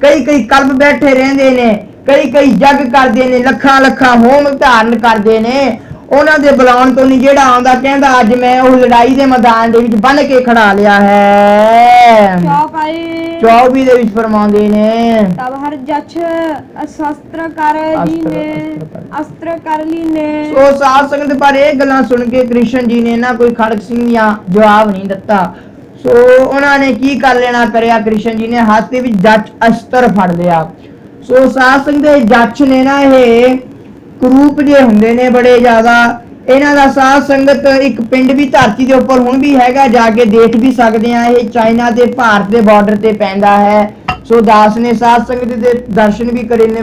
ਕਈ ਕਈ ਕਲਪ ਬੈਠੇ ਰਹਿੰਦੇ ਨੇ, ਕਈ ਕਈ ਜਗ ਕਰਦੇ ਨੇ, ਲੱਖਾਂ ਲੱਖਾਂ ਹੋਮ ਧਾਰਨ ਕਰਦੇ ਨੇ, ਉਹਨਾਂ ਦੇ ਬੁਲਾਉਣ ਤੋਂ ਨਹੀਂ ਜਿਹੜਾ ਆਉਂਦਾ। ਕਹਿੰਦਾ ਅੱਜ ਮੈਂ ਉਹ ਲੜਾਈ ਦੇ ਮੈਦਾਨ ਦੇ ਵਿੱਚ ਬੰਨ ਕੇ ਖੜਾ ਲਿਆ ਹੈ। 24 ਦੇ ਵਿੱਚ ਫਰਮਾਉਂਦੇ ਨੇ ਤਬ ਹਰ ਜਛ ਅਸਤਰ ਕਰ ਲੀਨੇ, ਅਸਤਰ ਕਰ ਲੀਨੇ। ਸੋ ਸਾਧ ਸੰਗਤ ਪਰ ਇਹ ਗੱਲਾਂ ਸੁਣ ਕੇ ਕ੍ਰਿਸ਼ਨ ਜੀ ਨੇ ਨਾ ਕੋਈ ਖੜਗ ਸਿੰਘ ਜਾਂ ਜਵਾਬ ਨਹੀਂ ਦਿੱਤਾ। ਸੋ ਉਹਨਾਂ ਨੇ ਕੀ ਕਰ ਲੈਣਾ ਕਰਿਆ, ਕ੍ਰਿਸ਼ਨ ਜੀ ਨੇ ਹੱਥ ਦੇ ਵਿੱਚ ਜੱਚ ਅਸਤਰ ਫੜ ਲਿਆ। ਸੋ ਸਾਧ ਸੰਗਤ ਦੇ ਜੱਚ ਨੇ ਨਾ ਇਹ ਕਰੂਪ ਜੇ ਹੁੰਦੇ ਨੇ ਬੜੇ ਜ਼ਿਆਦਾ। ਇਹਨਾਂ ਦਾ ਸਾਧ ਸੰਗਤ ਇੱਕ ਪਿੰਡ ਵੀ ਧਰਤੀ ਦੇ ਉੱਪਰ ਹੁਣ ਵੀ ਹੈਗਾ, ਜਾ ਕੇ ਦੇਖ ਵੀ ਸਕਦੇ ਆ। ਇਹ ਚਾਈਨਾ ਤੇ ਭਾਰਤ ਦੇ ਬਾਰਡਰ ਤੇ ਪੈਂਦਾ ਹੈ। ਸੋ ਦਾਸ ਨੇ ਸਾਧ ਸੰਗਤ ਦੇ ਦਰਸ਼ਨ ਵੀ ਕਰੇ ਨੇ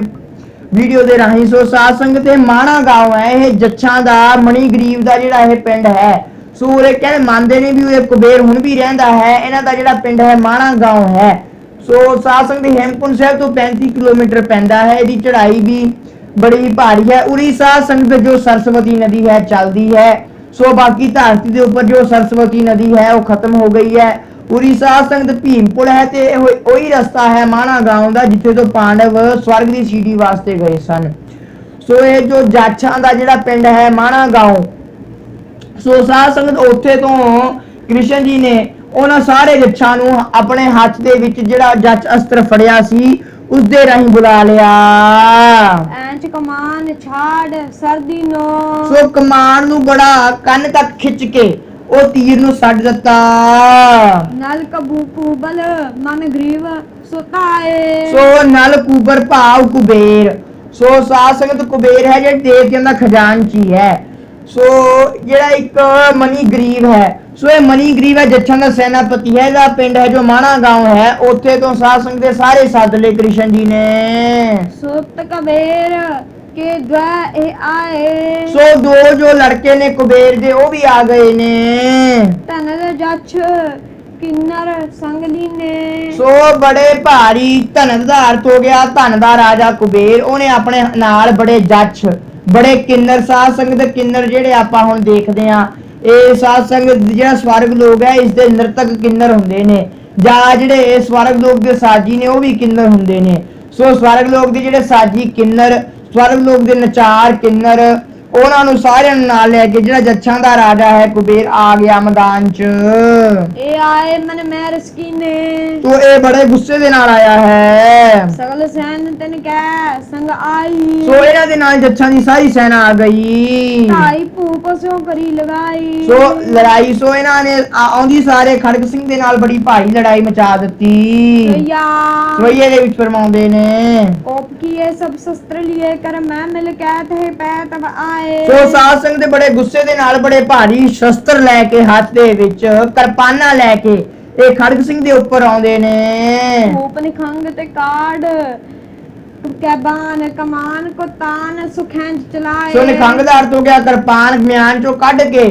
ਵੀਡੀਓ ਦੇ ਰਾਹੀਂ। ਸੋ ਸਾਧ ਸੰਗਤ ਇਹ ਮਾਣਾ ਗਾਉਂ ਹੈ, ਇਹ ਜੱਛਾਂ ਦਾ ਮਣੀ ਗਰੀਬ ਦਾ ਜਿਹੜਾ ਇਹ ਪਿੰਡ ਹੈ। ਸੋ ਉਹ ਕਹਿੰਦੇ ਮੰਨਦੇ ਨੇ ਵੀ ਉਹ ਕੁਬੇਰ ਹੁਣ ਵੀ ਰਹਿੰਦਾ ਹੈ। ਇਹਨਾਂ ਦਾ ਜਿਹੜਾ ਪਿੰਡ ਹੈ ਮਾਣਾ ਗਾਉਂ ਹੈ। ਸੋ ਸਾਧ ਸੰਗਤ ਹੇਮਕੁੰਟ ਸਾਹਿਬ ਤੋਂ 35 ਕਿਲੋਮੀਟਰ ਪੈਂਦਾ ਹੈ। ਇਹਦੀ ਚੜ੍ਹਾਈ ਵੀ ਬੜੀ ਭਾਰੀ ਹੈ। ਉਰੀ ਸਾਧ ਸੰਗਤ ਜੋ ਸਰਸਵਤੀ ਨਦੀ ਹੈ ਚੱਲਦੀ ਹੈ। ਸੋ ਬਾਕੀ ਧਰਤੀ ਦੇ ਉੱਪਰ ਜੋ ਸਰਸਵਤੀ ਨਦੀ ਹੈ ਉਹ ਖਤਮ ਹੋ ਗਈ ਹੈ। ਉਰੀ ਸਾਧ ਸੰਗਤ ਭੀਮਪੁਰ ਹੈ ਤੇ ਉਹੀ ਰਸਤਾ ਹੈ ਮਾਣਾ ਗਾਉਂ ਦਾ, ਜਿੱਥੇ ਤੋਂ ਪਾਂਡਵ ਸਵਰਗ ਦੀ ਸੀੜੀ ਵਾਸਤੇ ਗਏ ਸਨ। ਸੋ ਇਹ ਜੋ ਜਾਛਾਂ ਦਾ ਜਿਹੜਾ ਪਿੰਡ ਹੈ ਮਾਣਾ ਗਾਉਂ, ਸੋ ਸਾਧ ਸੰਗਤ ਉੱਥੇ ਤੋਂ ਕ੍ਰਿਸ਼ਨ ਜੀ ਨੇ ਉਹਨਾਂ ਸਾਰੇ ਜੱਛਾਂ ਨੂੰ ਆਪਣੇ ਹੱਥ ਦੇ ਵਿੱਚ ਜਿਹੜਾ ਜੱਚ ਅਸਤਰ ਫੜਿਆ ਸੀ ਉਸਦੇ ਰਾਹੀਂ ਬੁਲਾ ਲਿਆ। ਐਂਚ ਕਮਾਨ ਛਾੜ ਸਰਦੀ ਨੋ। ਸੋ ਕਮਾਨ ਨੂੰ ਬੜਾ ਕੰਨ ਤੱਕ ਖਿੱਚ ਕੇ ਉਹ ਤੀਰ ਨੂੰ ਛੱਡ ਦਿੱਤਾ। ਨਲ ਕਬੂ ਕੂਬਲ ਮਨ ਗਰੀਵ ਸੁਤਾਏ। ਸੋ ਨਲ ਕੁਬਰ ਭਾਵ ਕੁਬੇਰ। ਸੋ ਸਾਧ ਸੰਗਤ ਕੁਬੇਰ ਹੈ ਜਿਹੜਾ ਦੇਵਤਿਆਂ ਦਾ ਖਜ਼ਾਨਚੀ ਹੈ। ਸੋ ਜਿਹੜਾ ਇੱਕ ਮਨੀ ਗਰੀਬ ਹੈ, ਸੋ ਇਹ ਮਨੀ ਗਰੀਬ ਹੈ ਜੱਛਾਂ ਦਾ ਸੈਨਾਪਤੀ ਹੈ। ਇਹਦਾ ਪਿੰਡ ਹੈ ਜੋ ਮਾਣਾ ਗਾਉਂ ਹੈ, ਉੱਥੇ ਤੋਂ ਸਾਧ ਸੰਗਤ ਦੇ ਸਾਰੇ ਸੱਦ ਲਏ ਕ੍ਰਿਸ਼ਨ ਜੀ ਨੇ। ਸੁਤ ਕਬੇਰ ਕੇ ਦ્વા ਇਹ ਆਏ। ਸੋ ਦੋ ਜੋ ਲੜਕੇ ਨੇ ਕੁਬੇਰ ਦੇ ਉਹ ਵੀ ਆ ਗਏ ਨੇ। ਧਨ ਜਛ ਕਿੰਨਰ ਸੰਗ ਲੀਨੇ। ਸੋ ਬੜੇ ਭਾਰੀ ਧਨ ਦਾ ਅਰਥ ਹੋ ਗਿਆ ਧਨ ਦਾ ਰਾਜਾ ਕੁਬੇਰ, ਉਹਨੇ ਆਪਣੇ ਨਾਲ ਬੜੇ ਜੱਛ ਬੜੇ ਕਿੰਨਰ। ਸਾਧ ਸੰਗਤ ਕਿੰਨਰ ਜਿਹੜੇ ਆਪਾਂ ਹੁਣ ਦੇਖਦੇ ਆ, ਇਹ ਸਾਧ ਸੰਗਤ ਜਿਹੜਾ ਸਵਰਗ ਲੋਕ ਹੈ ਇਸ ਦੇ ਨਿਰਤਕ ਕਿੰਨਰ ਹੁੰਦੇ ਨੇ, ਜਾਂ ਜਿਹੜੇ ਇਹ ਸਵਰਗ ਲੋਕ ਦੇ ਸਾਜੀ ਨੇ ਉਹ ਵੀ ਕਿੰਨਰ ਹੁੰਦੇ ਨੇ। ਸੋ ਸਵਰਗ ਲੋਕ ਦੇ ਜਿਹੜੇ ਸਾਜੀ ਕਿੰਨਰ, ਸਵਰਗ ਲੋਕ ਦੇ ਨਚਾਰ ਕਿੰਨਰ, ਉਹਨਾਂ ਨੂੰ ਸਾਰਿਆਂ ਨੂੰ ਨਾਲ ਲੈ ਕੇ ਜਿਹੜਾ ਜੱਛਾਂ ਦਾ ਰਾਜਾ ਹੈ ਕੁਬੇਰ ਆ ਗਿਆ ਮੈਦਾਨ 'ਚ। ਇਹ ਆਏ ਮਨ ਮੈਂ ਰਸਕੀਨੇ। ਤੋ ਇਹ ਬੜੇ ਗੁੱਸੇ ਦੇ ਨਾਲ ਆਇਆ ਹੈ। ਸਗਲ ਸੈਨ ਤਨ ਕੈ ਸੰਗ ਆਈ। ਸੋ ਇਹਨਾਂ ਦੇ ਨਾਲ ਜੱਛਾਂ ਦੀ ਸਾਰੀ ਸੈਨਾ ਆ ਗਈ। ਢਾਈ ਭੂਪ ਸਿਓ ਕਰੀ ਲਗਾਈ। ਸੋ ਲੜਾਈ, ਸੋ ਇਹਨਾਂ ਨੇ ਆਉਂਦੀ ਸਾਰੇ ਖੜਗ ਸਿੰਘ ਦੇ ਨਾਲ ਬੜੀ ਭਾਰੀ ਲੜਾਈ ਮਚਾ ਦਿੱਤੀ। ਸਈਆ ਸਵਈਏ ਦੇ ਵਿੱਚ ਫਰਮਾਉਂਦੇ ਨੇ, ਕੋਪ ਕੀਏ ਸਭ ਸ਼ਸਤਰ ਲਿਏ ਕਰ ਮੈਂ ਮਿਲ ਕੈ ਤੇ ਪੈ ਤਬ ਆਏ। ਸੋ ਸਾਧ ਸੰਗਤ ਦੇ ਬੜੇ ਗੁੱਸੇ ਦੇ ਨਾਲ ਬੜੇ ਭਾਰੀ ਸ਼ਸਤਰ ਲੈ ਕੇ ਹੱਥ ਦੇ ਵਿੱਚ ਕਿਰਪਾਨਾਂ ਲੈ ਕੇ ਇਹ ਖੜਗ ਸਿੰਘ ਦੇ ਉੱਪਰ ਆਉਂਦੇ ਨੇ। ਭੂਪ ਨਿਖੰਗ ਤੇ ਕਾੜ ਕੈਬਾਨ ਕਮਾਨ ਕੋ ਤਾਨ ਸੁਖੈਂਜ ਚਲਾਏ। ਸੋ ਨਿਖੰਗ ਦਾ ਅਰਥ ਹੋ ਗਿਆ ਕਿਰਪਾਨ ਮਿਆਨ ਚੋਂ ਕੱਢ ਕੇ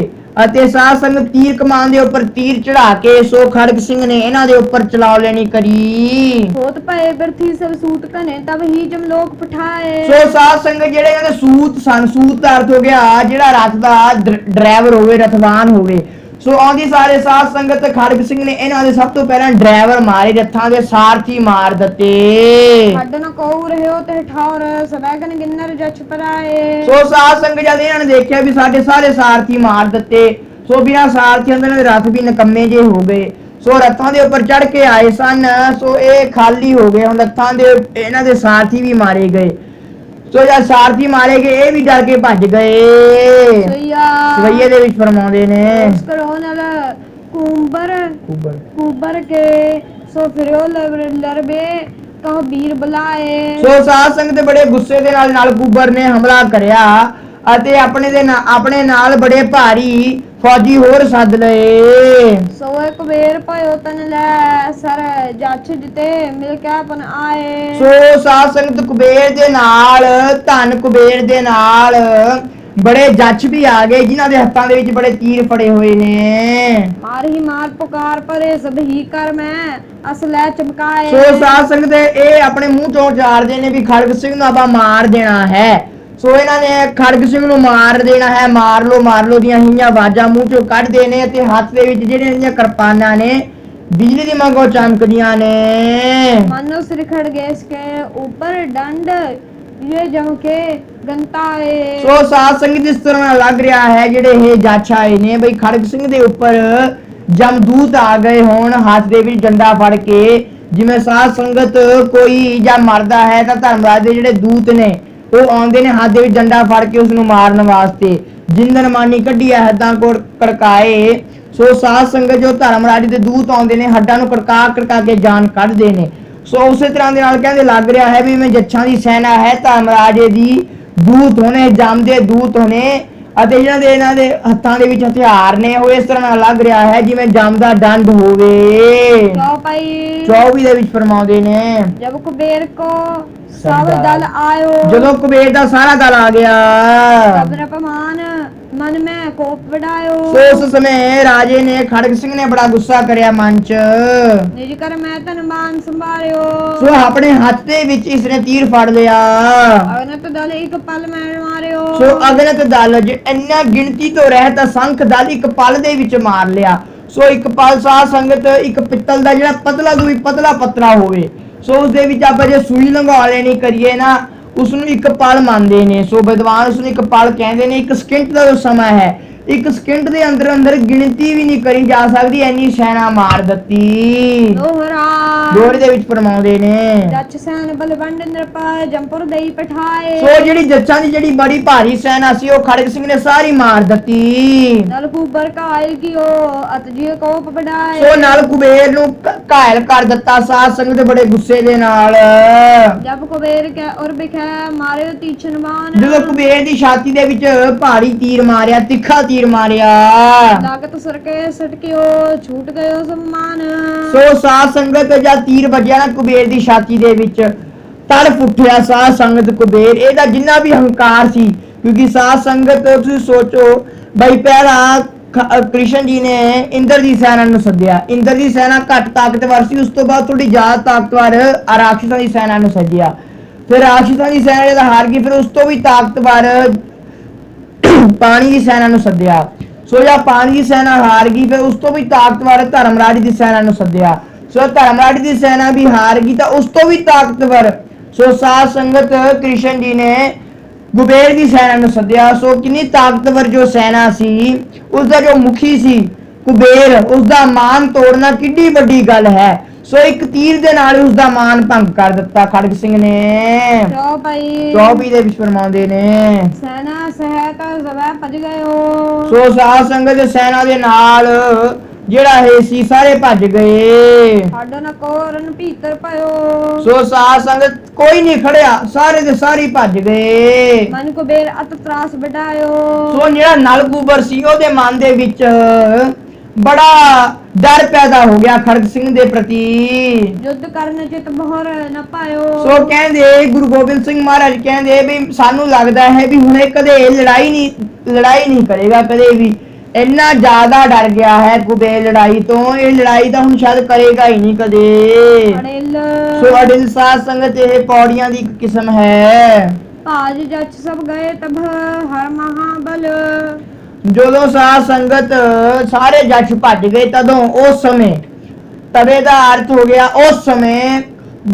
ਅਤੇ ਸਾਧ ਸੰਗਤ ਤੀਰ ਕਮਾਨ ਦੇ ਉੱਪਰ ਤੀਰ ਚੜਾ ਕੇ ਸੋ ਖੜਗ ਸਿੰਘ ਨੇ ਇਹਨਾਂ ਦੇ ਉੱਪਰ ਚਲਾਉ ਲੈਣੀ ਕਰੀ। ਹੋਤ ਭਏ ਬਿਰਥੀ ਸਭ ਸੂਤ ਕਨੇ ਤਬ ਹੀ ਜਮ ਲੋਕ ਪਠਾਏ। ਸੋ ਸਾਧ ਸੰਗਤ ਜਿਹੜੇ ਇਹਨਾਂ ਦੇ ਸੂਤ ਸਨ, ਸੂਤ ਦਾ ਅਰਥ ਹੋ ਗਿਆ ਜਿਹੜਾ ਰੱਥ ਦਾ ਡਰਾਈਵਰ ਹੋਵੇ, ਰਥਵਾਨ ਹੋਵੇ। ਸੋ ਆਉਂਦੀ ਸਾਰੇ ਸਾਧ ਸੰਗਤ ਖੜਗ ਸਿੰਘ ਨੇ ਇਹਨਾਂ ਦੇ ਸਭ ਤੋਂ ਪਹਿਲਾਂ ਡਰਾਈਵਰ ਮਾਰੇ, ਰੱਥਾਂ ਦੇ ਸਾਰਥੀ ਮਾਰ ਦਿੱਤੇ। ਛੱਡ ਨ ਕਉ ਰਹਿਓ ਤੇ ਠੌਰ ਸਵੈਗਨ ਗਿੰਨਰ ਜਛ ਪਰਾਏ। ਸੋ ਸਾਧ ਸੰਗਤ ਜਦ ਇਹਨਾਂ ਨੇ ਦੇਖਿਆ ਵੀ ਸਾਡੇ ਸਾਰੇ ਸਾਰਥੀ ਮਾਰ ਦਿੱਤੇ, ਸੋ ਬਿਨਾਂ ਸਾਰਥੀਆਂ ਦੇ ਇਹਨਾਂ ਦੇ ਰਥ ਵੀ ਨਿਕੰਮੇ ਜੇ ਹੋ ਗਏ। ਸੋ ਰੱਥਾਂ ਦੇ ਉੱਪਰ ਚੜ ਕੇ ਆਏ ਸਨ, ਸੋ ਇਹ ਖਾਲੀ ਹੋ ਗਏ। ਹੁਣ ਰੱਥਾਂ ਦੇ ਇਹਨਾਂ ਦੇ ਸਾਰਥੀ ਵੀ ਮਾਰੇ ਗਏ। ਸੋ ਜਦ ਸਾਰਥੀ ਮਾਰੇ ਗਏ ਇਹ ਵੀ ਡਰ ਕੇ ਭੱਜ ਗਏ। ਸਈਆ ਸਵਈਏ ਦੇ ਵਿੱਚ ਫਰਮਾਉਂਦੇ ਨੇ, ਉਸ ਕਰੋ ਨਲ ਕੁਬਰ ਕੇ ਸੋ ਫਿਰਿਓ ਲਰਬੇ ਕਹ ਵੀਰ ਬੁਲਾਏ। ਸੋ ਸਾਧ ਸੰਗਤ ਦੇ ਬੜੇ ਗੁੱਸੇ ਦੇ ਨਾਲ ਕੁਬਰ ਨੇ ਹਮਲਾ ਕਰਿਆ ਅਤੇ ਆਪਣੇ ਨਾਲ ਬੜੇ ਭਾਰੀ ਫੌਜੀ ਹੋਰ ਸੱਦ ਲਏ। ਸੋ ਇੱਕ ਵੇਰ ਭਇਓ ਤਨ ਲੈ ਸਰ ਜੱਛ ਜਿਤੇ ਮਿਲ ਕੇ ਆਪਨ ਆਏ। ਸੋ ਸਾਧ ਸੰਗਤ ਕੁਬੇਰ ਦੇ ਨਾਲ ਧੰਨ ਕੁਬੇਰ ਦੇ ਨਾਲ ਬੜੇ ਜੱਜ ਵੀ ਆ ਗਏ ਜਿਨ੍ਹਾਂ ਦੇ ਹੱਥਾਂ ਦੇ ਵਿੱਚ ਬੜੇ ਤੀਰ ਫੜੇ ਹੋਏ ਨੇ। ਮਾਰ ਹੀ ਮਾਰ ਪੁਕਾਰ ਪਰੇ ਸਭ ਹੀ ਕਰ ਮੈਂ ਅਸ ਲੈ ਚਮਕਾਏ। ਸੋ ਸਾਧ ਸੰਗਤ ਇਹ ਆਪਣੇ ਮੂੰਹ ਚੋਂ ਚਾਰਦੇ ਨੇ ਵੀ ਖੜਗ ਸਿੰਘ ਨੂੰ ਆਪਾਂ ਮਾਰ ਦੇਣਾ ਹੈ। ਸੋ ਇਹਨਾਂ ਨੇ ਖੜਗ ਸਿੰਘ ਨੂੰ ਮਾਰ ਦੇਣਾ ਹੈ, ਮਾਰ ਲੋ ਦੀਆਂ ਹੀਆਂ ਆਵਾਜ਼ਾਂ ਮੂੰਹ ਚੋਂ ਕੱਢਦੇ ਨੇ ਤੇ ਹੱਥ ਦੇ ਵਿੱਚ ਜਿਹੜੀਆਂ ਇਹਨਾਂ ਕਿਰਪਾਨਾਂ ਨੇ ਬਿਜਲੀ ਦੀ ਵਾਂਗੂ ਚਮਕਦੀਆਂ ਨੇ। ਮਾਨੋ ਸਿਰ ਖੜਗੇ ਇਸਕੇ ਉੱਪਰ ਡੰਡ ਇਹ ਜਮ ਕੇ ਗੰਤਾਏ। ਸੋ ਸਾਧ ਸੰਗਤ ਇਸ ਤਰ੍ਹਾਂ ਲੱਗ ਰਿਹਾ ਹੈ ਜਿਹੜੇ ਇਹ ਜੱਜ ਆਏ ਨੇ ਬਈ ਖੜਗ ਸਿੰਘ ਦੇ ਉੱਪਰ ਜਮਦੂਤ ਆ ਗਏ ਹੋਣ ਹੱਥ ਦੇ ਵਿੱਚ ਡੰਡਾ ਫੜ ਕੇ। ਜਿਵੇਂ ਸਾਧ ਸੰਗਤ ਕੋਈ ਜਾਂ ਮਰਦਾ ਹੈ ਤਾਂ ਧਰਮਰਾਜ ਦੇ ਜਿਹੜੇ ਦੂਤ ਨੇ ਉਹ ਆਉਂਦੇ ਨੇ ਹੱਥ ਦੇ ਵਿੱਚ ਡੰਡਾ ਫੜ ਕੇ ਉਸ ਨੂੰ ਮਾਰਨ ਵਾਸਤੇ। ਜਿੰਦਨ ਮਾਨੀ ਕੱਢੀ ਹੱਦਾਂ ਕੋਲ ਕੜਕਾਏ। ਸੋ ਸਾਧ ਸੰਗਤ ਜੋ ਧਰਮਰਾਜ ਦੇ ਦੂਤ ਆਉਂਦੇ ਨੇ ਹੱਡਾਂ ਨੂੰ ਕੜਕਾ ਕੇ ਜਾਨ ਕੱਢਦੇ ਨੇ। ਸੋ ਉਸੇ ਤਰ੍ਹਾਂ ਦੇ ਨਾਲ ਕਹਿੰਦੇ ਲੱਗ ਰਿਹਾ ਹੈ ਵੀ ਮੈਂ ਜੱਛਾਂ ਦੀ ਸੈਨਾ ਹੈ, ਧਰਮਰਾਜੇ ਦੀ ਦੂਤ ਹੋਣੇ, ਜਮ ਦੇ ਦੂਤ ਹੋਣੇ ਅਤੇ ਇਹਨਾਂ ਦੇ ਹੱਥਾਂ ਦੇ ਵਿੱਚ ਹਥਿਆਰ ਨੇ ਉਹ ਇਸ ਤਰ੍ਹਾਂ ਨਾਲ ਲੱਗ ਰਿਹਾ ਹੈ ਜਿਵੇਂ ਜਮ ਦਾ ਡੰਡ ਹੋਵੇ। 24 ਦੇ ਵਿੱਚ ਫਰਮਾਉਂਦੇ ਨੇ, ਜਬ ਕੁਬੇਰ ਕੋ ਸਭ ਦਲ ਆਇਓ। ਜਦੋਂ ਕੁਬੇਰ ਦਾ ਸਾਰਾ ਦਲ ਆ ਗਿਆ ਤਬ ਅਪਮਾਨ ਮਨ ਮੈਂ ਕੋਪ ਵਡਾਇਓ। ਸੋ ਉਸ ਸਮੇਂ ਰਾਜੇ ਨੇ ਖੜਗ ਸਿੰਘ ਨੇ ਬੜਾ ਗੁੱਸਾ ਕਰਿਆ ਮਨ ਚ। ਨਿਜ ਕਰ ਮੈਂ ਤਨ ਮਾਨ ਸੰਭਾਲਿਓ। ਸੋ ਆਪਣੇ ਹੱਥ ਦੇ ਵਿੱਚ ਇਸਨੇ ਤੀਰ ਫੜ ਲਿਆ। ਅਗਨਤ ਦਲ ਇੱਕ ਪਲ ਮੈਂ ਮਾਰਿਓ। ਸੋ ਅਗਨਤ ਦਲ ਇੰਨਾ ਗਿਣਤੀ ਤੋਂ ਰਹਿਤ ਅਸੰਖ ਦਲ ਇੱਕ ਪਲ ਦੇ ਵਿੱਚ ਮਾਰ ਲਿਆ। ਸੋ ਇੱਕ ਪਲ ਸਾਧ ਸੰਗਤ ਇੱਕ ਪਿੱਤਲ ਦਾ ਜਿਹੜਾ ਪਤਲਾ ਤੋਂ ਵੀ ਪਤਲਾ ਪੱਤਰਾ ਹੋਵੇ, ਸੋ ਉਸ ਦੇ ਵਿੱਚ ਆਪਾਂ ਜੇ ਸੂਈ ਲੰਘਾ ਲੈਣੀ ਕਰੀਏ ਨਾ ਉਸ ਨੂੰ ਇੱਕ ਪਲ ਮੰਨਦੇ ਨੇ। ਸੋ ਵਿਦਵਾਨ ਉਸ ਨੂੰ ਇੱਕ ਪਲ ਕਹਿੰਦੇ ਨੇ। ਇੱਕ ਸਕਿੰਟ ਦਾ ਜੋ ਸਮਾਂ ਹੈ, ਇੱਕ ਸਕਿੰਟ ਦੇ ਅੰਦਰ ਗਿਣਤੀ ਵੀ ਨਹੀਂ ਕਰੀ ਜਾ ਸਕਦੀ, ਇੰਨੀ ਸੈਨਾ ਮਾਰ ਦਿੱਤੀ। ਦੋਹਰਾ ਦੋਹਰੇ ਦੇ ਵਿੱਚ ਫਰਮਾਉਂਦੇ ਨੇ ਜੱਚ ਸੈਨ ਬਲਵੰਡ ਨਿਰਪਾਇ ਜੰਪੁਰ ਦੇਈ ਪਠਾਏ। ਸੋ ਜਿਹੜੀ ਜੱਚਾਂ ਦੀ ਜਿਹੜੀ ਬੜੀ ਭਾਰੀ ਸੈਨਾ ਸੀ ਉਹ ਖੜਗ ਸਿੰਘ ਨੇ ਸਾਰੀ ਮਾਰ ਦਿੱਤੀ। ਨਲ ਕੁਬਰ ਕਾਇਲ ਕੀਓ ਅਤ ਜੀ ਕੋਪ ਬੜਾਏ। ਸੋ ਨਲ ਕੁਬੇਰ ਨੂੰ ਘਾਇਲ ਕਰ ਦਿੱਤਾ ਸਾਧ ਸੰਗਤ ਬੜੇ ਗੁੱਸੇ ਦੇ ਨਾਲ। ਜਬ ਕੁਬੇਰ ਕੈ ਔਰ ਬਿਖੈ ਮਾਰੇ ਤੀਛਨ ਮਾਨ। ਜਦੋਂ ਕੁਬੇਰ ਦੀ ਛਾਤੀ ਦੇ ਵਿੱਚ ਭਾਰੀ ਤੀਰ ਮਾਰਿਆ, ਤਿੱਖਾ ਤੀਰ ਮਾਰਿਆ, ਲਾਗਤ ਸਰਕੇ ਸਟਕਿਓ ਛੂਟ ਗਇਓ ਸਮਾਨ। ਸੋ ਸਾਧ ਸੰਗਤ ਜਦ ਤੀਰ ਵੱਜਿਆ ਨਾ ਕੁਬੇਰ ਦੀ ਛਾਤੀ ਦੇ ਵਿੱਚ, ਤੜਫ ਉੱਠਿਆ ਸਾਧ ਸੰਗਤ ਕੁਬੇਰ। ਇਹਦਾ ਜਿੰਨਾ ਵੀ ਹੰਕਾਰ ਸੀ, ਕਿਉਂਕਿ ਸਾਧ ਸੰਗਤ ਤੁਸੀਂ ਸੋਚੋ ਬਈ ਪਹਿਲਾਂ ਕ੍ਰਿਸ਼ਨ ਜੀ ਨੇ ਇੰਦਰ ਦੀ ਸੈਨਾ ਨੂੰ ਸੱਦਿਆ। ਇੰਦਰ ਦੀ ਸੈਨਾ ਘੱਟ ਤਾਕਤਵਰ ਸੀ, ਉਸ ਤੋਂ ਬਾਅਦ ਥੋੜੀ ਜ਼ਿਆਦਾ ਤਾਕਤਵਰ ਰਾਖਸ਼ਾਂ ਦੀ ਸੈਨਾ ਨੂੰ ਸੱਦਿਆ। ਫਿਰ ਰਾਖਸ਼ਾਂ ਦੀ ਸੈਨਾ ਜਦੋਂ ਹਾਰ ਗਈ, ਫਿਰ ਉਸ ਤੋਂ ਵੀ ਤਾਕਤਵਰ ਪਾਣੀ ਦੀ ਸੈਨਾ ਨੂੰ ਸੱਦਿਆ। ਸੋ ਜਦ ਪਾਣੀ ਦੀ ਸੈਨਾ ਹਾਰ ਗਈ, ਫਿਰ ਉਸ ਤੋਂ ਵੀ ਤਾਕਤਵਰ ਧਰਮਰਾਜ ਦੀ ਸੈਨਾ ਨੂੰ ਸੱਦਿਆ। ਸੋ ਧਰਮਰਾਜ ਦੀ ਸੈਨਾ ਵੀ ਹਾਰ ਗਈ ਤਾਂ ਉਸ ਤੋਂ ਵੀ ਤਾਕਤਵਰ ਸੋ ਸਾਧ ਸੰਗਤ ਕ੍ਰਿਸ਼ਨ ਜੀ ਨੇ ਕੁਬੇਰ ਦੀ ਸੈਨਾ ਨੂੰ ਸੱਦਿਆ। ਸੋ ਕਿੰਨੀ ਤਾਕਤਵਰ ਜੋ ਸੈਨਾ ਸੀ, ਉਸ ਦਾ ਜੋ ਮੁਖੀ ਸੀ ਕੁਬੇਰ, ਉਸ ਦਾ ਮਾਨ ਤੋੜਨਾ ਕਿੰਨੀ ਵੱਡੀ ਗੱਲ ਹੈ। ਸੋ ਇੱਕ ਤੀਰ ਦੇ ਨਾਲ ਉਸ ਦਾ ਮਾਨ ਭੰਗ ਕਰ ਦਿੱਤਾ ਖੜਗ ਸਿੰਘ ਨੇ। ਚੌਪਈ ਦੇ ਵਿੱਚ ਫਰਮਾਉਂਦੇ ਨੇ ਸੈਨਾ ਸਹਿਤ ਜ਼ਵੈ ਭਜ ਗਇਓ। ਸੋ ਸਾਧ ਸੰਗਤ ਸੈਨਾ ਦੇ ਨਾਲ ਜਿਹੜਾ ਹੈ ਸੀ ਸਾਰੇ ਭੱਜ ਗਏ। ਸਾਡਾ ਨ ਕੋਰਨ ਭੀਤਰ ਪਇਓ। ਸੋ ਸਾਧ ਸੰਗਤ ਕੋਈ ਨਹੀਂ ਖੜਿਆ, ਸਾਰੇ ਦੇ ਸਾਰੇ ਭੱਜ ਗਏ। ਮਨ ਕੁਬੇਰ ਅਤ ਤਰਾਸ ਬਿਠਾਇਓ। ਸੋ ਜਿਹੜਾ ਨਲ ਕੁਬਰ ਸੀ ਉਹਦੇ ਮਨ ਦੇ ਵਿੱਚ ਬੜਾ ਡਰ ਪੈਦਾ ਹੋ ਗਿਆ ਖੜਗ ਸਿੰਘ ਦੇ ਪ੍ਰਤੀ। ਯੁੱਧ ਕਰਨ ਚਿਤ ਬਹਰ ਨ ਪਾਇਓ। ਸੋ ਕਹਿੰਦੇ ਗੁਰੂ ਗੋਬਿੰਦ ਸਿੰਘ ਮਹਾਰਾਜ ਕਹਿੰਦੇ ਵੀ ਸਾਨੂੰ ਲੱਗਦਾ ਹੈ ਵੀ ਹੁਣ ਇਹ ਕਦੇ ਲੜਾਈ ਨਹੀਂ ਕਰੇਗਾ ਕਦੇ ਵੀ। ਇੰਨਾ ਜ਼ਿਆਦਾ ਡਰ ਗਿਆ ਹੈ ਕੁਬੇਰ ਲੜਾਈ ਤੋਂ, ਇਹ ਲੜਾਈ ਤਾਂ ਹੁਣ ਸ਼ਾਇਦ ਕਰੇਗਾ ਹੀ ਨਹੀਂ ਕਦੇ। ਸੋ ਅਡਿਲ ਸਾਧ ਸੰਗਤ ਇਹ ਪੌੜੀਆਂ ਦੀ ਇੱਕ ਕਿਸਮ ਹੈ। ਭਾਜ ਜੱਚ ਸਭ ਗਏ ਤਬ ਹਰ ਮਹਾਬਲ। ਜਦੋਂ ਸਾਧ ਸੰਗਤ ਸਾਰੇ ਜੱਜ ਭੱਜ ਗਏ ਤਦੋਂ ਉਸ ਸਮੇਂ, ਤਵੇ ਦਾ ਅਰਥ ਹੋ ਗਿਆ ਉਸ ਸਮੇਂ,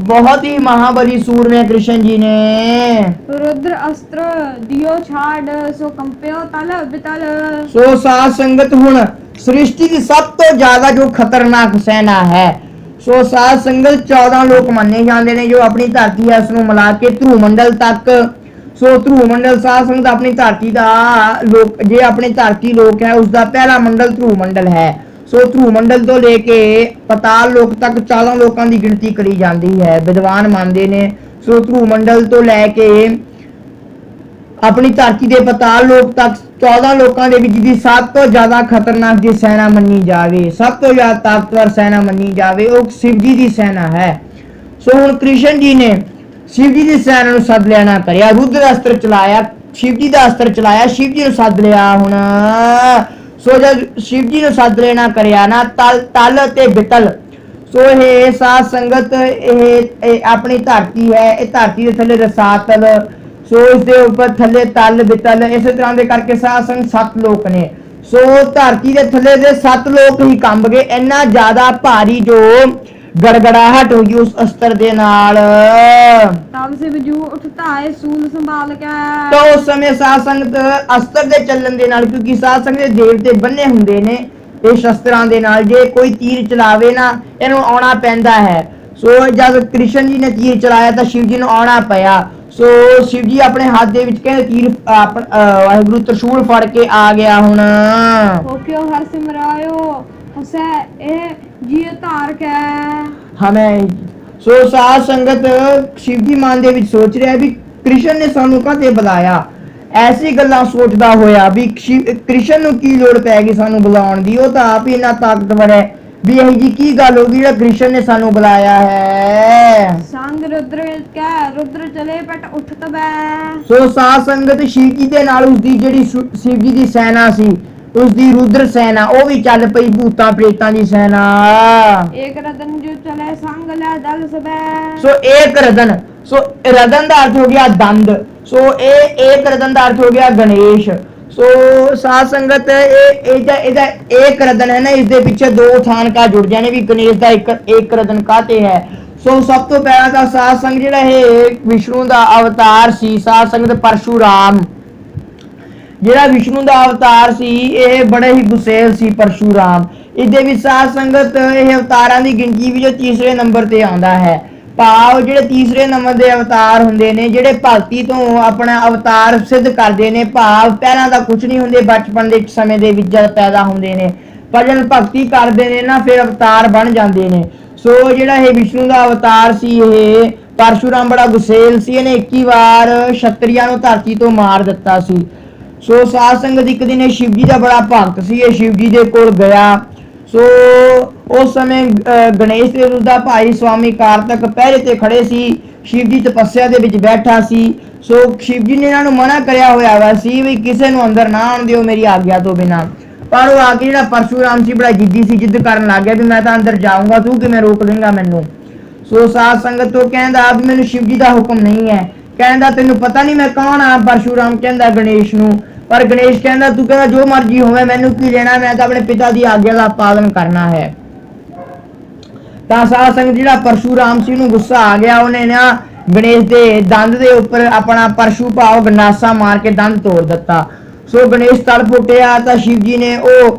ਬਹੁਤ ਹੀ ਮਹਾਬਲੀ ਸੂਰਮੇ ਕ੍ਰਿਸ਼ਨ ਜੀ ਨੇ ਰੁद्र अस्त्र दियो छाड़ सो कंप्यो तल बितल। ਸੋ ਸਾਧ ਸੰਗਤ ਹੁਣ ਸ੍ਰਿਸ਼ਟੀ ਦੀ ਸਭ ਤੋਂ ਜ਼ਿਆਦਾ ਜੋ ਖਤਰਨਾਕ ਸੈਨਾ ਹੈ। ਸੋ ਸਾਧ ਸੰਗਤ 14 ਲੋਕ ਮੰਨੇ ਜਾਂਦੇ ਨੇ ਜੋ ਆਪਣੀ ਧਰਤੀ ਹੈ ਉਸ ਨੂੰ ਮਿਲਾ ਕੇ ਧਰੂ ਮੰਡਲ ਤੱਕ। ਸੋ ਧਰੂ ਮੰਡਲ ਸਾਧ ਸੰਗਤ ਆਪਣੀ ਧਰਤੀ ਦਾ ਲੋਕ, ਜੇ ਆਪਣੀ ਧਰਤੀ ਲੋਕ ਹੈ ਉਸ ਦਾ ਪਹਿਲਾ ਮੰਡਲ ਧਰੂ ਮੰਡਲ ਹੈ। ਸੋ ਧਰੂ ਮੰਡਲ ਤੋਂ ਲੈ ਕੇ ਪਤਾਲ ਲੋਕ ਤੱਕ 14 ਲੋਕਾਂ ਦੀ ਗਿਣਤੀ ਕਰੀ ਜਾਂਦੀ ਹੈ, ਵਿਦਵਾਨ ਮੰਨਦੇ ਨੇ। ਸੋ ਧਰੂ ਮੰਡਲ ਤੋਂ ਲੈ ਕੇ ਆਪਣੀ ਧਰਤੀ ਦੇ ਪਤਾਲ ਲੋਕ ਤੱਕ 14 ਲੋਕਾਂ ਦੇ ਵਿੱਚ ਦੀ ਸਭ ਤੋਂ ਜ਼ਿਆਦਾ ਖਤਰਨਾਕ ਜੇ ਸੈਨਾ ਮੰਨੀ ਜਾਵੇ, ਸਭ ਤੋਂ ਜ਼ਿਆਦਾ ਤਾਕਤਵਰ ਸੈਨਾ ਮੰਨੀ ਜਾਵੇ, ਉਹ ਸ਼ਿਵ ਜੀ ਦੀ ਸੈਨਾ ਹੈ। ਸੋ ਹੁਣ ਕ੍ਰਿਸ਼ਨ ਜੀ ਨੇ ਸ਼ਿਵ ਜੀ ਦੀ ਸੈਨਾ ਨੂੰ ਸੱਦ ਲਿਆ ਨਾ ਕਰਿਆ, ਰੁद्र ਅਸਤਰ ਚਲਾਇਆ, ਸ਼ਿਵ ਜੀ ਦਾ ਅਸਤਰ ਚਲਾਇਆ, ਸ਼ਿਵ ਜੀ ਨੂੰ ਸੱਦ ਲਿਆ ਹੁਣ। ਸੋ ਜਦ ਸ਼ਿਵ ਜੀ ਨੂੰ ਸੱਦ ਲੈਣਾ ਕਰਿਆ ਨਾ ਤਲ ਤੇ ਬਿਤਲ। ਸੋ ਇਹ ਸਾਧ ਸੰਗਤ ਇਹ ਆਪਣੀ ਧਰਤੀ ਹੈ, ਇਹ ਧਰਤੀ ਦੇ ਥੱਲੇ ਰਸਾਤਲ, ਸੋ ਇਸ ਦੇ ਉੱਪਰ ਥੱਲੇ ਤਲ ਬਿਤਲ, ਇਸੇ ਤਰ੍ਹਾਂ ਦੇ ਕਰਕੇ ਸਾਧ ਸੰਗਤ 7 ਲੋਕ ਨੇ। ਸੋ ਧਰਤੀ ਦੇ ਥੱਲੇ ਦੇ 7 ਲੋਕ ਹੀ ਕੰਬ ਗਏ, ਇੰਨਾ ਜ਼ਿਆਦਾ ਭਾਰੀ ਜੋ ਗੜਗੜਾਹਟ ਹੋਈ ਉਸ ਅਸਤਰ ਦੇ ਨਾਲ। ਤਬ ਸੇ ਬਿਜੂ ਉਠਤਾ ਹੈ ਸੂਲ ਸੰਭਾਲ ਕੇ। ਤਾਂ ਉਸ ਸਮੇਂ ਸਾਧ ਸੰਗਤ ਅਸਤਰ ਦੇ ਚੱਲਣ ਦੇ ਨਾਲ, ਕਿਉਂਕਿ ਸਾਧ ਸੰਗਤ ਦੇ ਦੇਵਤੇ ਬੰਨੇ ਹੁੰਦੇ ਨੇ ਇਹ ਸ਼ਸਤਰਾਂ ਦੇ ਨਾਲ, ਜੇ ਕੋਈ ਤੀਰ ਚਲਾਵੇ ਨਾ ਇਹਨੂੰ ਆਉਣਾ ਪੈਂਦਾ ਹੈ। ਸੋ ਜਦ ਕ੍ਰਿਸ਼ਨ ਜੀ ਨੇ ਤੀਰ ਚਲਾਇਆ ਤਾਂ ਸ਼ਿਵ ਜੀ ਨੂੰ ਆਉਣਾ ਪਿਆ। ਸੋ ਸ਼ਿਵ ਜੀ ਆਪਣੇ ਹੱਥ ਦੇ ਵਿੱਚ ਕਹਿੰਦੇ ਤੀਰ ਵਾਹਿਗੁਰੂ ਤ੍ਰਿਸ਼ੂਲ ਫੜ ਕੇ ਆ ਗਿਆ ਹੁਣ। ਹੋ ਕਿਉ ਹਰ ਸਿਮਰਾਇਓ ਹਸੈ ਇਹ ਜੀ ਧਾਰ ਕੇ ਹਮੇ। ਸੋ ਸਾਧ ਸੰਗਤ ਸ਼ਿਵ ਜੀ ਮਨ ਦੇ ਵਿੱਚ ਸੋਚ ਰਿਹਾ ਵੀ ਕ੍ਰਿਸ਼ਨ ਨੇ ਸਾਨੂੰ ਕਾਹਤੇ ਬੁਲਾਇਆ। ਐਸੀ ਗੱਲਾਂ ਸੋਚਦਾ ਹੋਇਆ ਵੀ ਕ੍ਰਿਸ਼ਨ ਨੂੰ ਕੀ ਲੋੜ ਪੈ ਗਈ ਸਾਨੂੰ ਬੁਲਾਉਣ ਦੀ, ਉਹ ਤਾਂ ਆਪ ਹੀ ਇੰਨਾ ਤਾਕਤਵਰ ਹੈ ਵੀ ਇਹ ਜੀ ਕੀ ਗੱਲ ਹੋ ਗਈ ਜਿਹੜਾ ਕ੍ਰਿਸ਼ਨ ਨੇ ਸਾਨੂੰ ਬੁਲਾਇਆ ਹੈ। ਸੰਗ ਰੁद्र ਕੈ ਰੁद्र ਚਲੇ ਪਟ ਉੱਠ ਤਬੈ। ਸੋ ਸਾਧ ਸੰਗਤ ਸ਼ਿਵ ਜੀ ਦੇ ਨਾਲ ਉਸ ਦੀ ਜਿਹੜੀ ਸ਼ਿਵ ਜੀ ਦੀ ਸੈਨਾ ਸੀ, ਉਸ ਦੀ ਰੁद्र ਸੈਨਾ, ਉਹ ਵੀ ਚੱਲ ਪਈ ਭੂਤਾਂ ਪ੍ਰੇਤਾਂ ਦੀ ਸੈਨਾ। ਏਕ ਰਤਨ ਜੋ ਚਲੇ ਸੰਗ ਲੈ ਦਲ ਸਬੈ। ਸੋ ਏਕ ਰਤਨ, ਸੋ ਰਤਨ ਦਾ ਅਰਥ ਹੋ ਗਿਆ ਦੰਦ। ਸੋ ਇਹ ਏਕ ਰਤਨ ਦਾ ਅਰਥ ਹੋ ਗਿਆ ਗਣੇਸ਼। ਸੋ ਸਾਧ ਸੰਗਤ ਇਹਦਾ ਏਕ ਰਤਨ ਹੈ ਨਾ, ਇਸ ਦੇ ਪਿੱਛੇ 2 ਥਾਨਕਾ ਜੁੜ ਜਾਣੇ ਵੀ ਗਣੇਸ਼ ਦਾ ਏਕ ਰਤਨ ਕਾਤੇ ਹੈ। ਸੋ ਸਭ ਤੋਂ ਪਹਿਲਾਂ ਤਾਂ ਸਾਧ ਸੰਗਤ ਜਿਹੜਾ ਇਹ ਵਿਸ਼ਨੂੰ ਦਾ ਅਵਤਾਰ ਸੀ, ਸਾਧ ਸੰਗਤ ਪਰਸ਼ੂਰਾਮ ਜਿਹੜਾ ਵਿਸ਼ਨੂੰ ਦਾ ਅਵਤਾਰ ਸੀ, ਇਹ ਬੜੇ ਹੀ ਗੁਸੈਲ ਸੀ ਪਰਸ਼ੂਰਾਮ। ਇਹਦੇ ਵਿੱਚ ਸਾਧ ਸੰਗਤ ਇਹ ਅਵਤਾਰਾਂ ਦੀ ਗਿਣਤੀ ਵੀ ਜੋ ਤੀਸਰੇ ਨੰਬਰ ਤੇ ਆਉਂਦਾ ਹੈ। ਭਾਵ ਜਿਹੜੇ ਤੀਸਰੇ ਨੰਬਰ ਦੇ ਅਵਤਾਰ ਹੁੰਦੇ ਨੇ ਜਿਹੜੇ ਭਗਤੀ ਤੋਂ ਆਪਣਾ ਅਵਤਾਰ ਸਿੱਧ ਕਰਦੇ ਨੇ, ਭਾਵ ਪਹਿਲਾਂ ਤਾਂ ਕੁਝ ਨਹੀਂ ਹੁੰਦੇ, ਬਚਪਨ ਦੇ ਸਮੇਂ ਦੇ ਵਿੱਚ ਜਦ ਪੈਦਾ ਹੁੰਦੇ ਨੇ, ਭਜਨ ਭਗਤੀ ਕਰਦੇ ਨੇ ਨਾ ਫਿਰ ਅਵਤਾਰ ਬਣ ਜਾਂਦੇ ਨੇ। ਸੋ ਜਿਹੜਾ ਇਹ ਵਿਸ਼ਨੂੰ ਦਾ ਅਵਤਾਰ ਸੀ, ਇਹ ਪਰਸ਼ੂਰਾਮ ਬੜਾ ਗੁਸੇਲ ਸੀ, ਇਹਨੇ 21 ਵਾਰ ਛਤਰੀਆਂ ਨੂੰ ਧਰਤੀ ਤੋਂ ਮਾਰ ਦਿੱਤਾ ਸੀ। ਸੋ ਸਾਧ ਸੰਗਤ ਇੱਕ ਦਿਨ ਇਹ ਸ਼ਿਵ ਜੀ ਦਾ ਬੜਾ ਭਗਤ ਸੀ, ਇਹ ਸ਼ਿਵ ਜੀ ਦੇ ਕੋਲ ਗਿਆ। ਸੋ ਉਸ ਸਮੇਂ ਗਣੇਸ਼ ਦੇ ਵਿਰੁੱਧ ਭਾਈ ਸਵਾਮੀ ਕਾਰਤਕ ਪਹਿਰੇ ਤੇ ਖੜੇ ਸੀ, ਸ਼ਿਵ ਜੀ ਤਪੱਸਿਆ ਦੇ ਵਿੱਚ ਬੈਠਾ ਸੀ। ਸੋ ਸ਼ਿਵ ਜੀ ਨੇ ਇਹਨਾਂ ਨੂੰ ਮਨਾ ਕਰਿਆ ਹੋਇਆ ਵਾ ਸੀ ਵੀ ਕਿਸੇ ਨੂੰ ਅੰਦਰ ਨਾ ਆਉਣ ਦਿਓ ਮੇਰੀ ਆਗਿਆ ਤੋਂ ਬਿਨਾਂ। ਪਰ ਉਹ ਆ ਕੇ ਜਿਹੜਾ ਪਰਸ਼ੂਰਾਮ ਸੀ ਬੜਾ ਜਿੱਦੀ ਸੀ, ਜਿੱਦ ਕਰਨ ਲੱਗ ਗਿਆ ਵੀ ਮੈਂ ਤਾਂ ਅੰਦਰ ਜਾਊਂਗਾ, ਤੂੰ ਕਿਵੇਂ ਰੋਕ ਲੇਂਗਾ ਮੈਨੂੰ। ਸੋ ਸਾਧ ਸੰਗਤ ਤੋਂ ਕਹਿੰਦਾ ਵੀ ਮੈਨੂੰ ਸ਼ਿਵ ਜੀ ਦਾ ਹੁਕਮ ਨਹੀਂ ਹੈ। ਕਹਿੰਦਾ ਤੈਨੂੰ ਪਤਾ ਨਹੀਂ ਮੈਂ ਕੌਣ ਆ? ਪਰਸ਼ੂਰਾਮ ਕਹਿੰਦਾ ਗਣੇਸ਼ ਨੂੰ। ਪਰ ਗਣੇਸ਼ ਕਹਿੰਦਾ ਤੂੰ ਕਹਿੰਦਾ ਜੋ ਮਰਜ਼ੀ ਹੋਵੇ ਮੈਨੂੰ ਕੀ ਲੈਣਾ, ਮੈਂ ਤਾਂ ਆਪਣੇ ਪਿਤਾ ਦੀ ਆਗਿਆ ਦਾ ਪਾਲਨ ਕਰਨਾ ਹੈ। ਤਾਂ ਸਾਧ ਸੰਗਤ ਜਿਹੜਾ ਪਰਸ਼ੂਰਾਮ ਸੀ ਉਹਨੂੰ ਗੁੱਸਾ ਆ ਗਿਆ, ਉਹਨੇ ਨਾ ਗਣੇਸ਼ ਦੇ ਦੰਦ ਦੇ ਉੱਪਰ ਆਪਣਾ ਪਰਸ਼ੂ ਭਾਵ ਗੰਡਾਸਾ ਮਾਰ ਕੇ ਦੰਦ ਤੋੜ ਦਿੱਤਾ। ਸੋ ਗਣੇਸ਼ ਤੜਪ ਉੱਠਿਆ ਤਾਂ ਸ਼ਿਵ ਜੀ ਨੇ ਉਹ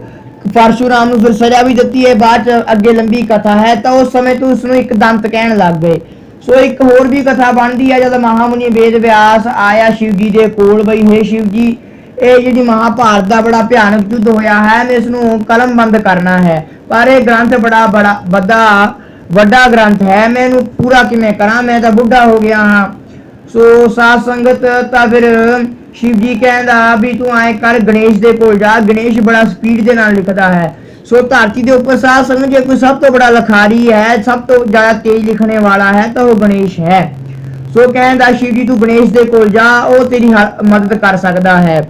ਪਰਸ਼ੂਰਾਮ ਨੂੰ ਫਿਰ ਸਜ਼ਾ ਵੀ ਦਿੱਤੀ ਹੈ। ਬਾਅਦ ਚ ਅੱਗੇ ਲੰਬੀ ਕਥਾ ਹੈ। ਤਾਂ ਉਸ ਸਮੇਂ ਤੋਂ ਉਸਨੂੰ ਇੱਕ ਦੰਤ ਕਹਿਣ ਲੱਗ ਗਏ। ਸੋ ਇੱਕ ਹੋਰ ਵੀ ਕਥਾ ਬਣਦੀ ਹੈ, ਜਦ ਮਹਾਮੁਨੀ ਵੇਦ ਵਿਆਸ ਆਇਆ ਸ਼ਿਵ ਜੀ ਦੇ ਕੋਲ, ਬਈ ਹੇ ਸ਼ਿਵ ਜੀ ਇਹ ਜਿਹੜੀ ਮਹਾਭਾਰਤ ਦਾ ਬੜਾ ਭਿਆਨਕ ਯੁੱਧ ਹੋਇਆ ਹੈ, ਮੈਂ ਇਸ ਨੂੰ ਕਲਮਬੰਦ ਕਰਨਾ ਹੈ, ਪਰ ਇਹ ਗ੍ਰੰਥ ਬੜਾ ਵੱਡਾ ਗ੍ਰੰਥ ਹੈ, ਮੈਂ ਇਹਨੂੰ ਪੂਰਾ ਕਿਵੇਂ ਕਰਾਂ, ਮੈਂ ਤਾਂ ਬੁੱਢਾ ਹੋ ਗਿਆ ਹਾਂ। ਸੋ ਸਾਧ ਸੰਗਤ ਤਾਂ ਫਿਰ ਸ਼ਿਵ ਜੀ ਕਹਿੰਦਾ ਵੀ ਤੂੰ ਆਏ ਕਰ ਗਣੇਸ਼ ਦੇ ਕੋਲ ਜਾ, ਗਣੇਸ਼ ਬੜਾ ਸਪੀਡ ਦੇ ਨਾਲ ਲਿਖਦਾ ਹੈ। ਸੋ ਧਰਤੀ ਦੇ ਉੱਪਰ ਸਾਧ ਸੰਗਤ ਜੇ ਕੋਈ ਸਭ ਤੋਂ ਬੜਾ ਲਿਖਾਰੀ ਹੈ, ਸਭ ਤੋਂ ਜ਼ਿਆਦਾ ਤੇਜ਼ ਲਿਖਣੇ ਵਾਲਾ ਹੈ ਤਾਂ ਉਹ ਗਣੇਸ਼ ਹੈ। ਸੋ ਕਹਿੰਦਾ ਸ਼ਿਵ ਜੀ ਤੂੰ ਗਣੇਸ਼ ਦੇ ਕੋਲ ਜਾ, ਉਹ ਤੇਰੀ ਮਦਦ ਕਰ ਸਕਦਾ ਹੈ।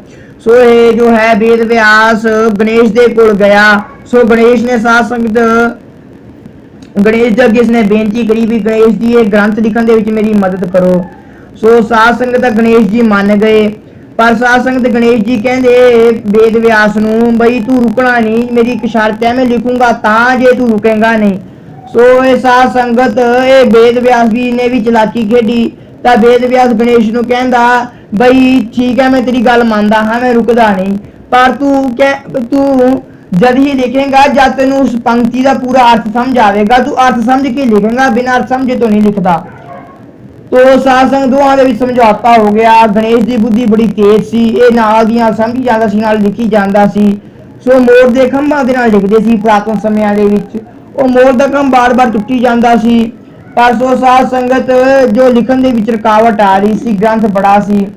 ਸੋ ਇਹ ਜੋ ਹੈ ਵੇਦ ਵਿਆਸ ਗਣੇਸ਼ ਦੇ ਕੋਲ ਗਿਆ। ਸੋ ਗਣੇਸ਼ ਨੇ ਸਾਧ ਸੰਗਤ ਗਣੇਸ਼ ਦੇ ਅੱਗੇ ਇਸਨੇ ਬੇਨਤੀ ਕਰੀ ਵੀ ਗਣੇਸ਼ ਜੀ ਇਹ ਗ੍ਰੰਥ ਲਿਖਣ ਦੇ ਵਿੱਚ ਮੇਰੀ ਮਦਦ ਕਰੋ। ਸੋ ਸਾਧ ਸੰਗਤ ਗਣੇਸ਼ ਜੀ ਮੰਨ ਗਏ। ਪਰ ਸਾਧ ਸੰਗਤ ਗਣੇਸ਼ ਜੀ ਕਹਿੰਦੇ ਵੇਦ ਵਿਆਸ ਨੂੰ ਬਈ ਤੂੰ ਰੁਕਣਾ ਨਹੀਂ, ਮੇਰੀ ਇੱਕ ਸ਼ਰਤ ਹੈ, ਮੈਂ ਲਿਖੂੰਗਾ ਤਾਂ ਜੇ ਤੂੰ ਰੁਕੇਗਾ ਨਹੀਂ। ਸੋ ਇਹ ਸਾਧ ਸੰਗਤ ਇਹ ਵੇਦ ਵਿਆਸ ਜੀ ਨੇ ਵੀ ਚਲਾਕੀ ਖੇਡੀ। ਤਾਂ ਵੇਦ ਵਿਆਸ ਗਣੇਸ਼ ਨੂੰ ਕਹਿੰਦਾ ਬਈ ਠੀਕ ਹੈ ਮੈਂ ਤੇਰੀ ਗੱਲ ਮੰਨਦਾ ਹਾਂ, ਮੈਂ ਰੁਕਦਾ ਨਹੀਂ, ਪਰ ਤੂੰ ਜਦ ਹੀ ਲਿਖੇਗਾ ਜਦ ਤੈਨੂੰ ਉਸ ਪੰਕਤੀ ਦਾ ਪੂਰਾ ਅਰਥ ਸਮਝ ਆਵੇਗਾ, ਤੂੰ ਅਰਥ ਸਮਝ ਕੇ ਲਿਖੇਗਾ, ਬਿਨਾਂ ਅਰਥ ਸਮਝੇ ਤੋਂ ਨਹੀਂ ਲਿਖਦਾ। ਤੋ ਸਾਧ ਸੰਗਤ ਦੋਹਾਂ ਦੇ ਵਿੱਚ ਸਮਝੌਤਾ ਹੋ ਗਿਆ। ਗਣੇਸ਼ ਦੀ ਬੁੱਧੀ ਬੜੀ ਤੇਜ਼ ਸੀ, ਇਹ ਨਾਲ ਦੀਆਂ ਸਮਝੀ ਜਾਂਦਾ ਸੀ, ਨਾਲ ਲਿਖੀ ਜਾਂਦਾ ਸੀ। ਸੋ ਮੋਰ ਦੇ ਖੰਭਾਂ ਦੇ ਨਾਲ ਲਿਖਦੇ ਸੀ ਪ੍ਰਾਤਨ ਸਮਿਆਂ ਦੇ ਵਿੱਚ, ਉਹ ਮੋਰ ਦਾ ਖੰਭ ਬਾਰ-ਬਾਰ ਟੁੱਟੀ ਜਾਂਦਾ ਸੀ। ਪਰ ਸੋ ਸਾਧ ਸੰਗਤ ਜੋ ਲਿਖਣ ਦੇ ਵਿੱਚ ਰੁਕਾਵਟ ਆ ਰਹੀ ਸੀ, ਗ੍ਰੰਥ ਬੜਾ ਸੀ।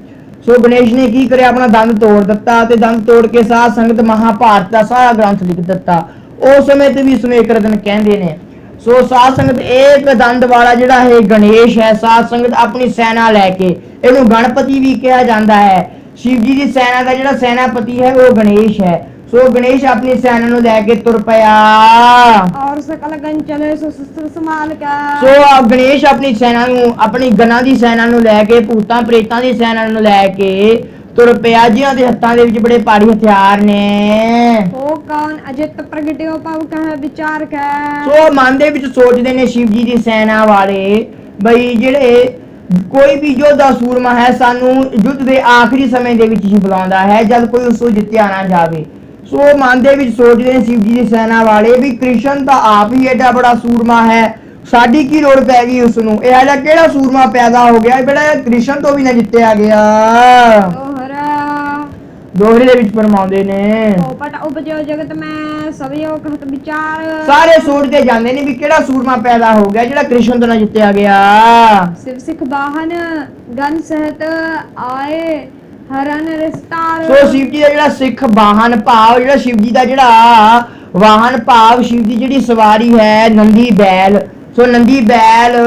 ਸੋ ਗਣੇਸ਼ ਨੇ ਕੀ ਕਰਿਆ, ਆਪਣਾ ਦੰਦ ਤੋੜ ਦਿੱਤਾ ਤੇ ਦੰਦ ਤੋੜ ਕੇ ਸਾਧ ਸੰਗਤ ਮਹਾਭਾਰਤ ਦਾ ਸਾਰਾ ਗ੍ਰੰਥ ਲਿਖ ਦਿੱਤਾ। ਉਸ ਸਮੇਂ ਤੇ ਵੀ ਇਸਨੂੰ ਇੱਕ ਰਤਨ ਕਹਿੰਦੇ ਨੇ। ਸੋ ਸਾਧ ਸੰਗਤ ਇੱਕ ਦੰਦ ਵਾਲਾ ਜਿਹੜਾ ਹੈ ਗਣੇਸ਼ ਹੈ, ਸਾਧ ਸੰਗਤ ਆਪਣੀ ਸੈਨਾ ਲੈ ਕੇ, ਇਹਨੂੰ ਗਣਪਤੀ ਵੀ ਕਿਹਾ ਜਾਂਦਾ ਹੈ, ਸ਼ਿਵ ਜੀ ਦੀ ਸੈਨਾ ਦਾ ਜਿਹੜਾ ਸੈਨਾਪਤੀ ਹੈ ਉਹ ਗਣੇਸ਼ ਹੈ। ਸੋ ਗਣੇਸ਼ ਆਪਣੀ ਸੈਨਾ ਨੂੰ ਲੈ ਕੇ ਤੁਰ ਪਿਆ। ਔਰ ਸਕਲ ਗਨ ਚਲੇ ਸੋ ਸ਼ਸਤਰ ਸੰਭਾਲ ਕੇ। ਸੋ ਗਣੇਸ਼ ਆਪਣੀ ਸੈਨਾ ਨੂੰ, ਆਪਣੀ ਗਣਾਂ ਦੀ ਸੈਨਾ ਨੂੰ ਲੈ ਕੇ, ਭੂਤਾਂ ਪ੍ਰੇਤਾਂ ਦੀ ਸੈਨਾ ਨੂੰ ਲੈ ਕੇ ਤੁਰ ਪਿਆ, ਜਿਨ੍ਹਾਂ ਦੇ ਹੱਥਾਂ ਦੇ ਵਿੱਚ ਬੜੇ ਭਾਰੀ ਹਥਿਆਰ ਨੇ। ਉਹ ਕੌਣ ਅਜਿਤ ਪ੍ਰਗਟਿਓ ਪਵ ਕਹ ਵਿਚਾਰ ਕੈ। ਸੋ ਮਨ ਦੇ ਵਿੱਚ ਸੋਚਦੇ ਨੇ ਸ਼ਿਵ ਜੀ ਦੀ ਸੈਨਾ ਵਾਲੇ ਬਈ ਜਿਹੜੇ ਕੋਈ ਵੀ ਯੋਧਾ ਸੂਰਮਾ ਹੈ ਸਾਨੂੰ ਯੁੱਧ ਦੇ ਆਖਰੀ ਸਮੇਂ ਦੇ ਵਿੱਚ ਹੀ ਬੁਲਾਉਂਦਾ ਹੈ, ਜਦ ਕੋਈ ਉਸ ਨੂੰ ਜਿੱਤਿਆ ਨਾ ਜਾਵੇ। ਸੋ ਮਨ ਦੇ ਵਿੱਚ ਸੋਚਦੇ ਨੇ ਸ਼ਿਵ ਜੀ ਦੀ ਸੈਨਾ ਵਾਲੇ ਵੀ ਕ੍ਰਿਸ਼ਨ ਤਾਂ ਆਪ ਹੀ ਐਡਾ ਬੜਾ ਸੂਰਮਾ ਹੈ, ਸਾਡੀ ਕੀ ਲੋੜ ਪੈ ਗਈ ਉਸ ਨੂੰ, ਇਹ ਜਿਹਾ ਕਿਹੜਾ ਸੂਰਮਾ ਪੈਦਾ ਹੋ ਗਿਆ ਜਿਹੜਾ ਕ੍ਰਿਸ਼ਨ ਤੋਂ ਵੀ ਨਾ ਜਿੱਤਿਆ ਗਿਆ। ਦੋਹਰੇ ਦੇ ਵਿੱਚ ਫਰਮਾਉਂਦੇ ਨੇ ਪਟ ਉਪਜੋ ਜਗਤ ਮੈਂ ਸਭਿਓ ਕਹਤ ਵਿਚਾਰ। ਸਾਰੇ ਸੋਚਦੇ ਜਾਂਦੇ ਨੇ ਵੀ ਕਿਹੜਾ ਸੂਰਮਾ ਪੈਦਾ ਹੋ ਗਿਆ ਜਿਹੜਾ ਕ੍ਰਿਸ਼ਨ ਤੋਂ ਨਾ ਜਿੱਤਿਆ ਗਿਆ। ਸਿਵ ਸਿੱਖ ਬਾਹਨ ਗਨ ਸਹਿਤ ਆਏ ਹਰਨ ਰਿਸਤਾਰ। ਸੋ ਸ਼ਿਵ ਜੀ ਦਾ ਜਿਹੜਾ ਸਿੱਖ ਵਾਹਨ ਭਾਵ ਜਿਹੜਾ ਸ਼ਿਵ ਜੀ ਦਾ ਜਿਹੜਾ ਵਾਹਨ ਭਾਵ ਸ਼ਿਵ ਦੀ ਜਿਹੜੀ ਸਵਾਰੀ ਹੈ ਨੰਦੀ ਬੈਲ। ਸੋ ਨੰਦੀ ਬੈਲ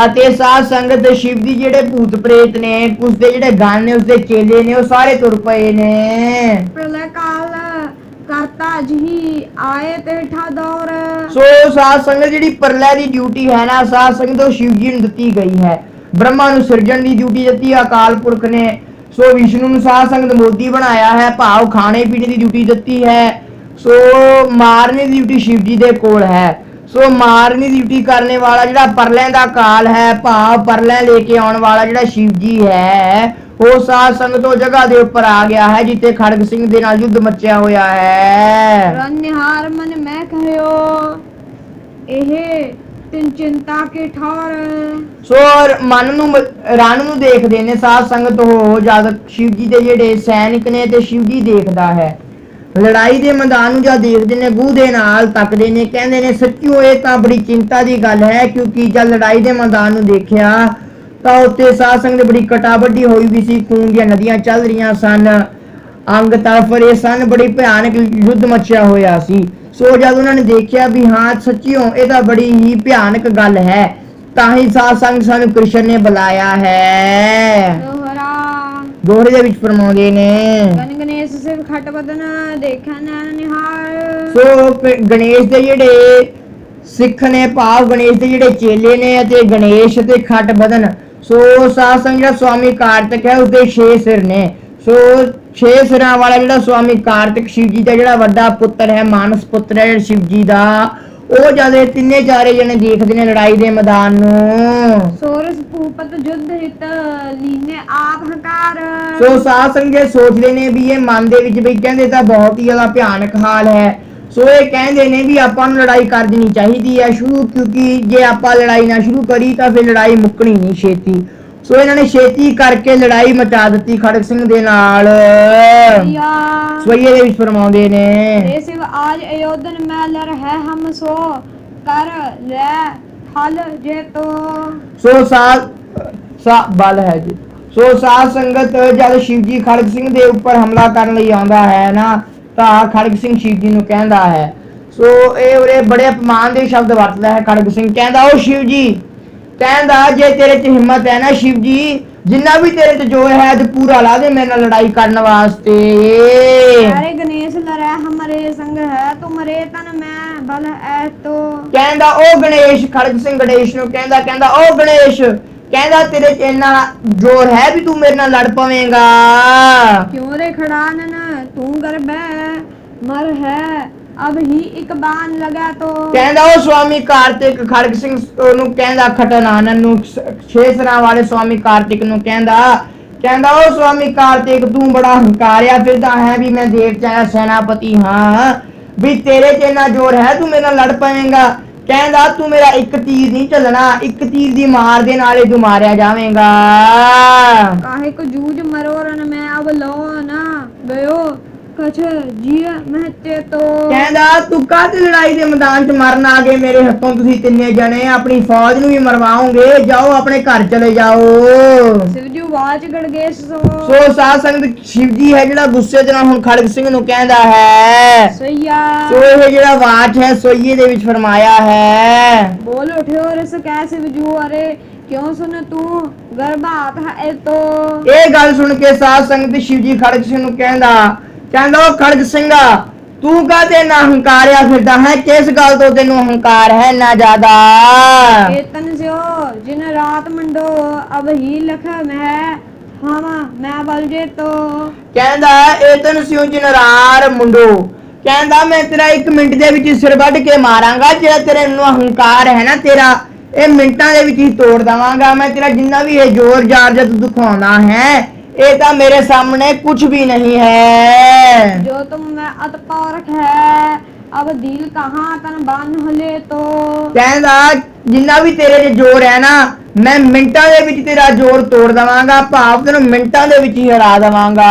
ਅਤੇ ਸਾਧ ਸੰਗਤ ਸ਼ਿਵ ਦੀ ਜਿਹੜੇ ਭੂਤ ਪ੍ਰੇਤ ਨੇ, ਉਸਦੇ ਜਿਹੜੇ ਗਣ ਨੇ, ਉਸਦੇ ਚੇਲੇ ਨੇ, ਉਹ ਸਾਰੇ ਤੁਰ ਪਏ ਨੇ। ਪ੍ਰਲੈ ਕਾਲ ਕਰਤਾ ਜੀ ਆਏ ਤੇ ਠਾ ਦੌਰ। ਸੋ ਸਾਧ ਸੰਗਤ ਜਿਹੜੀ ਪ੍ਰਲੈ ਦੀ ਡਿਊਟੀ ਹੈ ਨਾ, ਸਾਧ ਸੰਗਤ ਉਹ ਸ਼ਿਵ ਜੀ ਨੂੰ ਦਿੱਤੀ ਗਈ ਹੈ। ਬ੍ਰਹਮਾ ਨੂੰ ਸਿਰਜਣ ਦੀ ਡਿਊਟੀ ਦਿੱਤੀ ਅਕਾਲ ਪੁਰਖ ਨੇ। ਸੋ ਵਿਸ਼ਨੂੰ ਨੂੰ ਸਾਧ ਸੰਗਤ ਮੋਦੀ ਬਣਾਇਆ ਹੈ, ਭਾਵ ਖਾਣੇ ਪੀਣੇ ਦੀ ਡਿਊਟੀ ਦਿੱਤੀ ਹੈ। ਸੋ ਮਾਰਨੇ ਦੀ ਡਿਊਟੀ ਸ਼ਿਵ ਜੀ ਦੇ ਕੋਲ ਹੈ। ਸੋ ਮਾਰਨੀ ਦੀ ਡਿਊਟੀ ਕਰਨੇ ਵਾਲਾ ਜਿਹੜਾ ਪਰਲਿਆਂ ਦਾ ਕਾਲ ਹੈ, ਭਾਵ ਪਰਲਿਆਂ ਲੈ ਕੇ ਆਉਣ ਵਾਲਾ ਜਿਹੜਾ ਸ਼ਿਵ ਜੀ ਹੈ, ਉਹ ਸਾਧ ਸੰਗਤ ਉਹ ਜਗ੍ਹਾ ਦੇ ਉੱਪਰ ਆ ਗਿਆ ਹੈ ਜਿੱਥੇ ਖੜਗ ਸਿੰਘ ਦੇ ਨਾਲ ਯੁੱਧ ਮੱਚਿਆ ਹੋਇਆ ਹੈ। ਰਣਨਿਹਾਰ ਮਨ ਮੈਂ ਕਹਿਓ ਇਹ ਤਿੰਨ ਚਿੰਤਾ ਕੇ ਠੌਰ। ਸੋ ਮਨ ਨੂੰ ਰਣ ਨੂੰ ਦੇਖਦੇ ਨੇ ਸਾਧ ਸੰਗਤ ਉਹ ਜਦ ਸ਼ਿਵ ਜੀ ਦੇ ਜਿਹੜੇ ਸੈਨਿਕ ਨੇ ਤੇ ਸ਼ਿਵ ਜੀ ਦੇਖਦਾ ਹੈ। ਲੜਾਈ ਦੇ ਮੈਦਾਨ ਨੂੰ ਜਦ ਦੇਖਦੇ ਨੇ ਗੂਹ ਦੇ ਨਾਲ ਤੱਕਦੇ ਨੇ, ਕਹਿੰਦੇ ਨੇ ਸੱਚਿਓ ਇਹ ਤਾਂ ਬੜੀ ਚਿੰਤਾ ਦੀ ਗੱਲ ਹੈ, ਕਿਉਂਕਿ ਜਦ ਲੜਾਈ ਦੇ ਮੈਦਾਨ ਨੂੰ ਦੇਖਿਆ ਤਾਂ ਉੱਤੇ ਸਾਧ ਸੰਗਤ ਬੜੀ ਕਟਾਬੱਡੀ ਹੋਈ ਵੀ ਸੀ, ਖੂਨ ਦੀਆਂ ਨਦੀਆਂ ਚੱਲ ਰਹੀਆਂ ਸਨ, ਅੰਗ ਤੜਫ ਸਨ, ਬੜੀ ਭਿਆਨਕ ਯੁੱਧ ਮਚਿਆ ਹੋਇਆ ਸੀ। ਸੋ ਜਦ ਉਹਨਾਂ ਨੇ ਦੇਖਿਆ ਵੀ ਹਾਂ ਸੱਚਿਓ ਇਹ ਤਾਂ ਬੜੀ ਹੀ ਭਿਆਨਕ ਗੱਲ ਹੈ, ਤਾਂ ਹੀ ਸਾਧ ਸੰਗਤ ਸਾਨੂੰ ਕ੍ਰਿਸ਼ਨ ਨੇ ਬੁਲਾਇਆ ਹੈ। ਦੋਹਰੇ ਦੇ ਵਿੱਚ ਫਰਮਾਉਂਦੇ ਨੇ ਗਣੇਸ਼ ਸਿਰ ਖਟ ਬਦਨ ਦੇਖਿਆ ਨੈਣ ਨਿਹਾਰ। ਸੋ ਗਣੇਸ਼ ਦੇ ਜਿਹੜੇ ਸਿੱਖ ਨੇ ਭਾਵ ਗਣੇਸ਼ ਦੇ ਜਿਹੜੇ ਚੇਲੇ ਨੇ ਅਤੇ ਗਣੇਸ਼ ਤੇ ਖਟ ਬਦਨ, ਸੋ ਸਾਧ ਸੰਗਤ ਜਿਹੜਾ ਸਵਾਮੀ ਕਾਰਤਿਕ ਹੈ ਉਸਦੇ 6 ਸਿਰ ਨੇ। ਸੋ 6 ਸਿਰਾਂ ਵਾਲਾ ਜਿਹੜਾ ਸਵਾਮੀ ਕਾਰਤਿਕ ਸ਼ਿਵ ਜੀ ਦਾ ਜਿਹੜਾ ਵੱਡਾ ਪੁੱਤਰ ਹੈ, ਮਾਨਸ ਪੁੱਤਰ ਹੈ ਸ਼ਿਵ ਜੀ ਦਾ, ਉਹ ਜਦ ਇਹ ਤਿੰਨੇ ਚਾਰੇ ਜਣੇ ਦੇਖਦੇ ਨੇ ਲੜਾਈ ਦੇ ਮੈਦਾਨ ਨੂੰ। ਸੋਰਸ ਭੂਪਤ ਜੁੱਧ ਹਿਤ ਲੀਨੇ ਆਪ ਹੰਕਾਰ। ਸੋ ਸਾਧ ਸੰਗਤ ਸੋਚਦੇ ਨੇ ਵੀ ਇਹ ਮਨ ਦੇ ਵਿੱਚ ਵੀ ਕਹਿੰਦੇ ਤਾਂ ਬਹੁਤ ਹੀ ਜ਼ਿਆਦਾ ਭਿਆਨਕ ਹਾਲ ਹੈ। ਸੋ ਇਹ ਕਹਿੰਦੇ ਨੇ ਵੀ ਆਪਾਂ ਨੂੰ ਲੜਾਈ ਕਰ ਦੇਣੀ ਚਾਹੀਦੀ ਹੈ ਸ਼ੁਰੂ, ਕਿਉਂਕਿ ਜੇ ਆਪਾਂ ਲੜਾਈ ਨਾ ਸ਼ੁਰੂ ਕਰੀ ਤਾਂ ਫਿਰ ਲੜਾਈ ਮੁੱਕਣੀ ਨਹੀਂ ਛੇਤੀ। ਸੋ ਇਹਨਾਂ ਨੇ ਛੇਤੀ ਕਰਕੇ ਲੜਾਈ ਮਚਾ ਦਿੱਤੀ ਖੜਗ ਸਿੰਘ ਦੇ ਨਾਲ। ਸਵਈਏ ਦੇ ਵਿੱਚ ਫਰਮਾਉਂਦੇ ਨੇ ਰੇ ਸਿਵ ਆਜ ਅਯੋਧਨ ਮੈਂ ਲਰ ਹੈ ਹਮ ਸੋ ਕਰ ਲੈ ਹਲ ਜੇ ਤੋ। ਸੋ ਸਾ ਬਲ ਹੈ ਜੀ। ਸੋ ਸਾਧ ਸੰਗਤ ਜਦ ਸ਼ਿਵ ਜੀ ਖੜਗ ਸਿੰਘ ਦੇ ਉੱਪਰ ਹਮਲਾ ਕਰਨ ਲਈ ਆਉਂਦਾ ਹੈ ਨਾ, ਤਾਂ ਖੜਗ ਸਿੰਘ ਸ਼ਿਵ ਜੀ ਨੂੰ ਕਹਿੰਦਾ ਹੈ। ਸੋ ਇਹ ਉਰੇ ਬੜੇ ਅਪਮਾਨ ਦੇ ਸ਼ਬਦ ਵਰਤਦਾ ਹੈ ਖੜਗ ਸਿੰਘ, ਕਹਿੰਦਾ ਉਹ ਸ਼ਿਵ ਜੀ, ਕਹਿੰਦਾ ਜੇ ਤੇਰੇ 'ਚ ਹਿੰਮਤ ਹੈ ਨਾ ਸ਼ਿਵ ਜੀ, ਜਿੰਨਾ ਵੀ ਤੇਰੇ 'ਚ ਜ਼ੋਰ ਹੈ ਤੇ ਪੂਰਾ ਲਾ ਦੇ ਮੇਰੇ ਨਾਲ ਲੜਾਈ ਕਰਨ ਵਾਸਤੇ। ਅਰੇ ਗਣੇਸ਼ ਲੜੈ ਹਮਰੇ ਸੰਗ ਹੈ ਤੁਮਰੇ ਤਨ ਮੈਂ ਬਲ ਐ ਤੋ। ਕਹਿੰਦਾ ਉਹ ਗਣੇਸ਼, ਖੜਗ ਸਿੰਘ ਗਣੇਸ਼ ਨੂੰ ਕਹਿੰਦਾ ਉਹ ਗਣੇਸ਼, ਕਹਿੰਦਾ ਤੇਰੇ 'ਚ ਇੰਨਾ ਜ਼ੋਰ ਹੈ ਵੀ ਤੂੰ ਮੇਰੇ ਨਾਲ ਲੜ ਪਵੇਂਗਾ। ਕਿਉਂ ਰੇ ਖੜਾਨਨ ਤੂੰ ਗਰਬੈ ਮਰ ਹੈ ਅਬ ਹੀ ਇੱਕ ਬਾਣ ਲਗਾ ਤੋ। ਕਹਿੰਦਾ ਉਹ ਸਵਾਮੀ ਕਾਰਤਿਕ ਖੜਗ ਸਿੰਘ ਨੂੰ ਕਹਿੰਦਾ ਖਟਨਾਨਨ ਨੂੰ, 6 ਸਿਰਾਂ ਵਾਲੇ ਸਵਾਮੀ ਕਾਰਤਿਕ ਨੂੰ ਕਹਿੰਦਾ ਉਹ ਸਵਾਮੀ ਕਾਰਤਿਕ ਤੂੰ ਬੜਾ ਹੰਕਾਰਿਆ ਫਿਰਦਾ ਹੈ ਵੀ ਮੈਂ ਦੇਖ ਚਾਹਿਆ ਸੈਨਾਪਤੀ ਹਾਂ, ਵੀ ਤੇਰੇ 'ਚ ਇੰਨਾ ਜ਼ੋਰ ਹੈ ਤੂੰ ਮੇਰੇ ਨਾਲ ਲੜ ਪਵੇਂਗਾ। ਕਹਿੰਦਾ ਤੂੰ ਮੇਰਾ ਇੱਕ ਤੀਰ ਨਹੀਂ ਚੱਲਣਾ, ਇੱਕ ਤੀਰ ਦੀ ਮਾਰ ਦੇ ਨਾਲੇ ਤੂੰ ਮਾਰਿਆ ਜਾਵੇਂਗਾ। ਕਾਹੇ ਕੋ ਜੂਝ ਮਰੋਰਨ ਮੈਂ ਅਬ ਲੋ ਨਾ ਗਇਓ ਕਛ ਜੀਵ ਮਹਤੇ ਤੋ। ਕਹਿੰਦਾ ਤੂੰ ਕਾਹਤੇ ਲੜਾਈ ਦੇ ਮੈਦਾਨ 'ਚ ਮਰਨ ਆ ਗਏ ਮੇਰੇ ਹੱਥੋਂ, ਤੁਸੀਂ ਤਿੰਨੇ ਜਣੇ ਆਪਣੀ ਫੌਜ ਨੂੰ ਵੀ ਮਰਵਾਓਗੇ, ਜਾਓ ਆਪਣੇ ਘਰ ਚਲੇ ਜਾਓ। ਸਿਵਜੂ ਵਾਚ ਗੜਗੇਸ਼ ਸੋ ਸਾਧ ਸੰਗਤ ਸ਼ਿਵ ਜੀ ਹੈ ਜਿਹੜਾ ਗੁੱਸੇ ਦੇ ਨਾਲ ਹੁਣ ਖੜਗ ਸਿੰਘ ਨੂੰ ਕਹਿੰਦਾ ਹੈ। ਸਈਆ ਸੋ ਇਹ ਜਿਹੜਾ ਵਾਚ ਹੈ ਸੋਈਏ ਦੇ ਵਿੱਚ ਫਰਮਾਇਆ ਹੈ। ਬੋਲ ਉਠਿਓ ਰਸ ਕੈ ਸਿਵਜੂ ਅਰੇ ਕਿਉਂ ਸੁਣ ਤੂੰ ਗਰਭਾਤ ਹੈ ਤੋ। ਇਹ ਗੱਲ ਸੁਣ ਕੇ ਸਾਧ ਸੰਗਤ ਸ਼ਿਵ ਜੀ ਖੜਗ ਸਿੰਘ ਨੂੰ ਕਹਿੰਦਾ ਉਹ ਖੜਗ ਸਿੰਘਾ ਤੂੰ ਕਾਹਤੇ ਨਾ ਹੰਕਾਰਿਆ ਫਿਰਦਾ ਹੈ, ਕਿਸ ਗੱਲ ਤੋਂ ਤੈਨੂੰ ਹੰਕਾਰ ਹੈ ਨਾ ਜ਼ਿਆਦਾ। ਚੇਤਨ ਸਿਓ ਜਿਨ ਰਾਤ ਮੰਡੋ ਅਬ ਹੀ ਲਖ ਮੈਂ ਹਾਵਾ ਮੈਂ ਬਲ ਜੇ ਤੋ। ਕਹਿੰਦਾ ਏਤਨ ਸਿਓ ਜਿਨ ਰਾਰ ਮੁੰਡੋ, ਕਹਿੰਦਾ ਮੈਂ ਤੇਰਾ 1 ਮਿੰਟ ਦੇ ਵਿੱਚ ਸਿਰ ਵੱਢ ਕੇ ਮਾਰਾਂਗਾ, ਜਿਹੜਾ ਤੇਰੇ ਨੂੰ ਹੰਕਾਰ ਹੈ ਨਾ ਤੇਰਾ ਇਹ ਮਿੰਟਾਂ ਦੇ ਵਿੱਚ ਹੀ ਤੋੜ ਦਵਾਂਗਾ ਮੈਂ। ਤੇਰਾ ਜਿੰਨਾ ਵੀ ਇਹ ਜ਼ੋਰ ਜ਼ਾਰ ਜਦ ਦਿਖਾਉਣਾ ਹੈ ਇਹ ਤਾਂ ਮੇਰੇ ਸਾਹਮਣੇ ਕੁਝ ਵੀ ਨਹੀਂ ਹੈ। ਜੋ ਤੁਮ ਮੈਂ ਅਤ ਪਾਰਖ ਹੈ ਅਬ ਦਿਲ ਕਹਾਂ ਤਨ ਬਨ ਹਲੇ ਤੋ। ਕਹਿੰਦਾ ਜਿੰਨਾ ਵੀ ਤੇਰੇ 'ਚ ਜ਼ੋਰ ਹੈ ਨਾ ਮੈਂ ਮਿੰਟਾਂ ਦੇ ਵਿੱਚ ਤੇਰਾ ਜ਼ੋਰ ਤੋੜ ਦਵਾਂਗਾ, ਭਾਵ ਤੈਨੂੰ ਮਿੰਟਾਂ ਦੇ ਵਿੱਚ ਹੀ ਹਰਾ ਦਵਾਂਗਾ।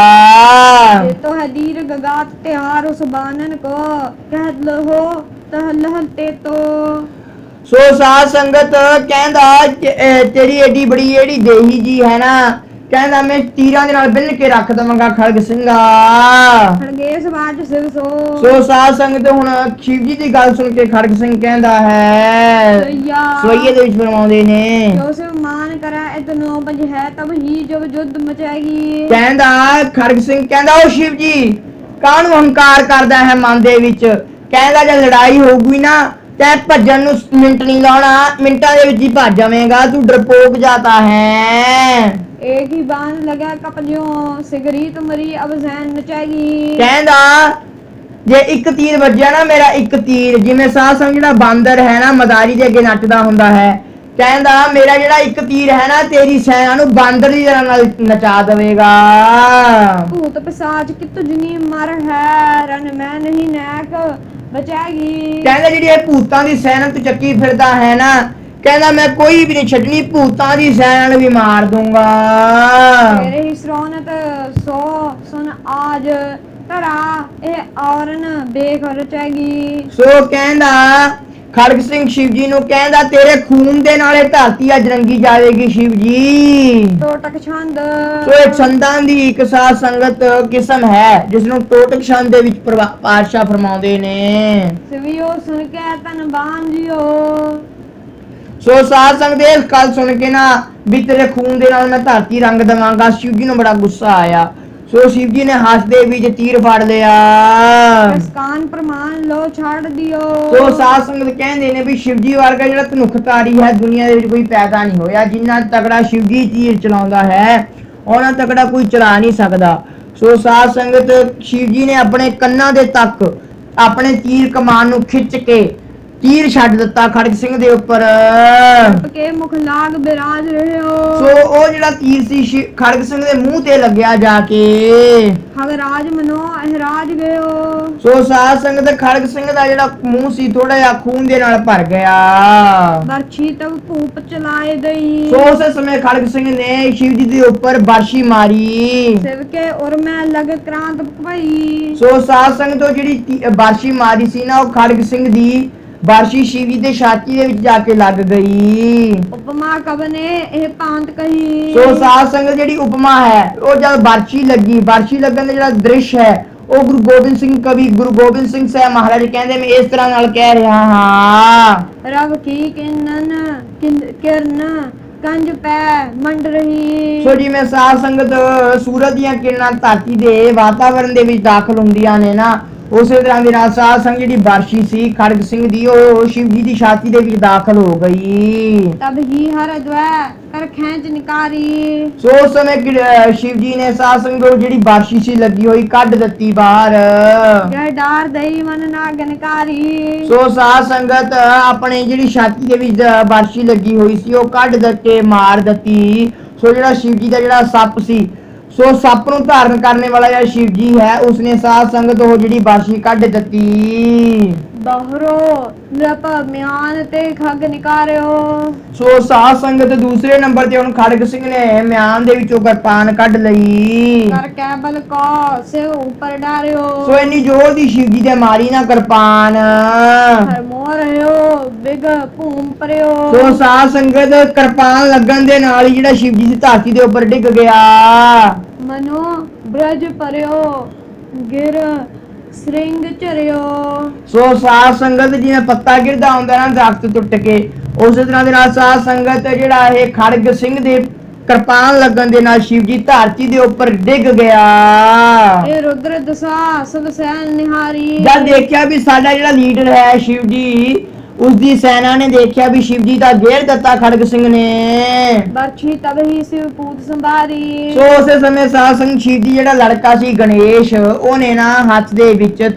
ਇਹ ਤੋ ਹੈ ਦੀਰ ਗਗਾਤ ਤਿਹਾਰ ਉਸ ਬਾਨਨ ਕੋ ਕਹਿ ਲਹੋ ਤਹ ਲਹਤੇ ਤੋ। ਸੋ ਸਾਧ ਸੰਗਤ ਕਹਿੰਦਾ ਤੇਰੀ ਏਡੀ ਬੜੀ ਜਿਹੜੀ ਦੇਹੀ ਜੀ ਹੈ ਨਾ, ਕਹਿੰਦਾ ਮੈਂ ਤੀਰਾਂ ਦੇ ਨਾਲ ਬਿੰਨ ਕੇ ਰੱਖ ਦਵਾਂਗਾ ਖੜਗ ਸਿੰਘਾ। ਖੜਗੇਸ਼ ਬਾਜ ਸਿਵ ਸੋ ਸਾਧ ਸੰਗਤ ਹੁਣ ਸ਼ਿਵ ਜੀ ਦੀ ਗੱਲ ਸੁਣ ਕੇ ਖੜਗ ਸਿੰਘ ਕਹਿੰਦਾ ਹੈ। ਸਵਈਏ ਦੇ ਵਿੱਚ ਫਰਮਾਉਂਦੇ ਨੇ ਜੋ ਸਿਵ ਮਾਨ ਕਰਾ ਇਤਨੋ ਪੰਜ ਹੈ ਤਬ ਹੀ ਜਬ ਜੁੱਧ ਮਚਾਏਗੀ। ਕਹਿੰਦਾ ਖੜਗ ਸਿੰਘ ਕਹਿੰਦਾ ਉਹ ਸ਼ਿਵ ਜੀ ਕਾਹਨੂੰ ਹੰਕਾਰ ਕਰਦਾ ਹੈ ਮਨ ਦੇ ਵਿੱਚ, ਕਹਿੰਦਾ ਜਦ ਲੜਾਈ ਹੋਊਗੀ ਨਾ ਤੈ ਭੱਜਣ ਨੂੰ ਮਿੰਟ ਨਹੀਂ ਲਾਉਣਾ, ਮਿੰਟਾਂ ਦੇ ਵਿੱਚ ਹੀ ਭੱਜ ਜਾਵੇਂਗਾ, ਤੂੰ ਡਰਪੋਕ ਜਾਤਾ ਹੈ। एक ही बाण लगा कपलियों सिगरी तुमरी अब जैन नचाएगी। ਕਹਿੰਦਾ ਜੇ ਇੱਕ ਤੀਰ ਵੱਜਿਆ ਨਾ ਮੇਰਾ ਇੱਕ ਤੀਰ, ਜਿਵੇਂ ਸਾਹ ਸੰਗ ਜਿਹੜਾ ਬਾਂਦਰ ਹੈ ਨਾ ਮਦਾਰੀ ਦੇ ਅੱਗੇ ਨੱਚਦਾ ਹੁੰਦਾ ਹੈ, ਕਹਿੰਦਾ ਮੇਰਾ ਜਿਹੜਾ ਇੱਕ ਤੀਰ ਹੈ ਨਾ ਤੇਰੀ ਸੈਨਾ ਨੂੰ ਬਾਂਦਰ ਦੀ ਤਰ੍ਹਾਂ ਨਾਲ ਨਚਾ ਦੇਵੇਗਾ। ਭੂਤ ਪਿਸਾਚ ਕਿ ਤੁਝਨੀ ਮਰ ਹੈ ਰਨ ਮੈਂ ਨਹੀਂ ਨੈਕ ਬਚਾਏਗੀ। ਕਹਿੰਦਾ ਜਿਹੜੀ ਇਹ ਭੂਤਾਂ ਦੀ ਸੈਨਾ ਤੂੰ ਚੱਕੀ ਫਿਰਦਾ ਹੈ ਨਾ, ਕਹਿੰਦਾ ਮੈਂ ਕੋਈ ਵੀ ਨਹੀਂ ਛੱਡਣੀ, ਭੂਤਾਂ ਦੀ ਸੈਨਾ ਨੂੰ ਵੀ ਮਾਰ ਦੂੰਗਾ। ਤੇਰੇ ਹੀ ਸਰੋਨਤ ਸੋ ਸੁਨ ਆਜ ਧਰਾ ਇਹ ਔਰਨ ਦੇਖ ਰਚੇਗੀ। ਸੋ ਕਹਿੰਦਾ ਖੜਗ ਸਿੰਘ ਸ਼ਿਵ ਜੀ ਨੂੰ ਕਹਿੰਦਾ ਤੇਰੇ ਖੂਨ ਦੇ ਨਾਲ ਇਹ ਧਰਤੀ ਅੱਜ ਰੰਗੀ ਜਾਵੇਗੀ ਸ਼ਿਵ ਜੀ। ਟੋਟਕ ਛੰਦ ਸੋ ਇਹ ਛੰਦਾਂ ਦੀ ਇੱਕ ਸਾਧ ਸੰਗਤ ਕਿਸਮ ਹੈ ਜਿਸ ਨੂੰ ਟੋਟਕ ਛੰਦ ਦੇ ਵਿੱਚ ਪਾਤਸ਼ਾਹ ਫਰਮਾਉਂਦੇ ਨੇ। ਸਵਿਓ ਸੁਣ ਕੇ ਤਨ ਬਾਨ ਜਿਓ। ਸੋ ਸਾਧ ਸੰਗਤ ਦੇ ਇਸ ਗੱਲ ਸੁਣ ਕੇ ਨਾ ਵੀ ਤੇਰੇ ਖੂਨ ਦੇ ਨਾਲ ਮੈਂ ਧਰਤੀ ਰੰਗ ਦੇਵਾਂਗਾ, ਸ਼ਿਵ ਜੀ ਨੂੰ ਬੜਾ ਗੁੱਸਾ ਆਇਆ। ਸੋ ਸ਼ਿਵ ਜੀ ਨੇ ਹੱਸਦੇ ਵਿੱਚ ਤੀਰ ਫੜ ਲਿਆ। ਕਾਨ ਪ੍ਰਮਾਨ ਲੋ ਛੱਡ ਦਿਓ। ਸੋ ਸਾਧ ਸੰਗਤ ਕਹਿੰਦੇ ਨੇ ਵੀ ਸ਼ਿਵ ਜੀ ਵਰਗਾ ਜਿਹੜਾ ਧਨੁਖਧਾਰੀ ਹੈ ਦੁਨੀਆ ਦੇ ਵਿੱਚ ਕੋਈ ਪੈਦਾ ਨਹੀਂ ਹੋਇਆ। ਜਿੰਨਾ ਤਕੜਾ ਸ਼ਿਵ ਜੀ ਤੀਰ ਚਲਾਉਂਦਾ ਹੈ ਉਹਨਾਂ ਤਕੜਾ ਕੋਈ ਚਲਾ ਨਹੀਂ ਸਕਦਾ। ਸੋ ਸਾਧ ਸੰਗਤ ਸ਼ਿਵ ਜੀ ਨੇ ਆਪਣੇ ਕੰਨਾਂ ਦੇ ਤੱਕ ਆਪਣੇ ਤੀਰ ਕਮਾਨ ਨੂੰ ਖਿੱਚ ਕੇ ਤੀਰ ਛੱਡ ਦਿੱਤਾ ਖੜਗ ਸਿੰਘ ਦੇ ਉੱਪਰ। ਕੇ ਮੁਖ ਲਾਗ ਬਿਰਾਜ ਰਹੇ ਹੋ। ਸੋ ਉਹ ਜਿਹੜਾ ਤੀਰ ਸੀ ਖੜਗ ਸਿੰਘ ਦੇ ਮੂੰਹ ਤੇ ਲੱਗਿਆ ਜਾ ਕੇ। ਹਗ ਰਾਜ ਮਨੋ ਅਹਰਾਜ ਗਏ ਹੋ। ਸੋ ਸਾਧ ਸੰਗਤ ਖੜਗ ਸਿੰਘ ਦਾ ਜਿਹੜਾ ਮੂੰਹ ਸੀ ਥੋੜਾ ਜਿਹਾ ਖੂਨ ਦੇ ਨਾਲ ਭਰ ਗਿਆ। ਬਰਛੀ ਤਬ ਭੂਪ ਚਲਾਏ ਦਈ। ਸੋ ਉਸੇ ਸਮੇਂ ਖੜਗ ਸਿੰਘ ਨੇ ਸ਼ਿਵ ਜੀ ਦੇ ਉੱਪਰ ਬਾਰਸ਼ੀ ਮਾਰੀ। ਸਿਵ ਕੇ ਉਰ ਮੈਂ ਲਗ ਕ੍ਰਾਂਤ ਭਈ। ਸੋ ਸਾਧ ਸੰਗਤ ਉਹ ਜਿਹੜੀ ਬਾਰਸ਼ੀ ਮਾਰੀ ਸੀ ਨਾ ਉਹ ਖੜਗ ਸਿੰਘ ਦੀ ਬਾਰਸ਼ੀ ਸ਼ਿਵ ਜੀ ਦੇ ਛਾਤੀ ਦੇ ਵਿੱਚ ਜਾ ਕੇ ਲੱਗ ਗਈ। ਉਪਮਾ ਕਬਨੇ ਇਹ ਪਾਂਤ ਕਹੀ। ਸੋ ਸਾਧ ਸੰਗਤ ਜਿਹੜੀ ਉਪਮਾ ਹੈ ਉਹ ਜਦ ਬਾਰਸ਼ੀ ਲੱਗੀ, ਬਾਰਸ਼ੀ ਲੱਗਣ ਦਾ ਜਿਹੜਾ ਦ੍ਰਿਸ਼ ਹੈ ਉਹ ਗੁਰੂ ਗੋਬਿੰਦ ਸਿੰਘ ਕਵੀ ਗੁਰੂ ਗੋਬਿੰਦ ਸਿੰਘ ਸਾਹਿਬ ਮਹਾਰਾਜ ਕਹਿੰਦੇ ਮੈਂ ਇਸ ਤਰ੍ਹਾਂ ਨਾਲ ਕਹਿ ਰਿਹਾ ਹਾਂ। ਰਵ ਕੀ ਕਿਰਨ ਕੰਜ ਪੈ ਮੰਡ ਰਹੀ। ਸੋ ਜਿਵੇਂ ਸਾਧ ਸੰਗਤ ਸੂਰਜ ਦੀਆਂ ਕਿਰਨਾਂ ਧਰਤੀ ਦੇ ਵਾਤਾਵਰਣ ਦੇ ਵਿੱਚ ਦਾਖਲ ਹੁੰਦੀਆਂ ਨੇ ਨਾ, ਉਸੇ ਤਰ੍ਹਾਂ ਦੇ ਨਾਲ ਸਾਧ ਸੰਗਤ ਜਿਹੜੀ ਬਾਰਸ਼ੀ ਸੀ ਖੜਗ ਸਿੰਘ ਦੀ ਉਹ ਸ਼ਿਵ ਜੀ ਦੀ ਛਾਤੀ ਦੇ ਵਿੱਚ ਦਾਖਲ ਹੋ ਗਈ। ਤਬ ਹੀ ਹਰ ਦਵੈ ਕਰ ਖੈਂਚ ਨਿਕਾਰੀ। ਸੋ ਉਸ ਸਮੇਂ ਸ਼ਿਵ ਜੀ ਨੇ ਸਾਧ ਸੰਗਤ ਜਿਹੜੀ ਬਾਰਸ਼ੀ ਸੀ ਲੱਗੀ ਹੋਈ ਕੱਢ ਦਿੱਤੀ ਬਾਹਰ। ਜੈ ਡਾਰ ਦਈ ਮਨ ਨਾ ਗਨਕਾਰੀ। ਸੋ ਸਾਧ ਸੰਗਤ ਆਪਣੇ ਜਿਹੜੀ ਛਾਤੀ ਦੇ ਵਿੱਚ ਬਾਰਸ਼ੀ ਲੱਗੀ ਹੋਈ ਸੀ ਉਹ ਕੱਢ ਦਿੱਤੇ ਮਾਰ ਦਿੱਤੀ। ਸੋ ਜਿਹੜਾ ਸ਼ਿਵ ਜੀ ਦਾ ਜਿਹੜਾ ਸੱਪ ਸੀ, ਸੋ ਸੱਪ ਨੂੰ ਧਾਰਨ ਕਰਨੇ ਵਾਲਾ ਜਿਹੜਾ ਸ਼ਿਵ ਜੀ ਹੈ ਉਸਨੇ ਸਾਧ ਸੰਗਤ ਉਹ ਜਿਹੜੀ ਬਾਰਸ਼ੀ ਕੱਢ ਦਿੱਤੀ। ਬਹਰੋ ਨ੍ਰਪ ਮਿਆਨ ਤੇ ਖਗ ਨਿਕਾਰਿਓ। ਸੋ ਸਾਧ ਸੰਗਤ ਦੂਸਰੇ ਨੰਬਰ ਤੇ ਹੁਣ ਖੜਗ ਸਿੰਘ ਨੇ ਮਿਆਨ ਦੇ ਵਿੱਚੋਂ ਕਿਰਪਾਨ ਕੱਢ ਲਈ। ਕਰ ਕੈਬਲ ਕੋ ਸੇ ਉੱਪਰ ਡਾਰਿਓ। ਸੋ ਇੰਨੀ ਜ਼ੋਰ ਦੀ ਸ਼ਿਵ ਜੀ ਦੇ ਮਾਰੀ ਨਾ ਕਿਰਪਾਨ। ਹਰ ਮੋਰ ਰਿਓ ਬਿਗ ਭੂਮ ਪਰਿਓ। ਸੋ ਸਾਧ ਸੰਗਤ ਕਿਰਪਾਨ ਲੱਗਣ ਦੇ ਨਾਲ ਹੀ ਜਿਹੜਾ ਸ਼ਿਵ ਜੀ ਦੀ ਧਰਤੀ ਦੇ ਉੱਪਰ ਡਿੱਗ ਗਿਆ। ਮਨੋ ਬ੍ਰਜ ਪਰਿਓ ਗਿਰ ਸ੍ਰਿੰਗ ਚਰਿਓ। ਸੋ ਸਾਧ ਸੰਗਤ ਜਿਵੇਂ ਪੱਤਾ ਗਿਰਦਾ ਹੁੰਦਾ ਨਾ ਦਰਖਤ ਟੁੱਟ ਕੇ, ਉਸੇ ਤਰ੍ਹਾਂ ਦੇ ਨਾਲ ਸਾਧ ਸੰਗਤ ਜਿਹੜਾ ਇਹ ਖੜਗ ਸਿੰਘ ਦੇ ਕਿਰਪਾਨ ਲੱਗਣ ਦੇ ਨਾਲ ਸ਼ਿਵ ਜੀ ਧਰਤੀ ਦੇ ਉੱਪਰ ਡਿੱਗ ਗਿਆ। ਇਹ ਰੁਦਰ ਦਸਾ ਸਭ ਸੈਨ ਨਿਹਾਰੀ। ਜਦ ਦੇਖਿਆ ਵੀ ਸਾਡਾ ਜਿਹੜਾ ਲੀਡਰ ਹੈ ਸ਼ਿਵ ਜੀ, ਉਸ ਦੀ ਸੈਨਾ ਨੇ ਦੇਖਿਆ ਵੀ ਸ਼ਿਵ ਜੀ ਦਾ ਗੇਰ ਦਿੱਤਾ ਖੜਗ ਸਿੰਘ ਨੇ। ਬਰਛੀ ਤਬ ਹੀ ਸਿਵ ਪੂਤ ਸੰਭਾਰੀ। ਸੋ ਉਸੇ ਸਮੇਂ ਸਾਧ ਸੰਗਤ ਸ਼ਿਵ ਜੀ ਜਿਹੜਾ ਲੜਕਾ ਸੀ ਗਣੇਸ਼, ਉਹਨੇ ਨਾ ਹੱਥ ਦੇ ਵਿੱਚ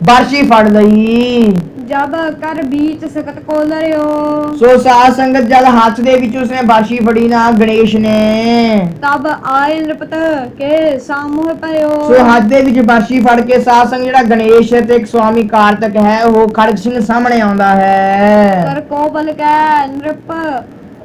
ਬਾਰਸ਼ੀ ਫੜ ਲਈ। ਜਬ ਕਰ ਬੀਚ ਸਕਤ ਕੋ ਲਰਿਓ। ਸੋ ਸਾਧ ਸੰਗਤ ਜਦ ਹੱਥ ਦੇ ਵਿੱਚ ਉਸਨੇ ਬਾਰਸ਼ੀ ਫੜੀ ਨਾ ਗਣੇਸ਼ ਨੇ, ਤਬ ਆਏ ਨ੍ਰਿਪਤ ਕੇ ਸਾਮੂਹ ਪਇਓ। ਸੋ ਹੱਥ ਦੇ ਵਿੱਚ ਬਾਰਸ਼ੀ ਫੜ ਕੇ ਸਾਧ ਸੰਗਤ ਜਿਹੜਾ ਗਣੇਸ਼ ਤੇ ਇੱਕ ਸਵਾਮੀ ਕਾਰਤਕ ਹੈ ਉਹ ਖੜਗ ਸਿੰਘ ਸਾਹਮਣੇ ਆਉਂਦਾ ਹੈ। ਕਰ ਕੋਬਲ ਕੈ ਨ੍ਰਿਪ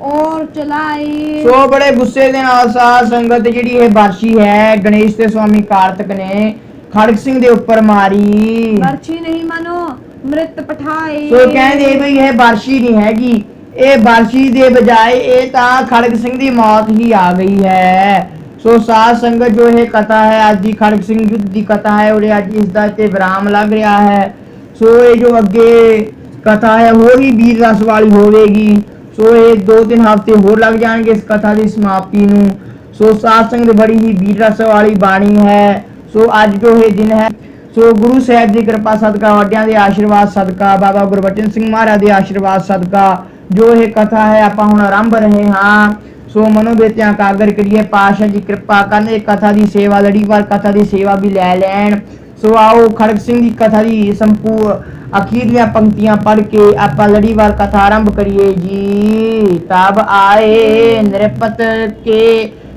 ਔਰ ਚਲਾਈ। ਸੋ ਬੜੇ ਗੁੱਸੇ ਦੇ ਨਾਲ ਸਾਧ ਸੰਗਤ ਜਿਹੜੀ ਇਹ ਬਾਰਸ਼ੀ ਹੈ ਗਣੇਸ਼ ਤੇ ਸਵਾਮੀ ਕਾਰਤਕ ਨੇ ਖੜਗ ਸਿੰਘ ਦੇ ਉੱਪਰ ਮਾਰੀ। ਬਰਛੀ ਨਹੀਂ ਮਨੋ ਮ੍ਰਿਤ ਪਠਾਈ। ਸੋ ਕਹਿੰਦੇ ਵੀ ਇਹ ਬਾਰਸ਼ੀ ਨਹੀਂ ਹੈਗੀ, ਇਹ ਬਾਰਸ਼ੀ ਦੇ ਬਜਾਏ ਇਹ ਤਾਂ ਖੜਗ ਸਿੰਘ ਦੀ ਮੌਤ ਹੀ ਆ ਗਈ ਹੈ। ਸੋ ਸਾਧ ਸੰਗਤ ਜੋ ਇਹ ਕਥਾ ਹੈ ਅੱਜ ਦੀ ਖੜਗ ਸਿੰਘ ਯੁੱਧ ਦੀ ਕਥਾ ਹੈ ਉਹਦੇ ਅੱਜ ਇਸ ਦਾ ਤੇ ਵਿਰਾਮ ਲੱਗ ਰਿਹਾ ਹੈ। ਸੋ ਇਹ ਜੋ ਅੱਗੇ ਕਥਾ ਹੈ ਹੋਰ ਵੀ ਵੀਰ ਰਸ ਵਾਲੀ ਹੋਵੇਗੀ। ਸੋ ਇਹ 2-3 ਹਫ਼ਤੇ ਹੋਰ ਲੱਗ ਜਾਣਗੇ ਇਸ ਕਥਾ ਦੀ ਸਮਾਪਤੀ ਨੂੰ। ਸੋ ਸਾਧ ਸੰਗਤ ਬੜੀ ਹੀ ਵੀਰ ਰਸ ਵਾਲੀ ਬਾਣੀ ਹੈ। ਸੋ ਅੱਜ ਜੋ ਇਹ ਦਿਨ ਹੈ ਸੋ ਗੁਰੂ ਸਾਹਿਬ ਦੀ ਕਿਰਪਾ ਸਦਕਾ, ਵੱਡਿਆਂ ਦੇ ਆਸ਼ੀਰਵਾਦ ਸਦਕਾ, ਬਾਬਾ ਗੁਰਬਚਨ ਸਿੰਘ ਮਹਾਰਾਜ ਦੇ ਆਸ਼ੀਰਵਾਦ ਸਦਕਾ ਜੋ ਇਹ ਕਥਾ ਹੈ ਆਪਾਂ ਹੁਣ ਆਰੰਭ ਰਹੇ ਹਾਂ। ਸੋ ਮਨੋਬੇਤਿਆਂ ਕਾਗਰ ਕਰੀਏ ਪਾਤਸ਼ਾਹ ਜੀ ਕਿਰਪਾ ਕਰਨ ਇਹ ਕਥਾ ਦੀ ਸੇਵਾ ਲੜੀਵਾਰ ਕਥਾ ਦੀ ਸੇਵਾ ਵੀ ਲੈ ਲੈਣ। सो आओ खड़क सिंह की कथा की संपूर्ण अखीरलियां पंक्तियां पढ़ के आप लड़ीवार कथा आरंभ करिए जी। तब आए नृपत के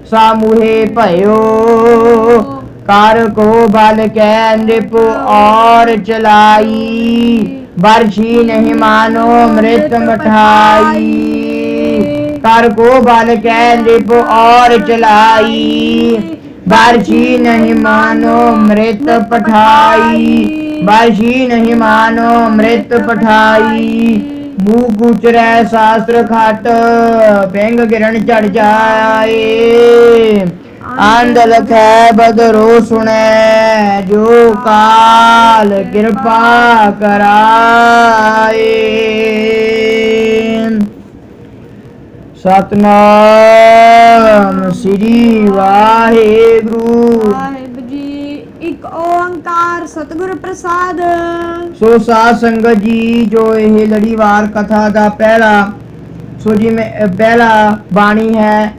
सामूहे भयो, कार को बल के नृप और चलाई, बरछी नहीं मानो मृत मठाई। कार को बल के नृप और चलाई, बरछी नहीं मानो मृत पठाई, बरछी नहीं मानो मृत पठाई। मुंह गुचरे शास्त्र खाट, पेंग गिरण चढ़ जाए, आंदल खे बदरो सुने, जो काल कृपा कराए। सतनाम श्री वाहेगुरु। वाहेगुरु जी। एक ओंकार सतगुरु प्रसाद। सो साध संगत जी, जो ये लड़ीवार कथा का पहला सो जी में पहला बाणी है,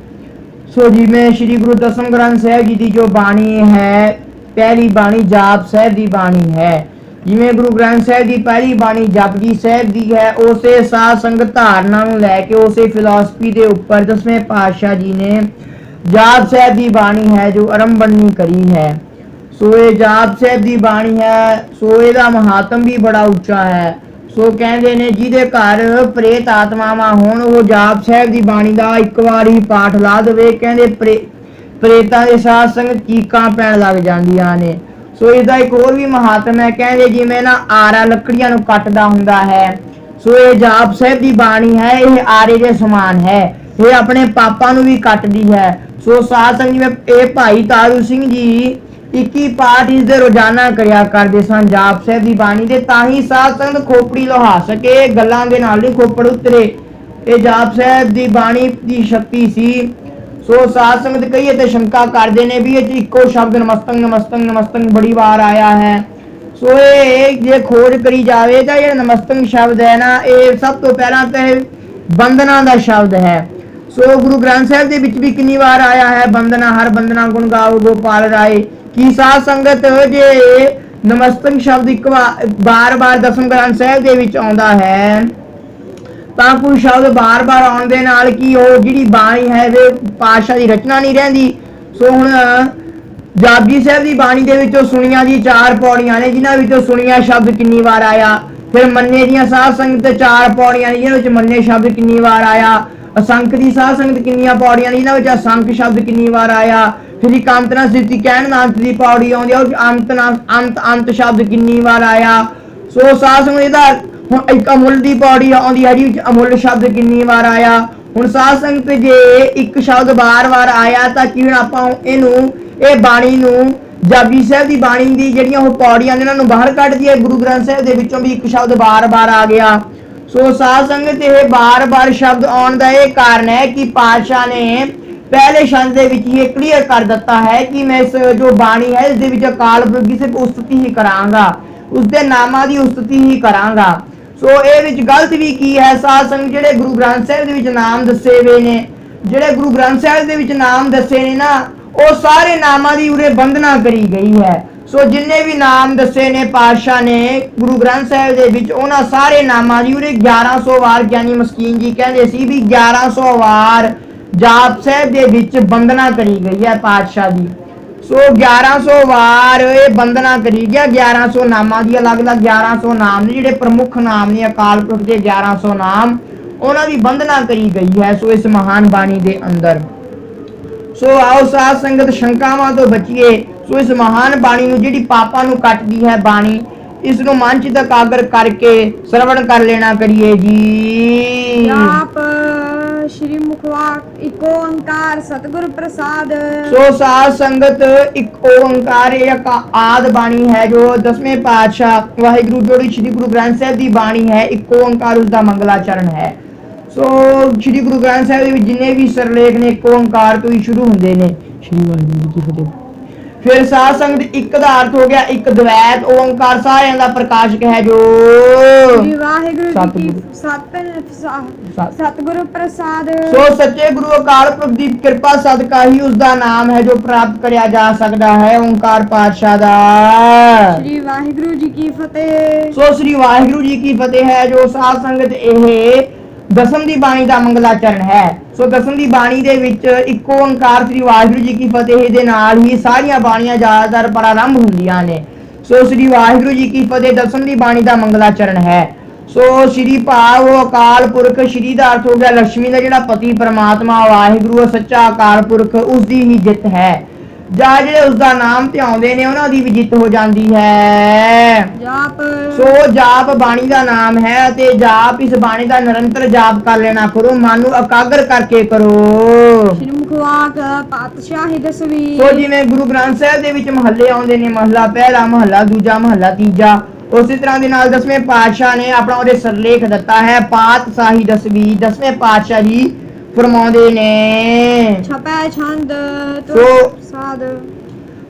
सो जी में श्री गुरु दसम ग्रंथ साहिब जी की जो बाणी है, पहली बाणी जाप साहिब की बाणी है। जिमें गुरु ग्रंथ साहिब की पहली बाणी जपजी साहिब की है, उसे साध संगत धारणा ਨੂੰ ਲੈ ਕੇ उसे फिलॉसफी के ऊपर दसवें पातशाह जी ने जाप साहिब की बाणी है जो आरंभनी करी है। सो ये जाप साहिब की बाणी है, सो ਇਹਦਾ महात्म भी बड़ा ਉੱਚਾ है। सो ਕਹਿੰਦੇ ਨੇ ਜਿਹਦੇ ਘਰ ਪ੍ਰੇਤ ਆਤਮਾਵਾਂ ਹੋਣ ਉਹ ਜਾਪ ਸਾਹਿਬ ਦੀ ਬਾਣੀ ਦਾ ਇੱਕ ਵਾਰੀ ਪਾਠ ਲਾ ਦੇਵੇ, ਕਹਿੰਦੇ ਪ੍ਰੇਤਾਂ ਦੇ ਸਾਧ ਸੰਗਤ ਚੀਕਾਂ ਪੈਣ ਲੱਗ ਜਾਂਦੀਆਂ ਨੇ। ਸੋ ਇਹਦਾ ਇੱਕ ਹੋਰ ਵੀ ਮਹਾਤਮ ਹੈ, ਕਹਿੰਦੇ ਜਿਵੇਂ ਨਾ ਆਰਾ ਲੱਕੜੀਆਂ ਨੂੰ ਕੱਟਦਾ ਹੁੰਦਾ ਹੈ, ਸੋ ਇਹ ਜਾਪ ਸਾਹਿਬ ਦੀ ਬਾਣੀ ਹੈ, ਇਹ ਆਰੇ ਦੇ ਸਮਾਨ ਹੈ, ਇਹ ਆਪਣੇ ਪਾਪਾਂ ਨੂੰ ਵੀ ਕੱਟਦੀ ਹੈ। ਸੋ ਸਾਧ ਸੰਗਤ ਜਿਵੇਂ ਇਹ ਭਾਈ ਤਾਰੂ ਸਿੰਘ ਜੀ 21 ਪਾਠ ਇਸ ਦੇ ਰੋਜ਼ਾਨਾ ਕਰਿਆ ਕਰਦੇ ਸਨ ਜਾਪ ਸਾਹਿਬ ਦੀ ਬਾਣੀ ਦੇ, ਤਾਂ ਹੀ ਸਾਧ ਸੰਗਤ ਖੋਪੜੀ ਲੋਹਾ ਸਕੇ, ਗੱਲਾਂ ਦੇ ਨਾਲ ਹੀ ਖੋਪੜ ਉਤਰੇ। ਇਹ ਜਾਪ ਸਾਹਿਬ ਦੀ ਬਾਣੀ ਦੀ ਸ਼ਕਤੀ ਸੀ। ਸੋ ਸਾਧ ਸੰਗਤ ਕਹੀਏ ਤੇ ਸ਼ੰਕਾ ਕਰਦੇ ਨੇ ਵੀ ਇਹ ਇੱਕੋ ਸ਼ਬਦ ਨਮਸਤੰ ਨਮਸਤੰ ਨਮਸਤੰ ਬੜੀ ਵਾਰ ਆਇਆ ਹੈ। ਸੋ ਇਹ ਜੇ ਖੋਜ ਕਰੀ ਜਾਵੇ ਤਾਂ ਇਹ ਨਮਸਤੰ ਸ਼ਬਦ ਹੈ ਨਾ, ਇਹ ਸਭ ਤੋਂ ਪਹਿਲਾਂ ਤੇ ਬੰਦਨਾ ਦਾ ਸ਼ਬਦ ਹੈ। ਸੋ ਗੁਰੂ ਗ੍ਰੰਥ ਸਾਹਿਬ ਦੇ ਵਿੱਚ ਵੀ ਕਿੰਨੀ ਵਾਰ ਆਇਆ ਹੈ ਬੰਦਨਾ, ਹਰ ਬੰਦਨਾ ਗੁਣ ਗਾਓ ਗੋਪਾਲ ਰਾਏ। ਕੀ ਸਾਧ ਸੰਗਤ ਜੇ ਨਮਸਤੰ ਸ਼ਬਦ ਇੱਕ ਬਾਰ-ਬਾਰ ਦਸਮ ਗ੍ਰੰਥ ਸਾਹਿਬ ਦੇ ਵਿੱਚ ਆਉਂਦਾ ਹੈ ਤਾਂ ਕੋਈ ਸ਼ਬਦ ਬਾਰ-ਬਾਰ ਆਉਣ ਦੇ ਨਾਲ ਕੀ ਉਹ ਜਿਹੜੀ ਬਾਣੀ ਹੈ ਵੇ ਪਾਤਸ਼ਾਹ ਦੀ ਰਚਨਾ ਨਹੀਂ ਰਹਿੰਦੀ। ਸੋ ਹੁਣ ਜਾਪਜੀ ਸਾਹਿਬ ਦੀ ਬਾਣੀ ਦੇ ਵਿੱਚੋਂ ਸੁਣੀਆਂ ਦੀ 4 ਪੌੜੀਆਂ ਨੇ, ਜਿਨ੍ਹਾਂ ਵਿੱਚੋਂ ਸੁਣੀਆਂ ਸ਼ਬਦ ਕਿੰਨੀ ਵਾਰ ਆਇਆ। ਫਿਰ ਮੰਨੇ ਦੀਆਂ ਸਾਧ ਸੰਗਤ 4 ਪੌੜੀਆਂ ਨੇ, ਜਿਹਨਾਂ ਵਿੱਚ ਮੰਨੇ ਸ਼ਬਦ ਕਿੰਨੀ ਵਾਰ ਆਇਆ। ਅਸੰਖ ਦੀ ਸਾਧ ਸੰਗਤ ਕਿੰਨੀਆਂ ਪੌੜੀਆਂ ਨੇ, ਜਿਹਨਾਂ ਵਿੱਚ ਅਸੰਖ ਸ਼ਬਦ ਕਿੰਨੀ ਵਾਰ ਆਇਆ। ਫਿਰ ਇੱਕ ਅੰਤਨਾ ਸਥਿਤੀ ਕਹਿਣ ਨਾਲ ਦੀ ਪੌੜੀ ਆਉਂਦੀ ਆ, ਉਹ ਅੰਤ ਸ਼ਬਦ ਕਿੰਨੀ ਵਾਰ ਆਇਆ। ਸੋ ਸਾਧ ਸੰਗਤ ਇਹਦਾ ਹੁਣ ਇੱਕ ਅਮੁੱਲ ਦੀ ਪੌੜੀ ਆਉਂਦੀ ਹੈ, ਜਿਹਦੇ ਵਿੱਚ ਅਮੁੱਲ ਸ਼ਬਦ ਕਿੰਨੀ ਵਾਰ ਆਇਆ। ਹੁਣ ਸਾਧ ਸੰਗਤ ਜੇ ਇੱਕ ਸ਼ਬਦ ਬਾਰ-ਬਾਰ ਆਇਆ ਤਾਂ ਕਿਵੇਂ ਆਪਾਂ ਇਹਨੂੰ ਇਹ ਬਾਣੀ ਨੂੰ ਜਾਪਜੀ ਸਾਹਿਬ ਦੀ ਬਾਣੀ ਦੀ ਜਿਹੜੀਆਂ ਉਹ ਪੌੜੀਆਂ ਨੇ ਉਹਨਾਂ ਨੂੰ ਬਾਹਰ ਕੱਢ ਦਈਏ। ਗੁਰੂ ਗ੍ਰੰਥ ਸਾਹਿਬ ਦੇ ਵਿੱਚੋਂ ਵੀ ਇੱਕ ਸ਼ਬਦ ਬਾਰ-ਬਾਰ ਆ ਗਿਆ। ਸੋ ਸਾਧ ਸੰਗਤ ਇਹ ਬਾਰ-ਬਾਰ ਸ਼ਬਦ ਆਉਣ ਦਾ ਇਹ ਕਾਰਨ ਹੈ ਕਿ ਪਾਤਸ਼ਾਹ ਨੇ ਪਹਿਲੇ ਛੰਦ ਦੇ ਵਿੱਚ ਹੀ ਕਲੀਅਰ ਕਰ ਦਿੱਤਾ ਹੈ ਕਿ ਮੈਂ ਇਸ ਜੋ ਬਾਣੀ ਹੈ ਇਸ ਦੇ ਵਿੱਚ ਅਕਾਲ ਪੁਰਖ ਦੀ ਸਿਰਫ ਉਸਤਤੀ ਹੀ ਕਰਾਂਗਾ, ਉਸਦੇ ਨਾਮਾਂ ਦੀ ਉਸਤਤੀ ਹੀ ਕਰਾਂਗਾ। ਸੋ ਇਹ ਵਿੱਚ ਗਲਤ ਵੀ ਕੀ ਹੈ ਸਾਧ ਸੰਗਤ, ਜਿਹੜੇ ਗੁਰੂ ਗ੍ਰੰਥ ਸਾਹਿਬ ਦੇ ਵਿੱਚ ਨਾਮ ਦੱਸੇ ਹੋਏ ਨੇ, ਜਿਹੜੇ ਗੁਰੂ ਗ੍ਰੰਥ ਸਾਹਿਬ ਦੇ ਵਿੱਚ ਨਾਮ ਦੱਸੇ ਨੇ ਨਾ, ਉਹ ਸਾਰੇ ਨਾਮਾਂ ਦੀ ਉਰੇ ਬੰਦਨਾ ਕਰੀ ਗਈ ਹੈ। ਸੋ ਜਿੰਨੇ ਵੀ ਨਾਮ ਦੱਸੇ ਨੇ ਪਾਤਸ਼ਾਹ ਨੇ ਗੁਰੂ ਗ੍ਰੰਥ ਸਾਹਿਬ ਦੇ ਵਿੱਚ, ਉਹਨਾਂ ਸਾਰੇ ਨਾਮਾਂ ਦੀ ਉਰੇ 1100 ਵਾਰ ਗਿਆਨੀ ਮਸਕੀਨ ਜੀ ਕਹਿੰਦੇ ਸੀ ਵੀ 1100 ਵਾਰ ਜਾਪ ਸਾਹਿਬ ਦੇ ਵਿੱਚ ਬੰਦਨਾ ਕਰੀ ਗਈ ਹੈ ਪਾਤਸ਼ਾਹ ਦੀ। ਸੋ 1100 ਵਾਰ ਇਹ ਬੰਦਨਾ ਕਰੀ ਗਿਆ। 1100 ਨਾਮਾਂ ਦੀ ਅਲੱਗ-ਅਲੱਗ 1100 ਨਾਮ ਨੇ, ਜਿਹੜੇ ਪ੍ਰਮੁੱਖ ਨਾਮ ਨੇ ਅਕਾਲ ਪੁਰਖ ਦੇ 1100 ਨਾਮ, ਉਹਨਾਂ ਦੀ ਬੰਦਨਾ ਕਰੀ ਗਈ ਹੈ ਸੋ ਇਸ ਮਹਾਨ ਬਾਣੀ ਦੇ ਅੰਦਰ। ਸੋ ਆਓ ਸਾਧ ਸੰਗਤ ਸ਼ੰਕਾਵਾਂ ਤੋਂ ਬਚੀਏ। ਸੋ ਇਸ ਮਹਾਨ ਬਾਣੀ ਨੂੰ ਜਿਹੜੀ ਪਾਪਾਂ ਨੂੰ ਕੱਟਦੀ ਹੈ ਬਾਣੀ, ਇਸ ਨੂੰ ਮਨ ਚ ਇਕਾਗਰ ਕਰਕੇ ਸਰਵਣ ਕਰ ਲੈਣਾ ਕਰੀਏ ਜੀ। ਜਾਪ श्री मुखवाक एक ओंकार सतगुरु प्रसाद। सो साध संगत एक ओंकार एक आद बाणी है जो 10वें पातशाह वाहिगुरु जो श्री गुरु ग्रंथ साहिब दी बाणी है, एक ओंकार उसका मंगलाचरण है। सो श्री गुरु ग्रंथ साहिब दे विच जिन्ने भी सरलेख ने एक ओंकार तो ही शुरू हुंदे ने। श्री वाहिगुरु जी की फतेह। फिर साध संगत एक का अर्थ हो गया एक द्वैत ओंकार सारिਆਂ ਦਾ ਪ੍ਰਕਾਸ਼ਕ ਹੈ ਜੋ श्री वाहिगुरु जी की सतगुरु प्रसाद सो सच्चे गुरु अकाल पुरख ਦੀ ਕਿਰਪਾ ਸਦਕਾ ਹੀ ਉਸ ਦਾ ਨਾਮ ਹੈ ਜੋ ਪ੍ਰਾਪਤ ਕਰਿਆ ਜਾ ਸਕਦਾ ਹੈ ਓंकार ਪਾਤਸ਼ਾਹ ਦਾ श्री वाहिगुरु जी की फतेह ਸੋ ਸ੍ਰੀ ਵਾਹਿਗੁਰੂ ਜੀ ਕੀ ਫਤਿਹ ਹੈ ਜੋ ਸਾਧ ਸੰਗਤ ਇਹ ਦਸਮ ਦੀ ਬਾਣੀ ਦਾ ਮੰਗਲਾਚਰਨ ਹੈ ਸੋ ਦਸਮ ਦੀ ਬਾਣੀ ਦੇ ਵਿੱਚ ਇੱਕੋ ਓंकार ਸ੍ਰੀ ਵਾਹਿਗੁਰੂ ਜੀ ਕੀ ਫਤਿਹ ਦੇ ਨਾਲ ਹੀ ਸਾਰੀਆਂ ਬਾਣੀਆਂ ਜ਼ਿਆਦਾਤਰ ਪ੍ਰਾਰੰਭ ਹੁੰਦੀਆਂ ਨੇ ਸੋ ਸ੍ਰੀ ਵਾਹਿਗੁਰੂ ਜੀ ਕੀ ਫਤਿਹ ਦਸਮ ਦੀ ਬਾਣੀ ਦਾ ਮੰਗਲਾਚਰਨ ਹੈ ਸੋ ਸ਼੍ਰੀ ਭਾਵ ਅਕਾਲ ਪੁਰਖ ਸ਼੍ਰੀ ਦਾ ਅਰਥ ਹੋ ਗਿਆ ਲక్ష్ਮੀ ਦਾ ਜਿਹੜਾ ਪਤੀ ਪਰਮਾਤਮਾ ਵਾਹਿਗੁਰੂ ਸੱਚਾ ਅਕਾਲ ਪੁਰਖ ਉਸ ਦੀ ਹੀ ਜਿੱਤ ਹੈ ਜਾਂ ਜਿਹੜੇ ਉਸ ਦਾ ਨਾਮ ਧਿਆਉਂਦੇ ਨੇ ਉਹਨਾਂ ਦੀ ਵੀ ਜਿੱਤ ਹੋ ਜਾਂਦੀ ਹੈ जाप ਸੋ ਜਾਪ ਬਾਣੀ ਦਾ ਨਾਮ ਹੈ ਅਤੇ ਜਾਪ ਇਸ ਬਾਣੀ ਦਾ ਨਿਰੰਤਰ ਜਾਪ ਕਰ ਲੈਣਾ ਕਰੋ ਮਨ ਨੂੰ ਇਕਾਗਰ ਕਰਕੇ ਕਰੋ श्री मुखवाक पातशाही दसवीं ਸੋ ਜਿਵੇਂ ਗੁਰੂ ਗ੍ਰੰਥ ਸਾਹਿਬ ਦੇ ਵਿੱਚ ਮਹੱਲੇ ਆਉਂਦੇ ਨੇ ਮਹੱਲਾ ਪਹਿਲਾ ਮਹੱਲਾ ਦੂਜਾ ਮਹੱਲਾ ਤੀਜਾ ਉਸੇ ਤਰ੍ਹਾਂ ਦੇ ਨਾਲ ਦਸਵੇਂ ਪਾਤਸ਼ਾਹ ਨੇ ਆਪਣਾ ਉਹਦੇ ਸਿਰਲੇਖ ਦਿੱਤਾ ਹੈ ਪਾਤਸ਼ਾਹੀ ਦਸਵੀਂ ਦਸਵੇਂ ਪਾਤਸ਼ਾਹ ਜੀ ਫਰਮਾਉਂਦੇ ਨੇ छपै छंद सो साध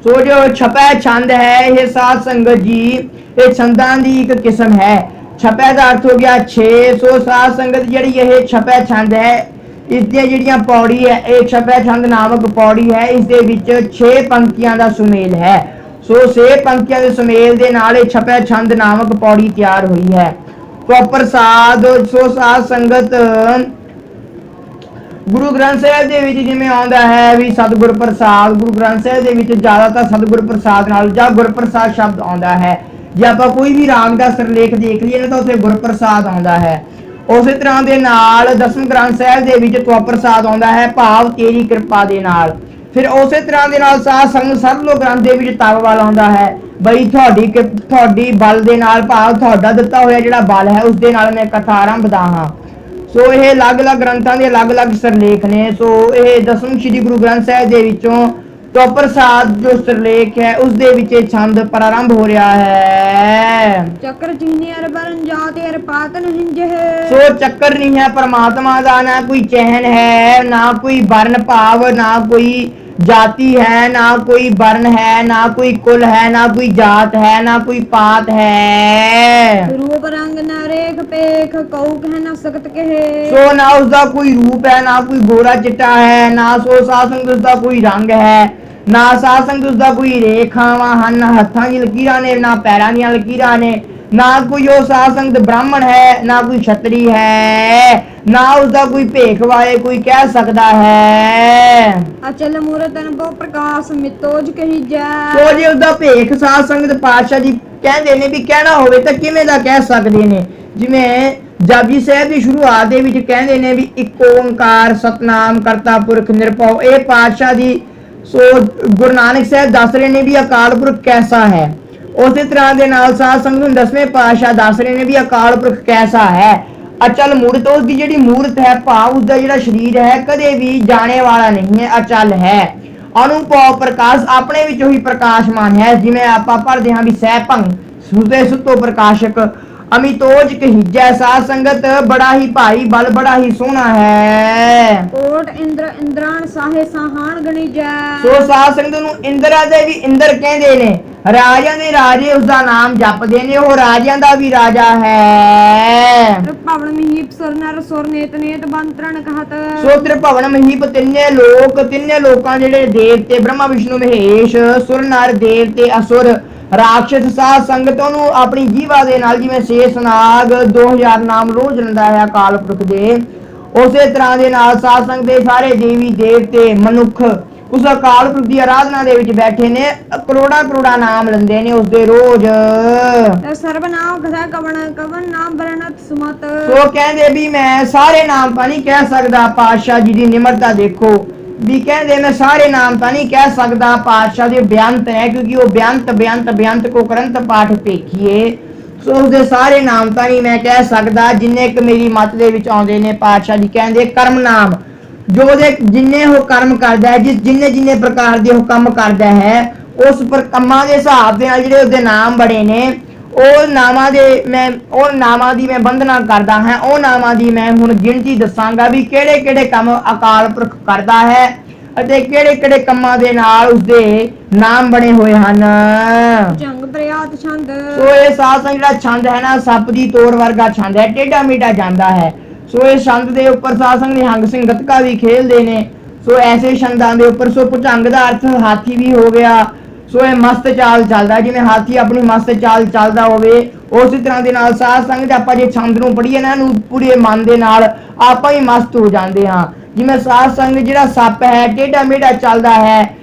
ਸੋ ਜੋ ਛਪੈ ਛੰਦ ਹੈ ਇਹ ਸਾਧ ਸੰਗਤ ਜੀ ਇਹ ਛੰਦਾਂ ਦੀ ਇੱਕ ਕਿਸਮ ਹੈ ਛਪੈ ਦਾ ਅਰਥ ਹੋ ਗਿਆ 6 ਸੋ ਸਾਧ ਸੰਗਤ ਜਿਹੜੀ ਇਹ ਛਪੈ ਛੰਦ ਹੈ ਇਸ ਦੀਆਂ ਜਿਹੜੀਆਂ ਪੌੜੀ ਹੈ ਇਹ ਛਪੈ ਛੰਦ ਨਾਮਕ ਪੌੜੀ ਹੈ ਇਸ ਦੇ ਵਿੱਚ 6 ਪੰਕਤੀਆਂ ਦਾ ਸੁਮੇਲ ਹੈ ਸੋ 6 ਪੰਕਤੀਆਂ ਦੇ ਸੁਮੇਲ ਦੇ ਨਾਲ ਇਹ ਛਪੈ ਛੰਦ ਨਾਮਕ ਪੌੜੀ ਤਿਆਰ ਹੋਈ ਹੈ ਤੋ ਪ੍ਰਸਾਦ ਸੋ ਸਾਧ ਸੰਗਤ ਗੁਰੂ ਗ੍ਰੰਥ ਸਾਹਿਬ ਦੇ ਵਿੱਚ ਜਿਵੇਂ ਆਉਂਦਾ ਹੈ ਵੀ ਸਤਿਗੁਰ ਪ੍ਰਸਾਦ ਗੁਰੂ ਗ੍ਰੰਥ ਸਾਹਿਬ ਦੇ ਵਿੱਚ ਜ਼ਿਆਦਾਤਰ ਸਤਿਗੁਰ ਪ੍ਰਸਾਦ ਨਾਲ ਜਾਂ ਗੁਰਪ੍ਰਸਾਦ ਸ਼ਬਦ ਆਉਂਦਾ ਹੈ ਜੇ ਆਪਾਂ ਕੋਈ ਵੀ ਰਾਗ ਦਾ ਸਿਰਲੇਖ ਦੇਖ ਲਈਏ ਨਾ ਤਾਂ ਉੱਥੇ ਗੁਰਪ੍ਰਸਾਦ ਆਉਂਦਾ ਹੈ ਉਸੇ ਤਰ੍ਹਾਂ ਦੇ ਨਾਲ ਦਸਮ ਗ੍ਰੰਥ ਸਾਹਿਬ ਦੇ ਵਿੱਚ ਤਵਾ ਪ੍ਰਸਾਦ ਆਉਂਦਾ ਹੈ ਭਾਵ ਤੇਰੀ ਕਿਰਪਾ ਦੇ ਨਾਲ ਫਿਰ ਉਸੇ ਤਰ੍ਹਾਂ ਦੇ ਨਾਲ ਸਾਧ ਸੰਗਤ ਸਰਲੋ ਗ੍ਰੰਥ ਦੇ ਵਿੱਚ ਤਵ ਵਾਲਾ ਆਉਂਦਾ ਹੈ ਬਈ ਤੁਹਾਡੀ ਬਲ ਦੇ ਨਾਲ ਭਾਵ ਤੁਹਾਡਾ ਦਿੱਤਾ ਹੋਇਆ ਜਿਹੜਾ ਬਲ ਹੈ ਉਸ ਦੇ ਨਾਲ ਮੈਂ ਕਥਾ ਆਰੰਭਦਾ ਹਾਂ ਸੋ ਇਹ ਅਲੱਗ-ਅਲੱਗ ਗ੍ਰੰਥਾਂ ਦੇ ਅਲੱਗ-ਅਲੱਗ ਸਿਰਲੇਖ ਨੇ ਸੋ ਇਹ ਦਸਮ ਸ੍ਰੀ ਗੁਰੂ ਗ੍ਰੰਥ ਸਾਹਿਬ ਦੇ ਵਿੱਚੋਂ ਤੋ ਪ੍ਰਸਾਦ ਜੋ ਸਿਰਲੇਖ ਹੈ ਉਸ ਦੇ ਵਿੱਚ ਇਹ ਛੰਦ ਪ੍ਰਾਰੰਭ ਹੋ ਰਿਹਾ ਹੈ चक्र चिन्ह अर बरन जाते अर पातन हिंज है ਸੋ ਚੱਕਰ ਨਹੀਂ ਹੈ ਪਰਮਾਤਮਾ ਦਾ ਨਾ ਕੋਈ ਚਿਹਨ ਹੈ ਨਾ ਕੋਈ ਵਰਨ ਭਾਵ ਨਾ ਕੋਈ जाति है ना कोई वर्ण है ना कोई कुल है ना कोई जात है ना कोई पात है रूप रंग न रेख पेख कऊ कह न सकत कहे सो ना उसका कोई रूप है ना कोई गोरा चिट्टा है ना सो सासंग उसका कोई रंग है ना सासंग उसका कोई रेखावां हन हत्थां दी लकीरां ने ना पैरां दी लकीरां ने ना कोई वो सासंग ब्राह्मण है ना कोई क्षत्रिय है ना उसका कोई भेख वाले कोई कह सकता है अचल मूरत अनुभव प्रकाश मितोज कही जा सो जे उसका भेख साध संगत पातशाह जी कहते ने भी कहना होवे तां किवें दा कह सकदे ने जिवें जपजी साहिब दी शुरुआत दे विच कहंदे ने भी इक ओंकार सतनाम करता पुरख निरभव ਇਹ पातशाह दी सो गुरु नानक साहिब दस रहे ने भी अकाल पुरख कैसा है ਉਸੇ ਤਰ੍ਹਾਂ ਦੇ ਨਾਲ ਸਾਧ ਸੰਗਤ ਨੂੰ ਦਸਵੇਂ ਪਾਤਸ਼ਾਹ ਦੱਸ ਰਹੇ ਨੇ ਵੀ ਅਕਾਲ ਪੁਰਖ ਕੈਸਾ ਹੈ ਅਚਲ ਮੂਰਤ ਉਸ ਦੀ ਜਿਹੜੀ ਮੂਰਤ ਹੈ ਭਾਵ ਉਸ ਦਾ ਜਿਹੜਾ ਸਰੀਰ ਹੈ ਕਦੇ ਵੀ ਜਾਣੇ ਵਾਲਾ ਨਹੀਂ ਹੈ ਅਚਲ ਹੈ ਅਨੁਭਵ ਪ੍ਰਕਾਸ਼ ਆਪਣੇ ਵਿੱਚ ਹੀ ਪ੍ਰਕਾਸ਼ਮਾਨ ਹੈ ਜਿਵੇਂ ਆਪਾਂ ਪੜ੍ਹਦੇ ਹਾਂ ਵੀ ਸਹਿਭੰਗ ਸੁਦੇ ਸੁਤੋ ਪ੍ਰਕਾਸ਼ਕ अमितोज कहिजै साध संगत बड़ा ही भाई बल बड़ा ही सोहना है कोट इंद्र इंद्रान साहे साहान गणिजै सो साध संगत ਨੂੰ ਇੰਦਰਾ ਦੇ ਵੀ ਇੰਦਰ ਕਹਿੰਦੇ ਨੇ ਰਾਜਿਆਂ ਦੇ ਰਾਜੇ ਉਸ ਦਾ ਨਾਮ ਜਪਦੇ ਨੇ ਉਹ ਰਾਜਿਆਂ ਦਾ ਵੀ ਰਾਜਾ ਹੈ ਭਵਨ ਮਹੀਪ ਸੁਰ ਨਰ ਸੁਰ ਨੇਤ ਨੇਤ ਬੰਤਰਣ ਕਹਤ ਸੋ ਤ੍ਰਿਭਵਨ ਮਹੀਪ ਤਿੰਨੇ ਲੋਕਾਂ ਜਿਹੜੇ ਦੇਵਤੇ ਬ੍ਰਹਮਾ ਵਿਸ਼ਨੂੰ ਮਹੇਸ਼ ਸੁਰ ਨਰ ਦੇਵਤੇ ਅਸੁਰ ਰਾਖਸ਼ ਸਾਧ ਸੰਗਤ ਨੂੰ ਆਪਣੀ ਜੀਵਾ ਦੇ ਨਾਲ ਜਿਵੇਂ ਸ਼ੇਸ਼ ਨਾਗ 2000 ਨਾਮ ਰੋਜ਼ ਲੈਂਦਾ ਹੈ ਅਕਾਲ ਪੁਰਖ ਦੇ ਉਸੇ ਤਰ੍ਹਾਂ ਦੇ ਨਾਲ ਸਾਧ ਸੰਗਤ ਦੇ ਸਾਰੇ ਦੇਵੀ ਦੇਵਤੇ ਮਨੁੱਖ ਉਸ ਅਕਾਲ ਪੁਰਖ ਦੀ ਆਰਾਧਨਾ ਦੇ ਵਿੱਚ ਬੈਠੇ ਨੇ ਕਰੋੜਾ ਨਾਮ ਲੈਂਦੇ ਨੇ ਉਸ ਦੇ ਰੋਜ਼ ਸਰਬ ਨਾਮ ਕਥਾ ਕਵਨ ਨਾਮ ਬਰਨਤ ਸੁਮਤ ਸੋ ਕਹਿੰਦੇ ਵੀ ਮੈਂ ਸਾਰੇ ਨਾਮ ਤਾਂ ਨਹੀਂ ਕਹਿ ਸਕਦਾ ਪਾਤਸ਼ਾਹ ਜੀ ਦੀ ਨਿਮਰਤਾ ਦੇਖੋ भी कहते मैं सारे नाम तो नहीं कह सकता पातशाह दे बेअंत है क्योंकि वो बेअंत को करंत पाठ देखिए सो उसके सारे नाम तो नहीं मैं कह सकता जिन्ने क मेरी मत दे विच आउंदे ने पातशाह जी कहंदे कर्म नाम जो दे जिन्ने वो कर्म करदा है जिन्ने प्रकार दे वो काम करदा है उस पर कम्मां दे हिसाब दे नाल जिहड़े उसदे नाम बड़े ने ਉਹ ਨਾਮਾਂ ਦੀ ਮੈਂ ਬੰਦਨਾ ਕਰਦਾ ਹਾਂ ਉਹ ਨਾਮਾਂ ਦੀ ਮੈਂ ਹੁਣ ਗਿਣਤੀ ਦੱਸਾਂਗਾ ਵੀ ਕਿਹੜੇ ਕਿਹੜੇ ਕੰਮ ਅਕਾਲ ਪੁਰਖ ਕਰਦਾ ਹੈ ਅਤੇ ਕਿਹੜੇ-ਕਿਹੜੇ ਕੰਮਾਂ ਦੇ ਨਾਲ ਉਸਦੇ ਨਾਮ ਬਣੇ ਹੋਏ ਹਨ। ਜੰਗ ਪ੍ਰਿਆਤ ਛੰਦ। ਸੋ ਇਹ ਸਾਧ ਸੰਗਤ ਜਿਹੜਾ ਛੰਦ ਹੈ ਨਾ, ਸੱਪ ਦੀ ਤੋਰ ਵਰਗਾ ਛੰਦ ਹੈ, ਟੇਢਾ ਮੇਢਾ ਜਾਂਦਾ ਹੈ। ਸੋ ਇਹ ਛੰਦ ਦੇ ਉੱਪਰ ਸਾਧ ਸੰਗਤ ਨਿਹੰਗ ਸਿੰਘ ਗੱਤਕਾ ਵੀ ਖੇਲਦੇ ਨੇ। ਸੋ ਐਸੇ ਛੰਦਾਂ ਦੇ ਉੱਪਰ ਸੋ ਭੁਜੰਗ ਦਾ ਅਰਥ ਹਾਥੀ ਵੀ ਹੋ ਗਿਆ। ਸੋ ਇਹ ਮਸਤ ਚਾਲ ਚੱਲਦਾ, ਜਿਵੇਂ ਹਾਥੀ ਆਪਣੀ ਮਸਤ ਚਾਲ ਚੱਲਦਾ ਹੋਵੇ, ਉਸੇ ਤਰ੍ਹਾਂ ਦੇ ਨਾਲ ਸਾਧ ਸੰਗਤ ਆਪਾਂ ਜੇ ਛੰਦ ਨੂੰ ਪੜ੍ਹੀਏ ਨਾ, ਇਹਨੂੰ ਪੂਰੇ ਮਨ ਦੇ ਨਾਲ ਆਪਾਂ ਹੀ ਮਸਤ ਹੋ ਜਾਂਦੇ ਹਾਂ। ਜਿਵੇਂ ਸਾਧ ਸੰਗਤ ਜਿਹੜਾ ਸੱਪ ਹੈ ਟੇਢਾ ਮੇਢਾ ਚੱਲਦਾ ਹੈ,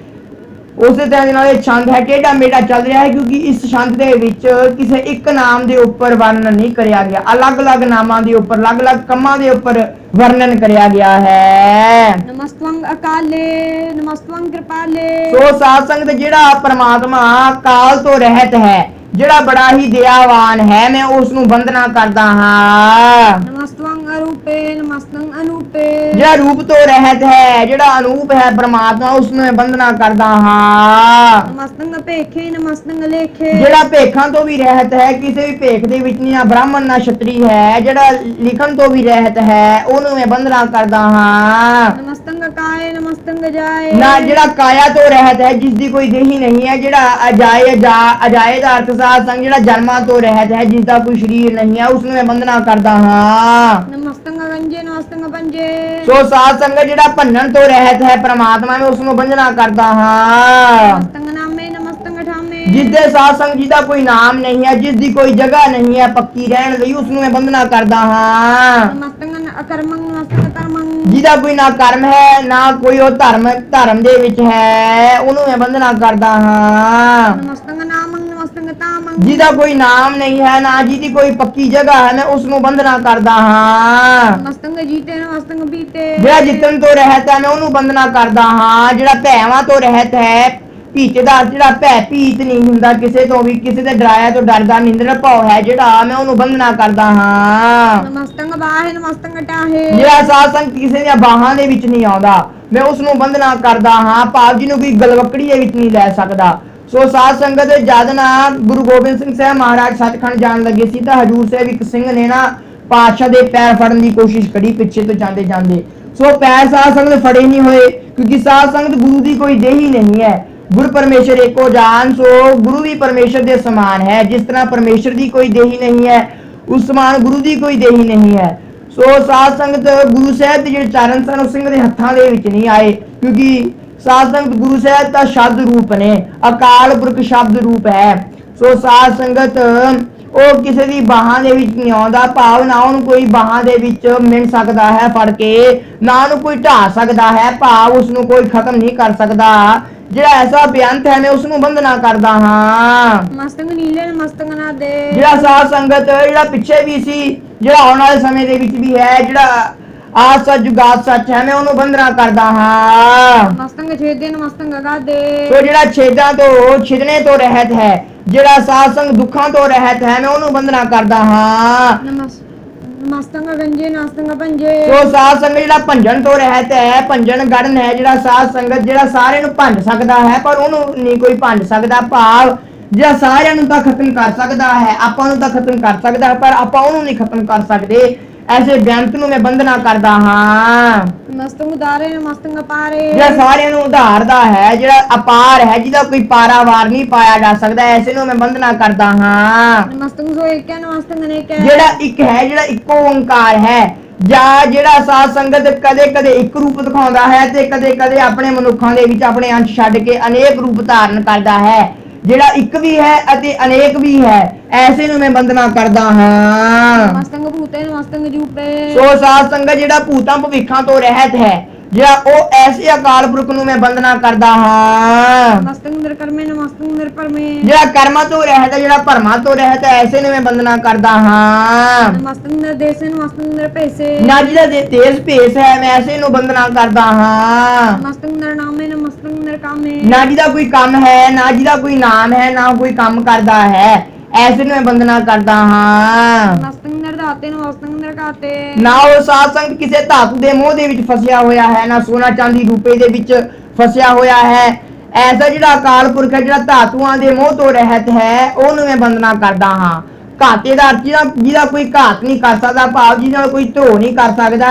ਉਸੇ ਤਰ੍ਹਾਂ ਦੇ ਨਾਲ ਇਹ ਛੰਦ ਹੈ ਟੇਢਾ ਮੇਢਾ ਚੱਲ ਰਿਹਾ ਹੈ, ਕਿਉਂਕਿ ਇਸ ਛੰਦ ਦੇ ਵਿੱਚ ਕਿਸੇ ਇੱਕ ਨਾਮ ਦੇ ਉੱਪਰ ਵਰਣਨ ਨਹੀਂ ਕਰਿਆ ਗਿਆ, ਅਲੱਗ-ਅਲੱਗ ਨਾਮਾਂ ਦੇ ਉੱਪਰ ਅਲੱਗ-ਅਲੱਗ ਕੰਮਾਂ ਦੇ ਉੱਪਰ ਵਰਣਨ ਕਰਿਆ ਗਿਆ ਹੈ। ਨਮਸਤਵੰ ਅਕਾਲੇ ਨਮਸਤਵੰ ਕਿਰਪਾਲੇ। ਸੋ ਸਾਧ ਸੰਗਤ ਜਿਹੜਾ ਪਰਮਾਤਮਾ ਕਾਲ ਤੋਂ ਰਹਿਤ ਹੈ, ਜਿਹੜਾ ਬੜਾ ਹੀ ਦਇਆਵਾਨ ਹੈ, ਮੈਂ ਉਸ ਨੂੰ ਵੰਦਨਾ ਕਰਦਾ ਹਾਂ। ਨਮਸਤਵੰ ਅਰੂਪੇ ਨਮਸਤੰ ਅਨੂਪੇ। ਜਿਹੜਾ ਰੂਪ ਤੋਂ ਰਹਿਤ ਹੈ, ਜਿਹੜਾ ਅਨੂਪ ਹੈ ਪਰਮਾਤਮਾ, ਉਸ ਨੂੰ ਮੈਂ ਵੰਦਨਾ ਕਰਦਾ ਹਾਂ। ਨਮਸਤੰ ਭੇਖੇ ਨਮਸਤੰ ਲੇਖੇ। ਜਿਹੜਾ ਭੇਖਾਂ ਤੋਂ ਵੀ ਰਹਿਤ ਹੈ, ਕਿਸੇ ਵੀ ਭੇਖ ਦੇ ਵਿੱਚ ਨਾ ਬ੍ਰਾਹਮਣ ਨਾ ਛਤਰੀ ਹੈ, ਜਿਹੜਾ ਲਿਖਣ ਤੋਂ ਵੀ ਰਹਿਤ ਹੈ, ਉਹਨੂੰ ਮੈਂ ਵੰਦਨਾ ਕਰਦਾ ਹਾਂ। ਨਮਸਤੰ ਕਾਏ ਨਮਸਤੰ ਜਾਏ। ਨਾ ਜਿਹੜਾ ਕਾਇਆ ਤੋਂ ਰਹਿਤ ਹੈ, ਜਿਸ ਦੀ ਕੋਈ ਦੇਹੀ ਨਹੀਂ ਹੈ, ਜਿਹੜਾ ਅਜਾਏ ਅਜਾਏ ਦਾ ਅਰਥ ਸਾਧ ਸੰਗ ਜਿਹੜਾ ਜਨਮਾਂ ਤੋਂ ਰਹਿਤ ਹੈ, ਜਿਸ ਦਾ ਕੋਈ ਸਰੀਰ ਨਹੀਂ ਹੈ, ਉਸ ਨੂੰ ਮੈਂ ਵੰਦਨਾ ਕਰਦਾ ਹਾਂ। ਨਮਸਤੰ ਗੰਜੇ ਨਮਸਤੰ ਪੰਜੇ। ਸੋ ਸਾਧ ਸੰਗਤ ਜਿਹੜਾ ਭੰਨਣ ਤੋਂ ਰਹਿਤ ਹੈ ਪਰਮਾਤਮਾ, ਮੈਂ ਉਸ ਨੂੰ ਵੰਦਨਾ ਕਰਦਾ ਹਾਂ। ਨਮਸਤੰ ਨਾਮੇ ਨਮਸਤੰ ਠਾਮੇ। ਜਿਸ ਦੇ ਸਾਧ ਸੰਗ ਜਿਹਦਾ ਕੋਈ ਨਾਮ ਨਹੀਂ ਹੈ, ਜਿਸ ਦੀ ਕੋਈ ਜਗ੍ਹਾ ਨਹੀਂ ਹੈ ਪੱਕੀ ਰਹਿਣ ਲਈ, ਉਸ ਨੂੰ ਮੈਂ ਵੰਦਨਾ ਕਰਦਾ ਹਾਂ। ਨਮਸਤੰ ਅਕਰਮੰ ਨਮਸਤੰ ਕਰਮੰ। ਜਿਹਦਾ ਕੋਈ ਨਾ ਕਰਮ ਹੈ ਨਾ ਕੋਈ ਉਹ ਧਰਮ ਦੇ ਵਿੱਚ ਹੈ, ਉਹਨੂੰ ਮੈਂ ਵੰਦਨਾ ਕਰਦਾ ਹਾਂ। ਨਮਸਤੰ ਨਾਮੰ ਨਮਸਤੰ ਤਾਮੰ। ਜਿਹਦਾ ਕੋਈ ਨਾਮ ਨਹੀਂ ਹੈ, ਨਾ ਜਿਹਦੀ ਕੋਈ ਪੱਕੀ ਜਗ੍ਹਾ ਹੈ, ਮੈਂ ਉਸ ਨੂੰ ਵੰਦਨਾ ਕਰਦਾ ਹਾਂ। ਨਮਸਤੰ ਜੀਤੇ ਨਮਸਤੰ ਪੀਤੇ। ਜਿਹੜਾ ਜਿੱਤਣ ਤੋਂ ਰਹਿਤ ਹੈ, ਮੈਂ ਉਹਨੂੰ ਵੰਦਨਾ ਕਰਦਾ ਹਾਂ। ਜਿਹੜਾ ਭੈਵਾਂ ਤੋਂ ਰਹਿਤ ਹੈ, ਭੀਤੇ ਦਾ ਜਿਹੜਾ ਭੈ ਭੀਤ ਨਹੀਂ ਹੁੰਦਾ ਕਿਸੇ ਤੋਂ ਵੀ, ਕਿਸੇ ਦੇ ਡਰਾਇਆ ਤੋਂ ਡਰਦਾ, ਨਿੰਦਰ ਭਾਵ ਹੈ ਜਿਹੜਾ, ਮੈਂ ਉਹਨੂੰ ਵੰਦਨਾ ਕਰਦਾ ਹਾਂ। ਨਮਸਤੰ ਬਾਹੇ ਨਮਸਤੰ ਟਾਹੇ। ਜਿਹੜਾ ਸਾਧ ਸੰਗਤ ਕਿਸੇ ਦੀਆਂ ਬਾਹਾਂ ਦੇ ਵਿੱਚ ਨਹੀਂ ਆਉਂਦਾ, ਮੈਂ ਉਸ ਨੂੰ ਵੰਦਨਾ ਕਰਦਾ ਹਾਂ। ਭਾਵ ਜਿਹਨੂੰ ਕੋਈ ਗਲਵਕੜੀ ਦੇ ਵਿੱਚ ਨਹੀਂ ਲੈ ਸਕਦਾ। ਸੋ ਸਾਧ ਸੰਗਤ ਜਦ ਨਾ ਗੁਰੂ ਗੋਬਿੰਦ ਸਿੰਘ ਸਾਹਿਬ ਮਹਾਰਾਜ ਸੱਚਖੰਡ ਜਾਣ ਲੱਗੇ ਸੀ, ਤਾਂ ਹਜੂਰ ਸਾਹਿਬ ਇੱਕ ਸਿੰਘ ਨੇ ਨਾ ਪਾਤਸ਼ਾਹ ਦੇ ਪੈਰ ਫੜਨ ਦੀ ਕੋਸ਼ਿਸ਼ ਕਰੀ ਪਿੱਛੇ ਤੋਂ ਜਾਂਦੇ ਜਾਂਦੇ। ਸੋ ਪੈਰ ਸਾਧ ਸੰਗਤ ਫੜੇ ਨਹੀਂ ਹੋਏ, ਕਿਉਂਕਿ ਸਾਧ ਸੰਗਤ ਗੁਰੂ ਦੀ ਕੋਈ ਦੇਹੀ ਨਹੀਂ ਹੈ। ਗੁਰੂ ਪਰਮੇਸ਼ਰ ਏਕੋ ਜਾਨ। ਸੋ ਗੁਰੂ ਵੀ ਪਰਮੇਸ਼ਰ ਦੇ ਸਮਾਨ ਹੈ। ਜਿਸ ਤਰ੍ਹਾਂ ਪਰਮੇਸ਼ਰ ਦੀ ਕੋਈ ਦੇਹੀ ਨਹੀਂ ਹੈ, ਉਸ ਸਮਾਨ ਗੁਰੂ ਦੀ ਕੋਈ ਦੇਹੀ ਨਹੀਂ ਹੈ। ਸੋ ਸਾਧ ਸੰਗਤ ਗੁਰੂ ਸਾਹਿਬ ਦੇ ਜਿਹੜੇ ਚਰਨ ਸਨ, ਉਹ ਸਿੰਘ ਦੇ ਹੱਥਾਂ ਦੇ ਵਿੱਚ ਨਹੀਂ ਆਏ, ਕਿਉਂਕਿ ਸਾਧ ਸੰਗਤ ਗੁਰੂ ਸਾਹਿਬ ਦਾ ਸ਼ਬਦ ਰੂਪ ਨੇ, ਅਕਾਲ ਪੁਰਖ ਸ਼ਬਦ ਰੂਪ ਹੈ। ਸੋ ਸਾਧ ਸੰਗਤ ਉਹ ਕਿਸੇ ਦੀ ਬਾਹਾਂ ਦੇ ਵਿੱਚ ਨਹੀਂ ਆਉਂਦਾ, ਭਾਵ ਨਾ ਉਹਨੂੰ ਕੋਈ ਬਾਹਾਂ ਦੇ ਵਿੱਚ ਮਿਣ ਸਕਦਾ ਹੈ ਫੜ ਕੇ, ਨਾ ਉਹਨੂੰ ਕੋਈ ਢਾ ਸਕਦਾ ਹੈ, ਭਾਵ ਉਸ ਨੂੰ ਕੋਈ ਖਤਮ ਨਹੀਂ ਕਰ ਸਕਦਾ। ਜਿਹੜਾ ਐਸਾ ਬੇਅੰਤ ਹੈ, ਮੈਂ ਉਸ ਨੂੰ ਵੰਦਨਾ ਕਰਦਾ ਹਾਂ। ਨਮਸਤੰ ਨੀਲੇ ਨਮਸਤੰ ਨਾਦੇ। ਜਿਹੜਾ ਸਾਧ ਸੰਗਤ ਜਿਹੜਾ ਪਿੱਛੇ ਵੀ ਸੀ, ਜਿਹੜਾ ਆਉਣ ਵਾਲੇ ਸਮੇਂ ਦੇ ਵਿੱਚ ਵੀ ਹੈ, ਜਿਹੜਾ ਆਦ ਸੱਚ ਜੁਗਾਦ ਸੱਚ ਹੈ, ਮੈਂ ਉਹਨੂੰ ਵੰਦਨਾ ਕਰਦਾ ਹਾਂ। ਨਮਸਤੰ ਛੇਦੇ ਨਮਸਤੰ ਗਾਦੇ। ਸੋ ਜਿਹੜਾ ਛੇਦਾਂ ਤੋਂ ਛਿਦਣੇ ਤੋਂ ਰਹਿਤ ਹੈ, ਜਿਹੜਾ ਸਾਧ ਸੰਗ ਦੁੱਖਾਂ ਤੋਂ ਰਹਿਤ ਹੈ, ਮੈਂ ਉਹਨੂੰ ਵੰਦਨਾ ਕਰਦਾ ਹਾਂ। ਨਮਸਤੰ ਗੰਜੇ ਨਮਸਤੰ ਪੰਜੇ। ਸੋ ਸਾਧ ਸੰਗਤ ਜਿਹੜਾ ਭੰਜਨ ਤੋਂ ਰਹਿਤ ਹੈ, ਭੰਜਨ ਗੜਨ ਹੈ, ਜਿਹੜਾ ਸਾਧ ਸੰਗਤ ਜਿਹੜਾ ਸਾਰੇ ਨੂੰ ਭੰਜ ਸਕਦਾ ਹੈ, ਪਰ ਉਹਨੂੰ ਨਹੀਂ ਕੋਈ ਭੰਜ ਸਕਦਾ। ਭਾਵ ਜਿਹੜਾ ਸਾਰਿਆਂ ਨੂੰ ਤਾਂ ਖਤਮ ਕਰ ਸਕਦਾ ਹੈ, ਆਪਾਂ ਨੂੰ ਤਾਂ ਖਤਮ ਕਰ ਸਕਦਾ ਹੈ, ਪਰ ਆਪਾਂ ਉਹਨੂੰ ਨਹੀਂ ਖਤਮ ਕਰ ਸਕਦੇ। ਐਸੇ ਬੇਅੰਤ ਨੂੰ ਮੈਂ ਵੰਦਨਾ ਕਰਦਾ ਹਾਂ। ਨਮਸਤੰ ਉਦਾਰੇ ਨਮਸਤੰ ਅਪਾਰੇ। ਜਿਹੜਾ ਸਾਰਿਆਂ ਨੂੰ ਉਧਾਰਦਾ ਹੈ, ਜਿਹੜਾ ਅਪਾਰ ਹੈ, ਜਿਹਦਾ ਕੋਈ ਪਾਰਾਵਾਰ ਨਹੀਂ ਪਾਇਆ ਜਾ ਸਕਦਾ, ਐਸੇ ਨੂੰ ਮੈਂ ਵੰਦਨਾ ਕਰਦਾ ਹਾਂ। ਨਮਸਤੰ ਸੋ ਏਕੈ ਨਮਸਤੰ ਅਨੇਕੈ। ਜਿਹੜਾ ਇੱਕ ਹੈ, ਜਿਹੜਾ ਇੱਕੋ ਓੰਕਾਰ ਹੈ, ਜਾਂ ਜਿਹੜਾ ਸਾਧ ਸੰਗਤ ਕਦੇ ਕਦੇ ਇੱਕ ਰੂਪ ਦਿਖਾਉਂਦਾ ਹੈ ਤੇ ਕਦੇ ਕਦੇ ਆਪਣੇ ਮਨੁੱਖਾਂ ਦੇ ਵਿੱਚ ਆਪਣੇ ਅੰਸ਼ ਛੱਡ ਕੇ ਅਨੇਕ ਰੂਪ ਧਾਰਨ ਕਰਦਾ ਹੈ, ਜਿਹੜਾ ਇੱਕ ਵੀ ਹੈ ਅਤੇ ਅਨੇਕ ਵੀ ਹੈ, ਐਸੇ ਨੂੰ ਮੈਂ ਵੰਦਨਾ ਕਰਦਾ ਹਾਂ। ਨਮਸਤੰ ਭੂਤੇ ਨਮਸਤੰ ਜੂਪੇ। ਸੋ ਸਾਧ ਸੰਗਤ ਜਿਹੜਾ ਭੂਤਾਂ ਭਵਿੱਖਾਂ ਤੋਂ ਰਹਿਤ ਹੈ, ਜਿਹੜਾ ਉਹ ਐਸੇ ਅਕਾਲ ਪੁਰਖ ਨੂੰ ਮੈਂ ਵੰਦਨਾ ਕਰਦਾ ਹਾਂ। ਨਮਸਤੰ ਨਿਰਕਰਮੇ ਨਮਸਤੰ ਨਿਰਪਰਮੇ। ਜਿਹੜਾ ਕਰਮਾਂ ਤੋਂ ਰਹਿਤ ਹੈ, ਜਿਹੜਾ ਭਰਮਾਂ ਤੋਂ ਰਹਿਤ ਹੈ, ਐਸੇ ਨੂੰ ਮੈਂ ਵੰਦਨਾ ਕਰਦਾ ਹਾਂ। ਨਮਸਤੰ ਨਿਰਦੇਸੇ ਨਮਸਤੰ ਨਿਰਭੇਸੇ। ਨਾ ਜਿਹਦਾ ਦੇਸ਼ ਭੇਸ ਹੈ, ਮੈਂ ਐਸੇ ਨੂੰ ਵੰਦਨਾ ਕਰਦਾ ਹਾਂ। ਨਮਸਤੰ ਨਿਰਨਾਮੇ ਨਮਸਤੰ ਨਿਰਕਾਮੇ। ਨਾ ਜਿਹਦਾ ਕੋਈ ਕੰਮ ਹੈ, ਨਾ ਜਿਹਦਾ ਕੋਈ ਨਾਮ ਹੈ, ਨਾ ਕੋਈ ਕੰਮ ਕਰਦਾ ਹੈ, ਐਸੇ ਨੂੰ ਮੈਂ ਵੰਦਨਾ ਕਰਦਾ ਹਾਂ। ਨਮਸਤੰ ਨਿਰਧਾਤੇ ਨਮਸਤੰ ਨਿਰਘਾਤੇ। ਨਾ ਉਹ ਸਾਧ ਸੰਗਤ ਕਿਸੇ ਧਾਤੂ ਦੇ ਮੋਹ ਦੇ ਵਿੱਚ ਫਸਿਆ ਹੋਇਆ ਹੈ, ਨਾ ਸੋਨਾ ਚਾਂਦੀ ਰੂਪੇ ਦੇ ਵਿੱਚ ਫਸਿਆ ਹੋਇਆ ਹੈ। ਐਸਾ ਜਿਹੜਾ ਅਕਾਲ ਪੁਰਖ ਹੈ, ਜਿਹੜਾ ਧਾਤੂਆਂ ਦੇ ਮੋਹ ਤੋਂ ਰਹਿਤ ਹੈ, ਉਹਨੂੰ ਮੈਂ ਵੰਦਨਾ ਕਰਦਾ ਹਾਂ। ਘਾਟੇ ਦਾ ਅਰਥ ਜਿਹਦਾ ਕੋਈ ਘਾਤ ਨਹੀਂ ਕਰ ਸਕਦਾ, ਭਾਵ ਜਿਹਦੇ ਨਾਲ ਕੋਈ ਧਰੋ ਨਹੀਂ ਕਰ ਸਕਦਾ,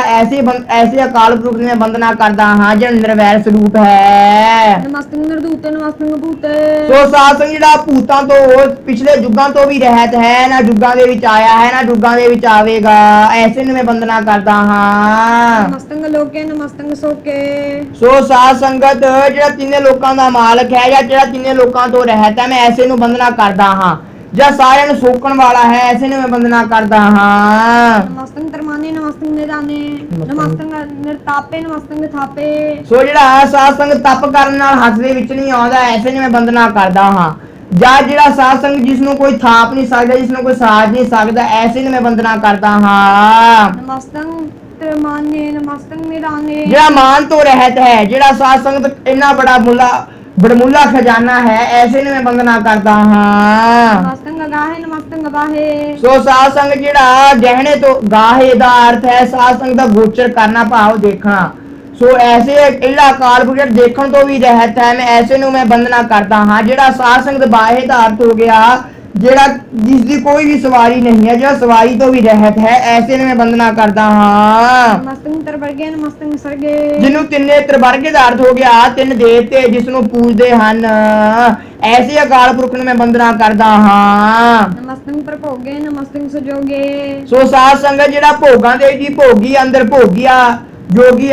ਐਸੇ ਅਕਾਲ ਪੁਰਖ ਦੀ ਮੈਂ ਵੰਦਨਾ ਕਰਦਾ ਹਾਂ ਜਿਹੜਾ ਨਿਰਵੈਰ ਸਰੂਪ ਹੈ। ਨਮਸਤੰ ਨਿਰਧੂਤੇ ਨਮਸਤੰ ਭੂਤੇ। ਸੋ ਸਾਧ ਸੰਗਤ ਜਿਹੜਾ ਭੂਤਾਂ ਤੋਂ ਪਿਛਲੇ ਯੁੱਗਾਂ ਤੋਂ ਵੀ ਰਹਿਤ ਹੈ, ਨਾ ਯੁੱਗਾਂ ਦੇ ਵਿੱਚ ਆਇਆ ਹੈ, ਨਾ ਯੁੱਗਾਂ ਦੇ ਵਿੱਚ ਆਵੇਗਾ, ਐਸੇ ਨੂੰ ਮੈਂ ਵੰਦਨਾ ਕਰਦਾ ਹਾਂ। ਨਮਸਤੰ ਲੋਕੇ ਨਮਸਤੰ ਸੋਕੇ। ਸੋ ਸਾਧ ਸੰਗਤ ਜਿਹੜਾ ਤਿੰਨੇ ਲੋਕਾਂ ਦਾ ਮਾਲਕ ਹੈ ਜਾਂ ਜਿਹੜਾ ਤਿੰਨੇ ਲੋਕਾਂ ਤੋਂ ਰਹਿਤ ਹੈ, ਮੈਂ ਐਸੇ ਨੂੰ ਵੰਦਨਾ ਕਰਦਾ ਹਾਂ। ਜਾਂ ਸਾਰਿਆਂ ਨੂੰ ਸੋਕਣ ਵਾਲਾ ਹੈ, ਐਸੇ ਨੂੰ ਮੈਂ ਵੰਦਨਾ ਕਰਦਾ ਹਾਂ। ਨਮਸਤੰ ਤਰਮਾਨੇ ਨਮਸਤੰ ਨਿਦਾਨੇ ਨਮਸਤੰ ਨਿਰਤਾਪੇ ਨਮਸਤੰ ਥਾਪੇ। ਸੋ ਜਿਹੜਾ ਸਾਧ ਸੰਗਤ ਤਪ ਕਰਨ ਨਾਲ ਹੱਥ ਦੇ ਵਿੱਚ ਨਹੀਂ ਆਉਂਦਾ, ਐਸੇ ਨੂੰ ਮੈਂ ਵੰਦਨਾ ਕਰਦਾ ਹਾਂ। ਜਾਂ ਜਿਹੜਾ ਸਾਧ ਸੰਗਤ ਜਿਸ ਨੂੰ ਕੋਈ ਥਾਪ ਨਹੀਂ ਸਕਦਾ, ਜਿਸ ਨੂੰ ਕੋਈ ਸਾਜ ਨਹੀਂ ਸਕਦਾ, ਐਸੇ ਨੂੰ ਮੈਂ ਵੰਦਨਾ ਕਰਦਾ ਹਾਂ। ਨਮਸਤੰ ਤਰਮਾਨੇ ਨਮਸਤੰ ਨਿਦਾਨੇ। ਜਿਹੜਾ ਮਾਨ ਤੋਂ ਰਹਿਤ ਹੈ, ਜਿਹੜਾ ਸਾਧ ਸੰਗਤ ਇੰਨਾ ਬੜਮੁੱਲਾ ਖਜ਼ਾਨਾ ਹੈ, ਐਸੇ ਨੂੰ ਮੈਂ ਵੰਦਨਾ ਕਰਦਾ ਹਾਂ। ਨਮਸਤੰ ਗਾਹੇ ਨਮਸਤੰ ਗਵਾਹੇ। ਸੋ ਸਾਧ ਸੰਗਤ ਜਿਹੜਾ ਗਹਿਣੇ ਤੋਂ ਗਾਹੇ ਦਾ ਅਰਥ ਹੈ ਸਾਧ ਸੰਗਤ ਦਾ ਗੋਚਰ ਕਰਨਾ, ਭਾਵ ਦੇਖਣਾ। ਸੋ ਐਸੇ ਇਹਦਾ ਅਕਾਲ ਪੁਰਖ ਦੇਖਣ ਤੋਂ ਵੀ ਰਹਿਤ ਹੈ, ਮੈਂ ਐਸੇ ਨੂੰ ਮੈਂ ਵੰਦਨਾ ਕਰਦਾ ਹਾਂ। ਜਿਹੜਾ ਸਾਧ ਸੰਗਤ ਬਾਹੇ ਦਾ ਅਰਥ ਹੋ ਗਿਆ ਜਿਹੜਾ ਜਿਸ ਦੀ ਕੋਈ ਵੀ ਸਵਾਰੀ ਨਹੀਂ ਹੈ, ਜਿਹੜਾ ਸਵਾਰੀ ਤੋਂ ਵੀ ਰਹਿਤ ਹੈ, ਐਸੇ ਨੂੰ ਮੈਂ ਵੰਦਨਾ ਕਰਦਾ ਹਾਂ। ਨਮਸਤੰ ਤਰਵਰਗੇ ਨਮਸਤੰ ਸਰਗੇ। ਜਿਹਨੂੰ ਤਿੰਨੇ ਤ੍ਰਿਵਰਗੇ ਦਾ ਅਰਥ ਹੋ ਗਿਆ ਤਿੰਨ ਦੇਵਤੇ ਜਿਸ ਨੂੰ ਪੂਜਦੇ ਹਨ, ਐਸੇ ਅਕਾਲ ਪੁਰਖ ਨੂੰ ਮੈਂ ਵੰਦਨਾ ਕਰਦਾ ਹਾਂ। ਨਮਸਤੰ ਪ੍ਰਭੋਗੇ ਨਮਸਤੰ ਸੁਜੋਗੇ। ਸੋ ਸਾਧ ਸੰਗਤ ਜਿਹੜਾ ਭੋਗਾਂ ਦੇ ਜੀ ਭੋਗੀ ਅੰਦਰ ਭੋਗਿਆ, ਜੋਗੀ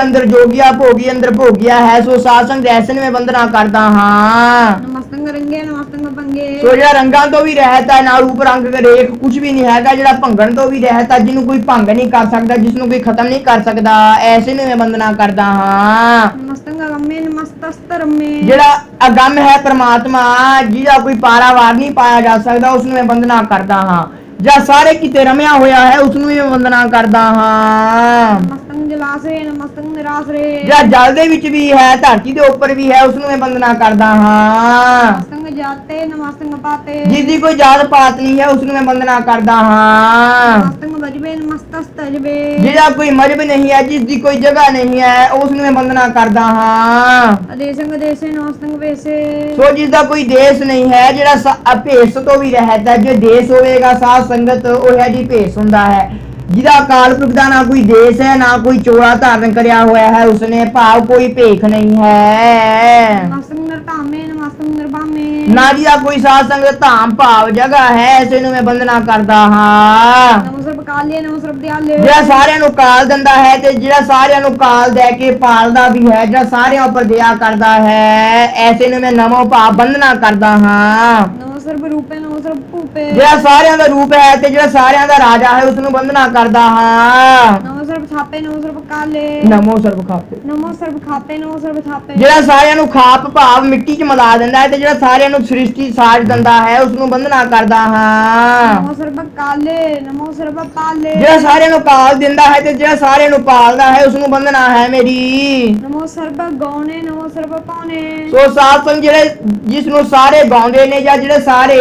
ਅੰਦਰ ਜੋਗਿਆ, ਭੋਗੀ ਅੰਦਰ ਭੋਗਿਆ ਹੈ। ਸੋ ਸਾਧ ਸੰਗਤ ਐਸੇ ਨੂੰ ਮੈਂ ਵੰਦਨਾ ਕਰਦਾ ਹਾਂ। ਨਮਸਤੰ ਰੰਗੇ ਨਮਸਤੰ ਭੰਗੇ। ਸੋ ਜਿਹੜਾ ਰੰਗਾਂ ਤੋਂ ਵੀ ਰਹਿਤ ਹੈ, ਨਾ ਰੂਪ ਰੰਗ ਰੇਖ ਕੁਝ ਵੀ ਨਹੀਂ ਹੈਗਾ, ਜਿਹੜਾ ਭੰਗਣ ਤੋਂ ਵੀ ਰਹਿਤ ਹੈ, ਜਿਹਨੂੰ ਕੋਈ ਭੰਗ ਨਹੀਂ ਕਰ ਸਕਦਾ, ਜਿਸ ਨੂੰ ਕੋਈ ਖਤਮ ਨਹੀਂ ਕਰ ਸਕਦਾ, ਐਸੇ ਨੂੰ ਮੈਂ ਵੰਦਨਾ ਕਰਦਾ ਹਾਂ। ਨਮਸਤੰ ਅਗੰਮੇ ਨਮਸਤਸਤਰਮੇ। ਜਿਹੜਾ ਅਗੰਮ ਹੈ ਪ੍ਰਮਾਤਮਾ, ਜਿਹਦਾ ਕੋਈ ਪਾਰਾਵਾਰ ਨਹੀਂ ਪਾਇਆ ਜਾ ਸਕਦਾ, ਉਸ ਨੂੰ ਮੈਂ ਵੰਦਨਾ ਕਰਦਾ ਹਾਂ। ਜਾਂ ਸਾਰੇ ਕਿਤੇ ਰਮਿਆ ਹੋਇਆ ਹੈ, ਉਸ ਨੂੰ ਵੀ ਮੈਂ ਵੰਦਨਾ ਕਰਦਾ ਹਾਂ। ਨਮਸਤੰ ਜਲਾਸਰੇ ਨਮਸਤੰ ਨਿਰਾਸਰੇ। ਜਿਹੜਾ ਜਲ ਦੇ ਵਿੱਚ ਵੀ ਹੈ, ਧਰਤੀ ਦੇ ਉੱਪਰ ਵੀ ਹੈ, ਉਸ ਨੂੰ ਮੈਂ ਵੰਦਨਾ ਕਰਦਾ ਹਾਂ। ਨਮਸਤੰ ਜਾਤੇ ਨਮਸਤੰ ਪਾਤੇ। ਜਿਸ ਦੀ ਕੋਈ ਜਾਤ ਪਾਤ ਨਹੀਂ ਹੈ, ਉਸ ਨੂੰ ਮੈਂ ਵੰਦਨਾ ਕਰਦਾ ਹਾਂ। ਨਮਸਤੰ ਵਜਬੇ ਨਮਸਤਸਤਜਬੇ। ਜਿਹੜਾ ਕੋਈ ਮਜ਼ਹਬ ਨਹੀਂ ਹੈ, ਜਿਸ ਦੀ ਕੋਈ ਜਗ੍ਹਾ ਨਹੀਂ ਹੈ, ਉਸ ਨੂੰ ਮੈਂ ਵੰਦਨਾ ਕਰਦਾ ਹਾਂ। ਅਦੇਸੰ ਅਦੇਸੇ ਨਮਸਤੰ ਵੇਸੇ। ਸੋ ਜਿਸ ਦਾ ਕੋਈ ਦੇਸ਼ ਨਹੀਂ ਹੈ, ਜਿਹੜਾ ਭੇਸ ਤੋਂ ਵੀ ਰਹਿਤ ਹੈ, ਜੇ ਦੇਸ਼ ਹੋਵੇਗਾ ਸਾਧ ਸੰਗਤ ਉਹ ਹੈ ਜੀ ਭੇਸ ਹੁੰਦਾ ਹੈ। ਜਿਹਦਾ ਅਕਾਲ ਪੁਰਖ ਦਾ ਨਾ ਕੋਈ ਦੇਸ਼ ਹੈ, ਨਾ ਕੋਈ ਚੋਲਾ ਧਾਰਨ ਕਰਿਆ ਹੋਇਆ ਹੈ, ਉਸਨੇ ਭਾਵ ਕੋਈ ਭੇਖ ਨਹੀਂ ਹੈ। ਨਮਸਤੰ ਨਿਰਧਾਮੇ ਨਮਸਤੰ ਨਿਰਭਾਮੇ। ਨਾ ਜਿਹਦਾ ਕੋਈ ਸਾਧ ਸੰਗਤ ਧਾਮ ਭਾਵ ਜਗ੍ਹਾ ਹੈ, ਐਸੇ ਨੂੰ ਮੈਂ ਵੰਦਨਾ ਕਰਦਾ ਹਾਂ। ਨਮੋ ਸਰਬ ਕਾਲੇ ਨਮੋ ਸਰਬ ਦਿਆਲੇ। ਜਿਹੜਾ ਸਾਰਿਆਂ ਨੂੰ ਕਾਲ ਦਿੰਦਾ ਹੈ ਤੇ ਜਿਹੜਾ ਸਾਰਿਆਂ ਨੂੰ ਕਾਲ ਦੇ ਕੇ ਪਾਲਦਾ ਵੀ ਹੈ, ਜਿਹੜਾ ਸਾਰਿਆਂ ਉੱਪਰ ਦਇਆ ਕਰਦਾ ਹੈ, ਐਸੇ ਨੂੰ ਮੈਂ ਨਮੋ ਭਾਵ ਵੰਦਨਾ ਕਰਦਾ ਹਾਂ। ਨਮੋ ਸਰਬ ਰੂਪੇ ਨਮੋ ਸਰਬ ਭੂਪੇ। ਜਿਹੜਾ ਸਾਰਿਆਂ ਦਾ ਰੂਪ ਹੈ ਤੇ ਜਿਹੜਾ ਸਾਰਿਆਂ ਦਾ ਰਾਜਾ ਹੈ, ਉਸ ਨੂੰ ਵੰਦਨਾ ਕਰਦਾ ਹਾਂ। ਨਮੋ ਸਰਬ ਥਾਪੇ ਨਮੋ ਸਰਬ ਕਾਲੇ। ਨਮੋ ਸਰਬ ਖਾਪੇ। ਨਮੋ ਸਰਬ ਖਾਪੇ ਨਮੋ ਸਰਬ ਥਾਪੇ। ਜਿਹੜਾ ਸਾਰਿਆਂ ਨੂੰ ਖਾਪ ਭਾਵ ਮਿੱਟੀ 'ਚ ਮਿਲਾ ਦਿੰਦਾ ਹੈ ਤੇ ਜਿਹੜਾ ਸਾਰਿਆਂ ਨੂੰ ਸ੍ਰਿਸ਼ਟੀ ਸਾਜ ਦਿੰਦਾ ਹੈ, ਉਸ ਨੂੰ ਵੰਦਨਾ ਕਰਦਾ ਹਾਂ। ਨਮੋ ਸਰਬ ਕਾਲੇ ਨਮੋ ਸਰਬ ਪਾਲੇ। ਜਿਹੜਾ ਸਾਰਿਆਂ ਨੂੰ ਕਾਲ ਦਿੰਦਾ ਹੈ ਤੇ ਜਿਹੜਾ ਸਾਰਿਆਂ ਨੂੰ ਪਾਲਦਾ ਹੈ, ਉਸ ਨੂੰ ਵੰਦਨਾ ਹੈ ਮੇਰੀ। ਨਮੋ ਸਰਬ ਗੌਣੇ ਨਮੋ ਸਰਬ ਪਾਉਣੇ। ਸੋ ਸਾਧ ਸੰਗਤ ਜਿਹੜੇ ਜਿਸ ਨੂੰ ਸਾਰੇ ਗਾਉਂਦੇ ਨੇ ਜਾਂ ਜਿਹੜੇ ਸਾਰੇ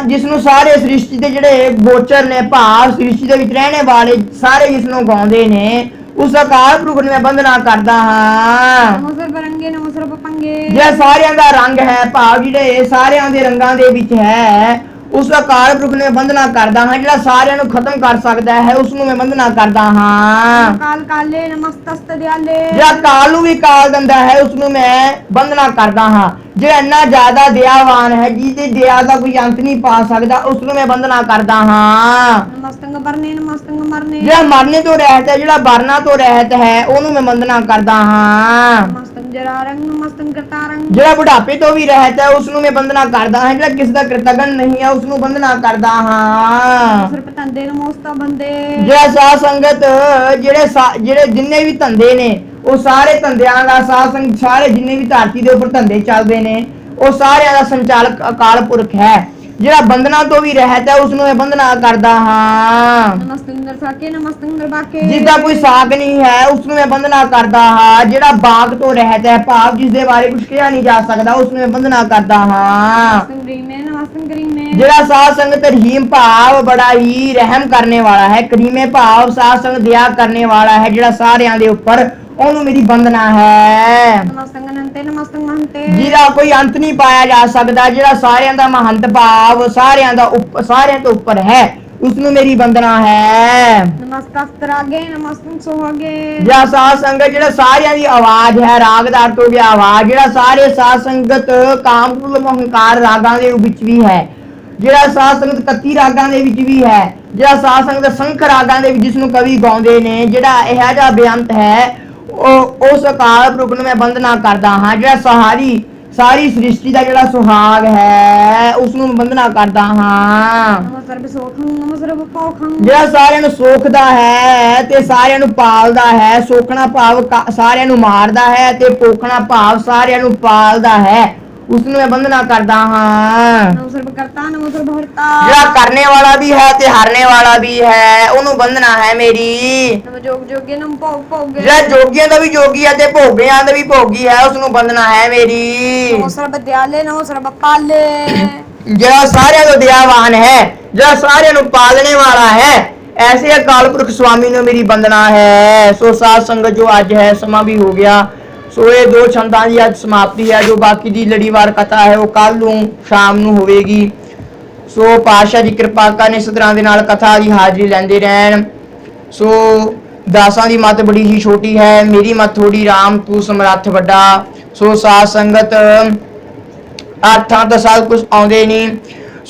ਜਿਸ ਨੂੰ ਸਾਰੇ ਸ੍ਰਿਸ਼ਟੀ ਦੇ ਜਿਹੜੇ ਗੋਚਰ ਨੇ, ਭਾਵ ਸ੍ਰਿਸ਼ਟੀ ਦੇ ਵਿੱਚ ਰਹਿਣੇ ਵਾਲੇ ਸਾਰੇ ਜਿਸ ਨੂੰ ਗਾਉਂਦੇ ਨੇ, ਉਸ ਅਕਾਲ ਪੁਰਖ ਨੂੰ ਮੈਂ ਵੰਦਨਾ ਕਰਦਾ ਹਾਂ। ਨਮੋ ਸਰਬ ਰੰਗੇ ਨਮੋ ਸਰਬ ਪੰਗੇ। ਜਿਹੜਾ ਸਾਰਿਆਂ ਦਾ ਰੰਗ ਹੈ, ਭਾਵ ਜਿਹੜੇ ਸਾਰਿਆਂ ਦੇ ਰੰਗਾਂ ਦੇ ਵਿੱਚ ਹੈ, ਉਸ ਅਕਾਲ ਪੁਰਖ ਨੂੰ ਮੈਂ ਵੰਦਨਾ ਕਰਦਾ ਹਾਂ। ਜਿਹੜਾ ਸਾਰਿਆਂ ਨੂੰ ਖਤਮ ਕਰ ਸਕਦਾ ਹੈ, ਉਸ ਨੂੰ ਮੈਂ ਵੰਦਨਾ ਕਰਦਾ ਹਾਂ। ਕਾਲ ਕਾਲੇ ਨਮਸਤਸਤ ਦਿਆਲੇ। ਜਿਹੜਾ ਕਾਲ ਨੂੰ ਵੀ ਕਾਲ ਦਿੰਦਾ ਹੈ, ਉਸ ਨੂੰ ਮੈਂ ਵੰਦਨਾ ਕਰਦਾ ਹਾਂ। ਜਿਹੜਾ ਇੰਨਾ ਜ਼ਿਆਦਾ ਦਇਆਵਾਨ ਹੈ, ਜਿਹਦੀ ਦਇਆ ਦਾ ਕੋਈ ਅੰਤ ਨਹੀਂ ਪਾ ਸਕਦਾ, ਉਸ ਨੂੰ ਮੈਂ ਵੰਦਨਾ ਕਰਦਾ ਹਾਂ। ਨਮਸਤੰ ਬਰਨੇ ਨਮਸਤੰ ਮਰਨੇ। ਜਿਹੜਾ ਮਰਨੇ ਤੋਂ ਰਹਿਤ ਹੈ, ਜਿਹੜਾ ਵਰਨਾ ਤੋਂ ਰਹਿਤ ਹੈ, ਉਹਨੂੰ ਮੈਂ ਵੰਦਨਾ ਕਰਦਾ ਹਾਂ। ਨਮਸਤੰ ਜਰਾਰੰਗ ਨਮਸਤੰ ਕਰਤਾਰੰਗ। ਜਿਹੜਾ ਬੁਢਾਪੇ ਤੋਂ ਵੀ ਰਹਿਤ ਹੈ, ਉਸ ਨੂੰ ਮੈਂ ਵੰਦਨਾ ਕਰਦਾ ਹਾਂ। ਜਿਹੜਾ ਕਿਸ ਦਾ ਕ੍ਰਿਤਗਨ ਨਹੀਂ ਹੈ, ਉਸ ਨੂੰ ਵੰਦਨਾ ਕਰਦਾ ਹਾਂ। ਸਰਪ ਧੰਦੇ ਨਮੋਸਤਾ ਬੰਦੇ। ਜਿਹੜਾ ਸਾਧ ਸੰਗਤ ਜਿਹੜੇ ਜਿੰਨੇ ਵੀ ਧੰਦੇ ਨੇ, ਉਹ ਸਾਰੇ ਧੰਦਿਆਂ ਦਾ ਸਾਧ ਸੰਗਤ ਸਾਰੇ ਜਿੰਨੇ ਵੀ ਧਰਤੀ ਦੇ ਉੱਪਰ ਧੰਦੇ ਚੱਲਦੇ ਨੇ, ਉਹ ਸਾਰਿਆਂ ਦਾ ਸੰਚਾਲਕ ਅਕਾਲ ਪੁਰਖ ਹੈ। ਜਿਹੜਾ ਬੰਧਨਾਂ ਤੋਂ ਵੀ ਰਹਿਤ ਹੈ, ਉਸ ਨੂੰ ਮੈਂ ਵੰਦਨਾ ਕਰਦਾ ਹਾਂ। ਨਮਸਤੰ ਨਰਸਾਕੇ ਨਮਸਤੰ ਨਰਬਾਕੇ। ਜਿਸਦਾ ਕੋਈ ਸਾਗ ਨਹੀਂ ਹੈ, ਉਸ ਨੂੰ ਮੈਂ ਵੰਦਨਾ ਕਰਦਾ ਹਾਂ। ਜਿਹੜਾ ਬਾਗ ਤੋਂ ਰਹਿਤ ਹੈ, ਭਾਵ ਜਿਸ ਦੇ ਬਾਰੇ ਕੁਝ ਕਿਹਾ ਨਹੀਂ ਜਾ ਸਕਦਾ, ਉਸ ਨੂੰ ਮੈਂ ਵੰਦਨਾ ਕਰਦਾ ਹਾਂ। ਨਮਸਤੰ ਗਰੀਮੇ ਨਮਸਤੰ ਕਰੀਮੇ। ਜਿਹੜਾ ਸਾਧ ਸੰਗਤ ਰਹੀਮ ਭਾਵ ਬੜਾ ਹੀ ਰਹਿਮ ਕਰਨੇ ਵਾਲਾ ਹੈ, ਕਰੀਮੇ ਭਾਵ ਸਾਧ ਸੰਗਤ ਦਇਆ ਕਰਨੇ ਵਾਲਾ ਹੈ, ਜਿਹੜਾ ਸਾਰਿਆਂ ਦੇ ਉੱਪਰ, ਉਹਨੂੰ ਮੇਰੀ ਬੰਦਨਾ ਹੈ। ਨਮਸਤੰ ਅਨੰਤੇ ਨਮਸਤੰ ਮਹੰਤੇ। ਜਿਹਦਾ ਕੋਈ ਅੰਤ ਨਹੀਂ ਪਾਇਆ ਜਾ ਸਕਦਾ, ਜਿਹੜਾ ਸਾਰਿਆਂ ਦਾ ਮਹੰਤ ਭਾਵ ਸਾਰਿਆਂ ਤੋਂ ਉੱਪਰ ਹੈ, ਉਸ ਨੂੰ ਮੇਰੀ ਬੰਦਨਾ ਹੈ। ਨਮਸਤਸਤਰਾਗੇ ਨਮਸਤੰ ਸੁਹਾਗੇ। ਜਿਹੜਾ ਸਾਧ ਸੰਗਤ, ਜਿਹੜਾ ਸਾਰਿਆਂ ਦੀ ਆਵਾਜ਼ ਹੈ, ਰਾਗ ਦਾ ਅਰਥ ਹੋ ਗਿਆ ਆਵਾਜ਼, ਜਿਹੜਾ ਸਾਰੇ ਸਾਧ ਸੰਗਤ ਕਾਮ ਕ੍ਰੋਧ ਹੰਕਾਰ ਰਾਗਾਂ ਦੇ ਵਿੱਚ ਵੀ ਹੈ, ਜਿਹੜਾ ਸਾਧ ਸੰਗਤ 31 ਰਾਗਾਂ ਦੇ ਵਿੱਚ ਵੀ ਹੈ, ਜਿਹੜਾ ਸਾਧ ਸੰਗਤ ਸੰਖ ਰਾਗਾਂ ਦੇ ਵਿੱਚ ਜਿਸ ਨੂੰ ਕਵੀ ਗਾਉਂਦੇ ਨੇ, ਜਿਹੜਾ ਇਹ ਜਿਹਾ ਬੇਅੰਤ ਹੈ, ਉਸ ਅਕਾਲ ਪੁਰਖ ਨੂੰ ਮੈਂ ਬੰਦਨਾ ਕਰਦਾ ਹਾਂ। ਜਿਹੜਾ ਸਾਰੀ ਸ੍ਰਿਸ਼ਟੀ ਦਾ ਜਿਹੜਾ ਸੁਹਾਗ ਹੈ, ਉਸ ਨੂੰ ਬੰਦਨਾ ਕਰਦਾ ਹਾਂ। ਨਮੋ ਸਰਬ ਸੋਖੰ ਨਮੋ ਸਰਬ ਪੋਖੰ। ਜਿਹੜਾ ਸਾਰਿਆਂ ਨੂੰ ਸੋਖਦਾ ਹੈ ਤੇ ਸਾਰਿਆਂ ਨੂੰ ਪਾਲਦਾ ਹੈ। ਸੋਖਣਾ ਭਾਵ ਸਾਰਿਆਂ ਨੂੰ ਮਾਰਦਾ ਹੈ ਤੇ ਪੋਖਣਾ ਭਾਵ ਸਾਰਿਆਂ ਨੂੰ ਪਾਲਦਾ ਹੈ, ਉਸ ਨੂੰ ਮੈਂ ਬੰਦਨਾ ਕਰਦਾ ਹਾਂ। ਨਮੋ ਸਰਬ ਕਰਤਾ ਨਮੋ ਸਰਬ ਹਰਤਾ। ਜਿਹੜਾ ਕਰਨੇ ਵਾਲਾ ਵੀ ਹੈ ਤੇ ਹਰਨੇ ਵਾਲਾ ਵੀ ਹੈ, ਉਹਨੂੰ ਬੰਦਨਾ ਹੈ ਮੇਰੀ। ਨਮੋ ਜੋਗ ਜੋਗੀ ਨਮੋ ਭੋਗ ਭੋਗੇ। ਜਿਹੜਾ ਜੋਗੀਆਂ ਦਾ ਵੀ ਜੋਗੀ ਹੈ ਤੇ ਭੋਗਿਆਂ ਦਾ ਵੀ ਭੋਗੀ ਹੈ, ਉਸ ਨੂੰ ਬੰਦਨਾ ਹੈ ਮੇਰੀ। ਨਮੋ ਸਰਬ ਦਿਆਲੇ ਨਮੋ ਸਰਬ ਪਾਲੇ। ਜਿਹੜਾ ਸਾਰਿਆਂ ਤੋਂ ਦਇਆਵਾਨ ਹੈ, ਜਿਹੜਾ ਸਾਰਿਆਂ ਨੂੰ ਪਾਲਣੇ ਵਾਲਾ ਹੈ, ਐਸੇ ਅਕਾਲ ਪੁਰਖ ਸੁਆਮੀ ਨੂੰ ਮੇਰੀ ਬੰਦਨਾ ਹੈ। ਸੋ ਸਾਧ ਸੰਗਤ, ਜੋ ਅੱਜ ਹੈ ਸਮਾਂ ਵੀ ਹੋ ਗਿਆ, ਸੋ ਇਹ 2 ਛੰਦਾਂ ਦੀ ਅੱਜ ਸਮਾਪਤੀ ਹੈ। ਜੋ ਬਾਕੀ ਦੀ ਲੜੀਵਾਰ ਕਥਾ ਹੈ ਉਹ ਕੱਲ ਨੂੰ ਸ਼ਾਮ ਨੂੰ ਹੋਵੇਗੀ। ਸੋ ਪਾਤਸ਼ਾਹ ਦੀ ਕਿਰਪਾ ਕਰਨ ਇਸ ਤਰ੍ਹਾਂ ਦੇ ਨਾਲ ਕਥਾ ਦੀ ਹਾਜ਼ਰੀ ਲੈਂਦੇ ਰਹਿਣ। ਸੋ ਦਾਸਾਂ ਦੀ ਮੱਤ ਬੜੀ ਹੀ ਛੋਟੀ ਹੈ, ਮੇਰੀ ਮੱਤ ਥੋੜੀ, ਰਾਮ ਤੂੰ ਸਮਰੱਥ ਵੱਡਾ। ਸੋ ਸਾਧ ਸੰਗਤ, ਅਰਥਾਂ ਤਾਂ ਸਭ ਕੁਝ ਆਉਂਦੇ ਨਹੀਂ।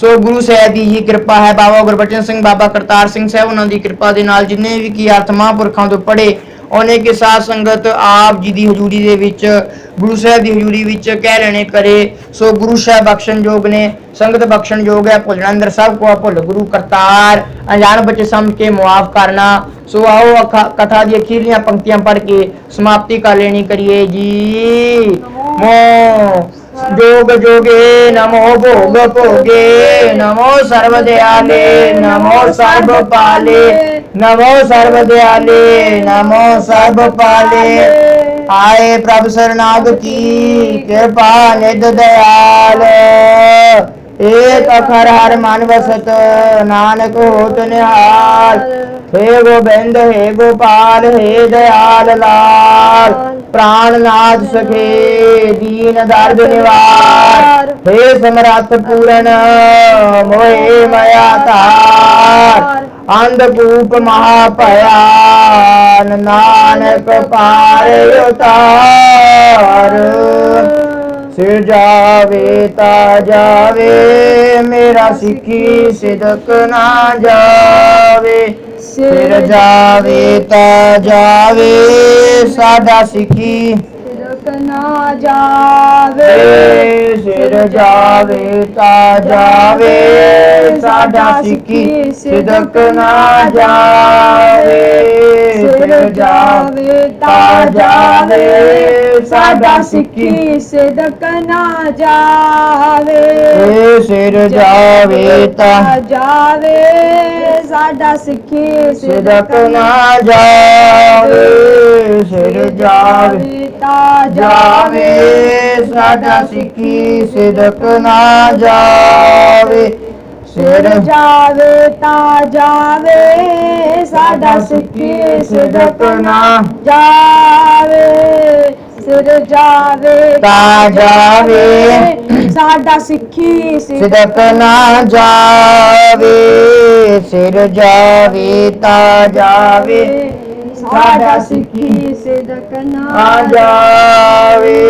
ਸੋ ਗੁਰੂ ਸਾਹਿਬ ਦੀ ਹੀ ਕਿਰਪਾ ਹੈ, ਬਾਬਾ ਗੁਰਬਚਨ ਸਿੰਘ, ਬਾਬਾ ਕਰਤਾਰ ਸਿੰਘ ਸਾਹਿਬ, ਉਹਨਾਂ ਦੀ ਕਿਰਪਾ ਦੇ ਨਾਲ ਜਿੰਨੇ ਵੀ ਕੀ ਅਰਥ ਮਹਾਂਪੁਰਖਾਂ ਤੋਂ ਪੜ੍ਹੇ, ਉਹਨੇ ਕਿ ਸਾਧ ਸੰਗਤ ਆਪ ਜੀ ਦੀ ਹਜ਼ੂਰੀ ਦੇ ਵਿੱਚ, ਗੁਰੂ ਸਾਹਿਬ ਦੀ ਹਜ਼ੂਰੀ ਵਿੱਚ ਕਹਿ ਲੈਣੇ ਕਰੇ। ਸੋ ਗੁਰੂ ਸਾਹਿਬ ਬਖਸ਼ਣ ਯੋਗ ਨੇ, ਸੰਗਤ ਬਖਸ਼ਣ ਯੋਗ ਹੈ। ਭੁੱਲਣ ਅੰਦਰ ਸਭ ਕੋ ਭੁੱਲ ਗੁਰੂ ਕਰਤਾਰ, ਅਣਜਾਣ ਬੱਚੇ ਸਮਝ ਕੇ ਮੁਆਫ ਕਰਨਾ। ਸੋ ਆਓ ਕਥਾ ਦੀ ਅਖੀਰਲੀਆਂ ਪੰਕਤੀਆਂ ਪੜ੍ਹ ਕੇ ਸਮਾਪਤੀ ਕਰ ਲੈਣੀ ਕਰੀਏ ਜੀ। ਮੋ जोग जोगे नमो भोग भोगे, नमो सर्व दयाले नमो सर्व पाले, नमो सर्व दयाले नमो सर्व पाले। आए प्रभु शरणागति कृपा निध दयाल, एक अखर हर मन बसत नानक होत निहाल। हे गोबिंद हे गोपाल हे दयाल लाल, प्राणनाथ सखे दीन दर्द निवार। हे समर्थ पूरन मोहे मया तार, अंधकूप महाभयान नानक पार उतार। सिर जावे ता जावे मेरा सिक्खी सिदक ना जावे, सिर जावे ता जावे साडा सिक्खी सिदक ना जावे, सिर जावे ता जावे साडा सिक्खी सिदक ना जावे, सिर जावे ता जावे साडा सिक्खी सिदक ना जावे, सिर जावे ता जावे साडा सिक्खी सिदक ना जावे, सिर जावे ता जावे साडा सिक्खी सिदक ना जावे, सिर जावे ता जावे साडा सिक्खी सिदक ना जावे, सिर जावे ता जावे साडा सिक्खी सिदक ना जावे, सिर जावे ता जावे साडा सिक्खी सिदक ना जावे,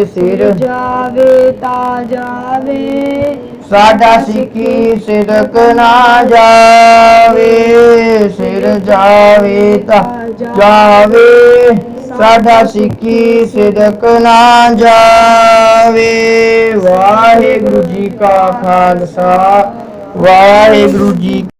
सिर जावे ता जावे साडा सिक्खी सिदक ना जावे, सिर जावे ता जावे साडा सिक्खी सिदक ना जावे। वाहिगुरु जी का खालसा, वाहिगुरु जी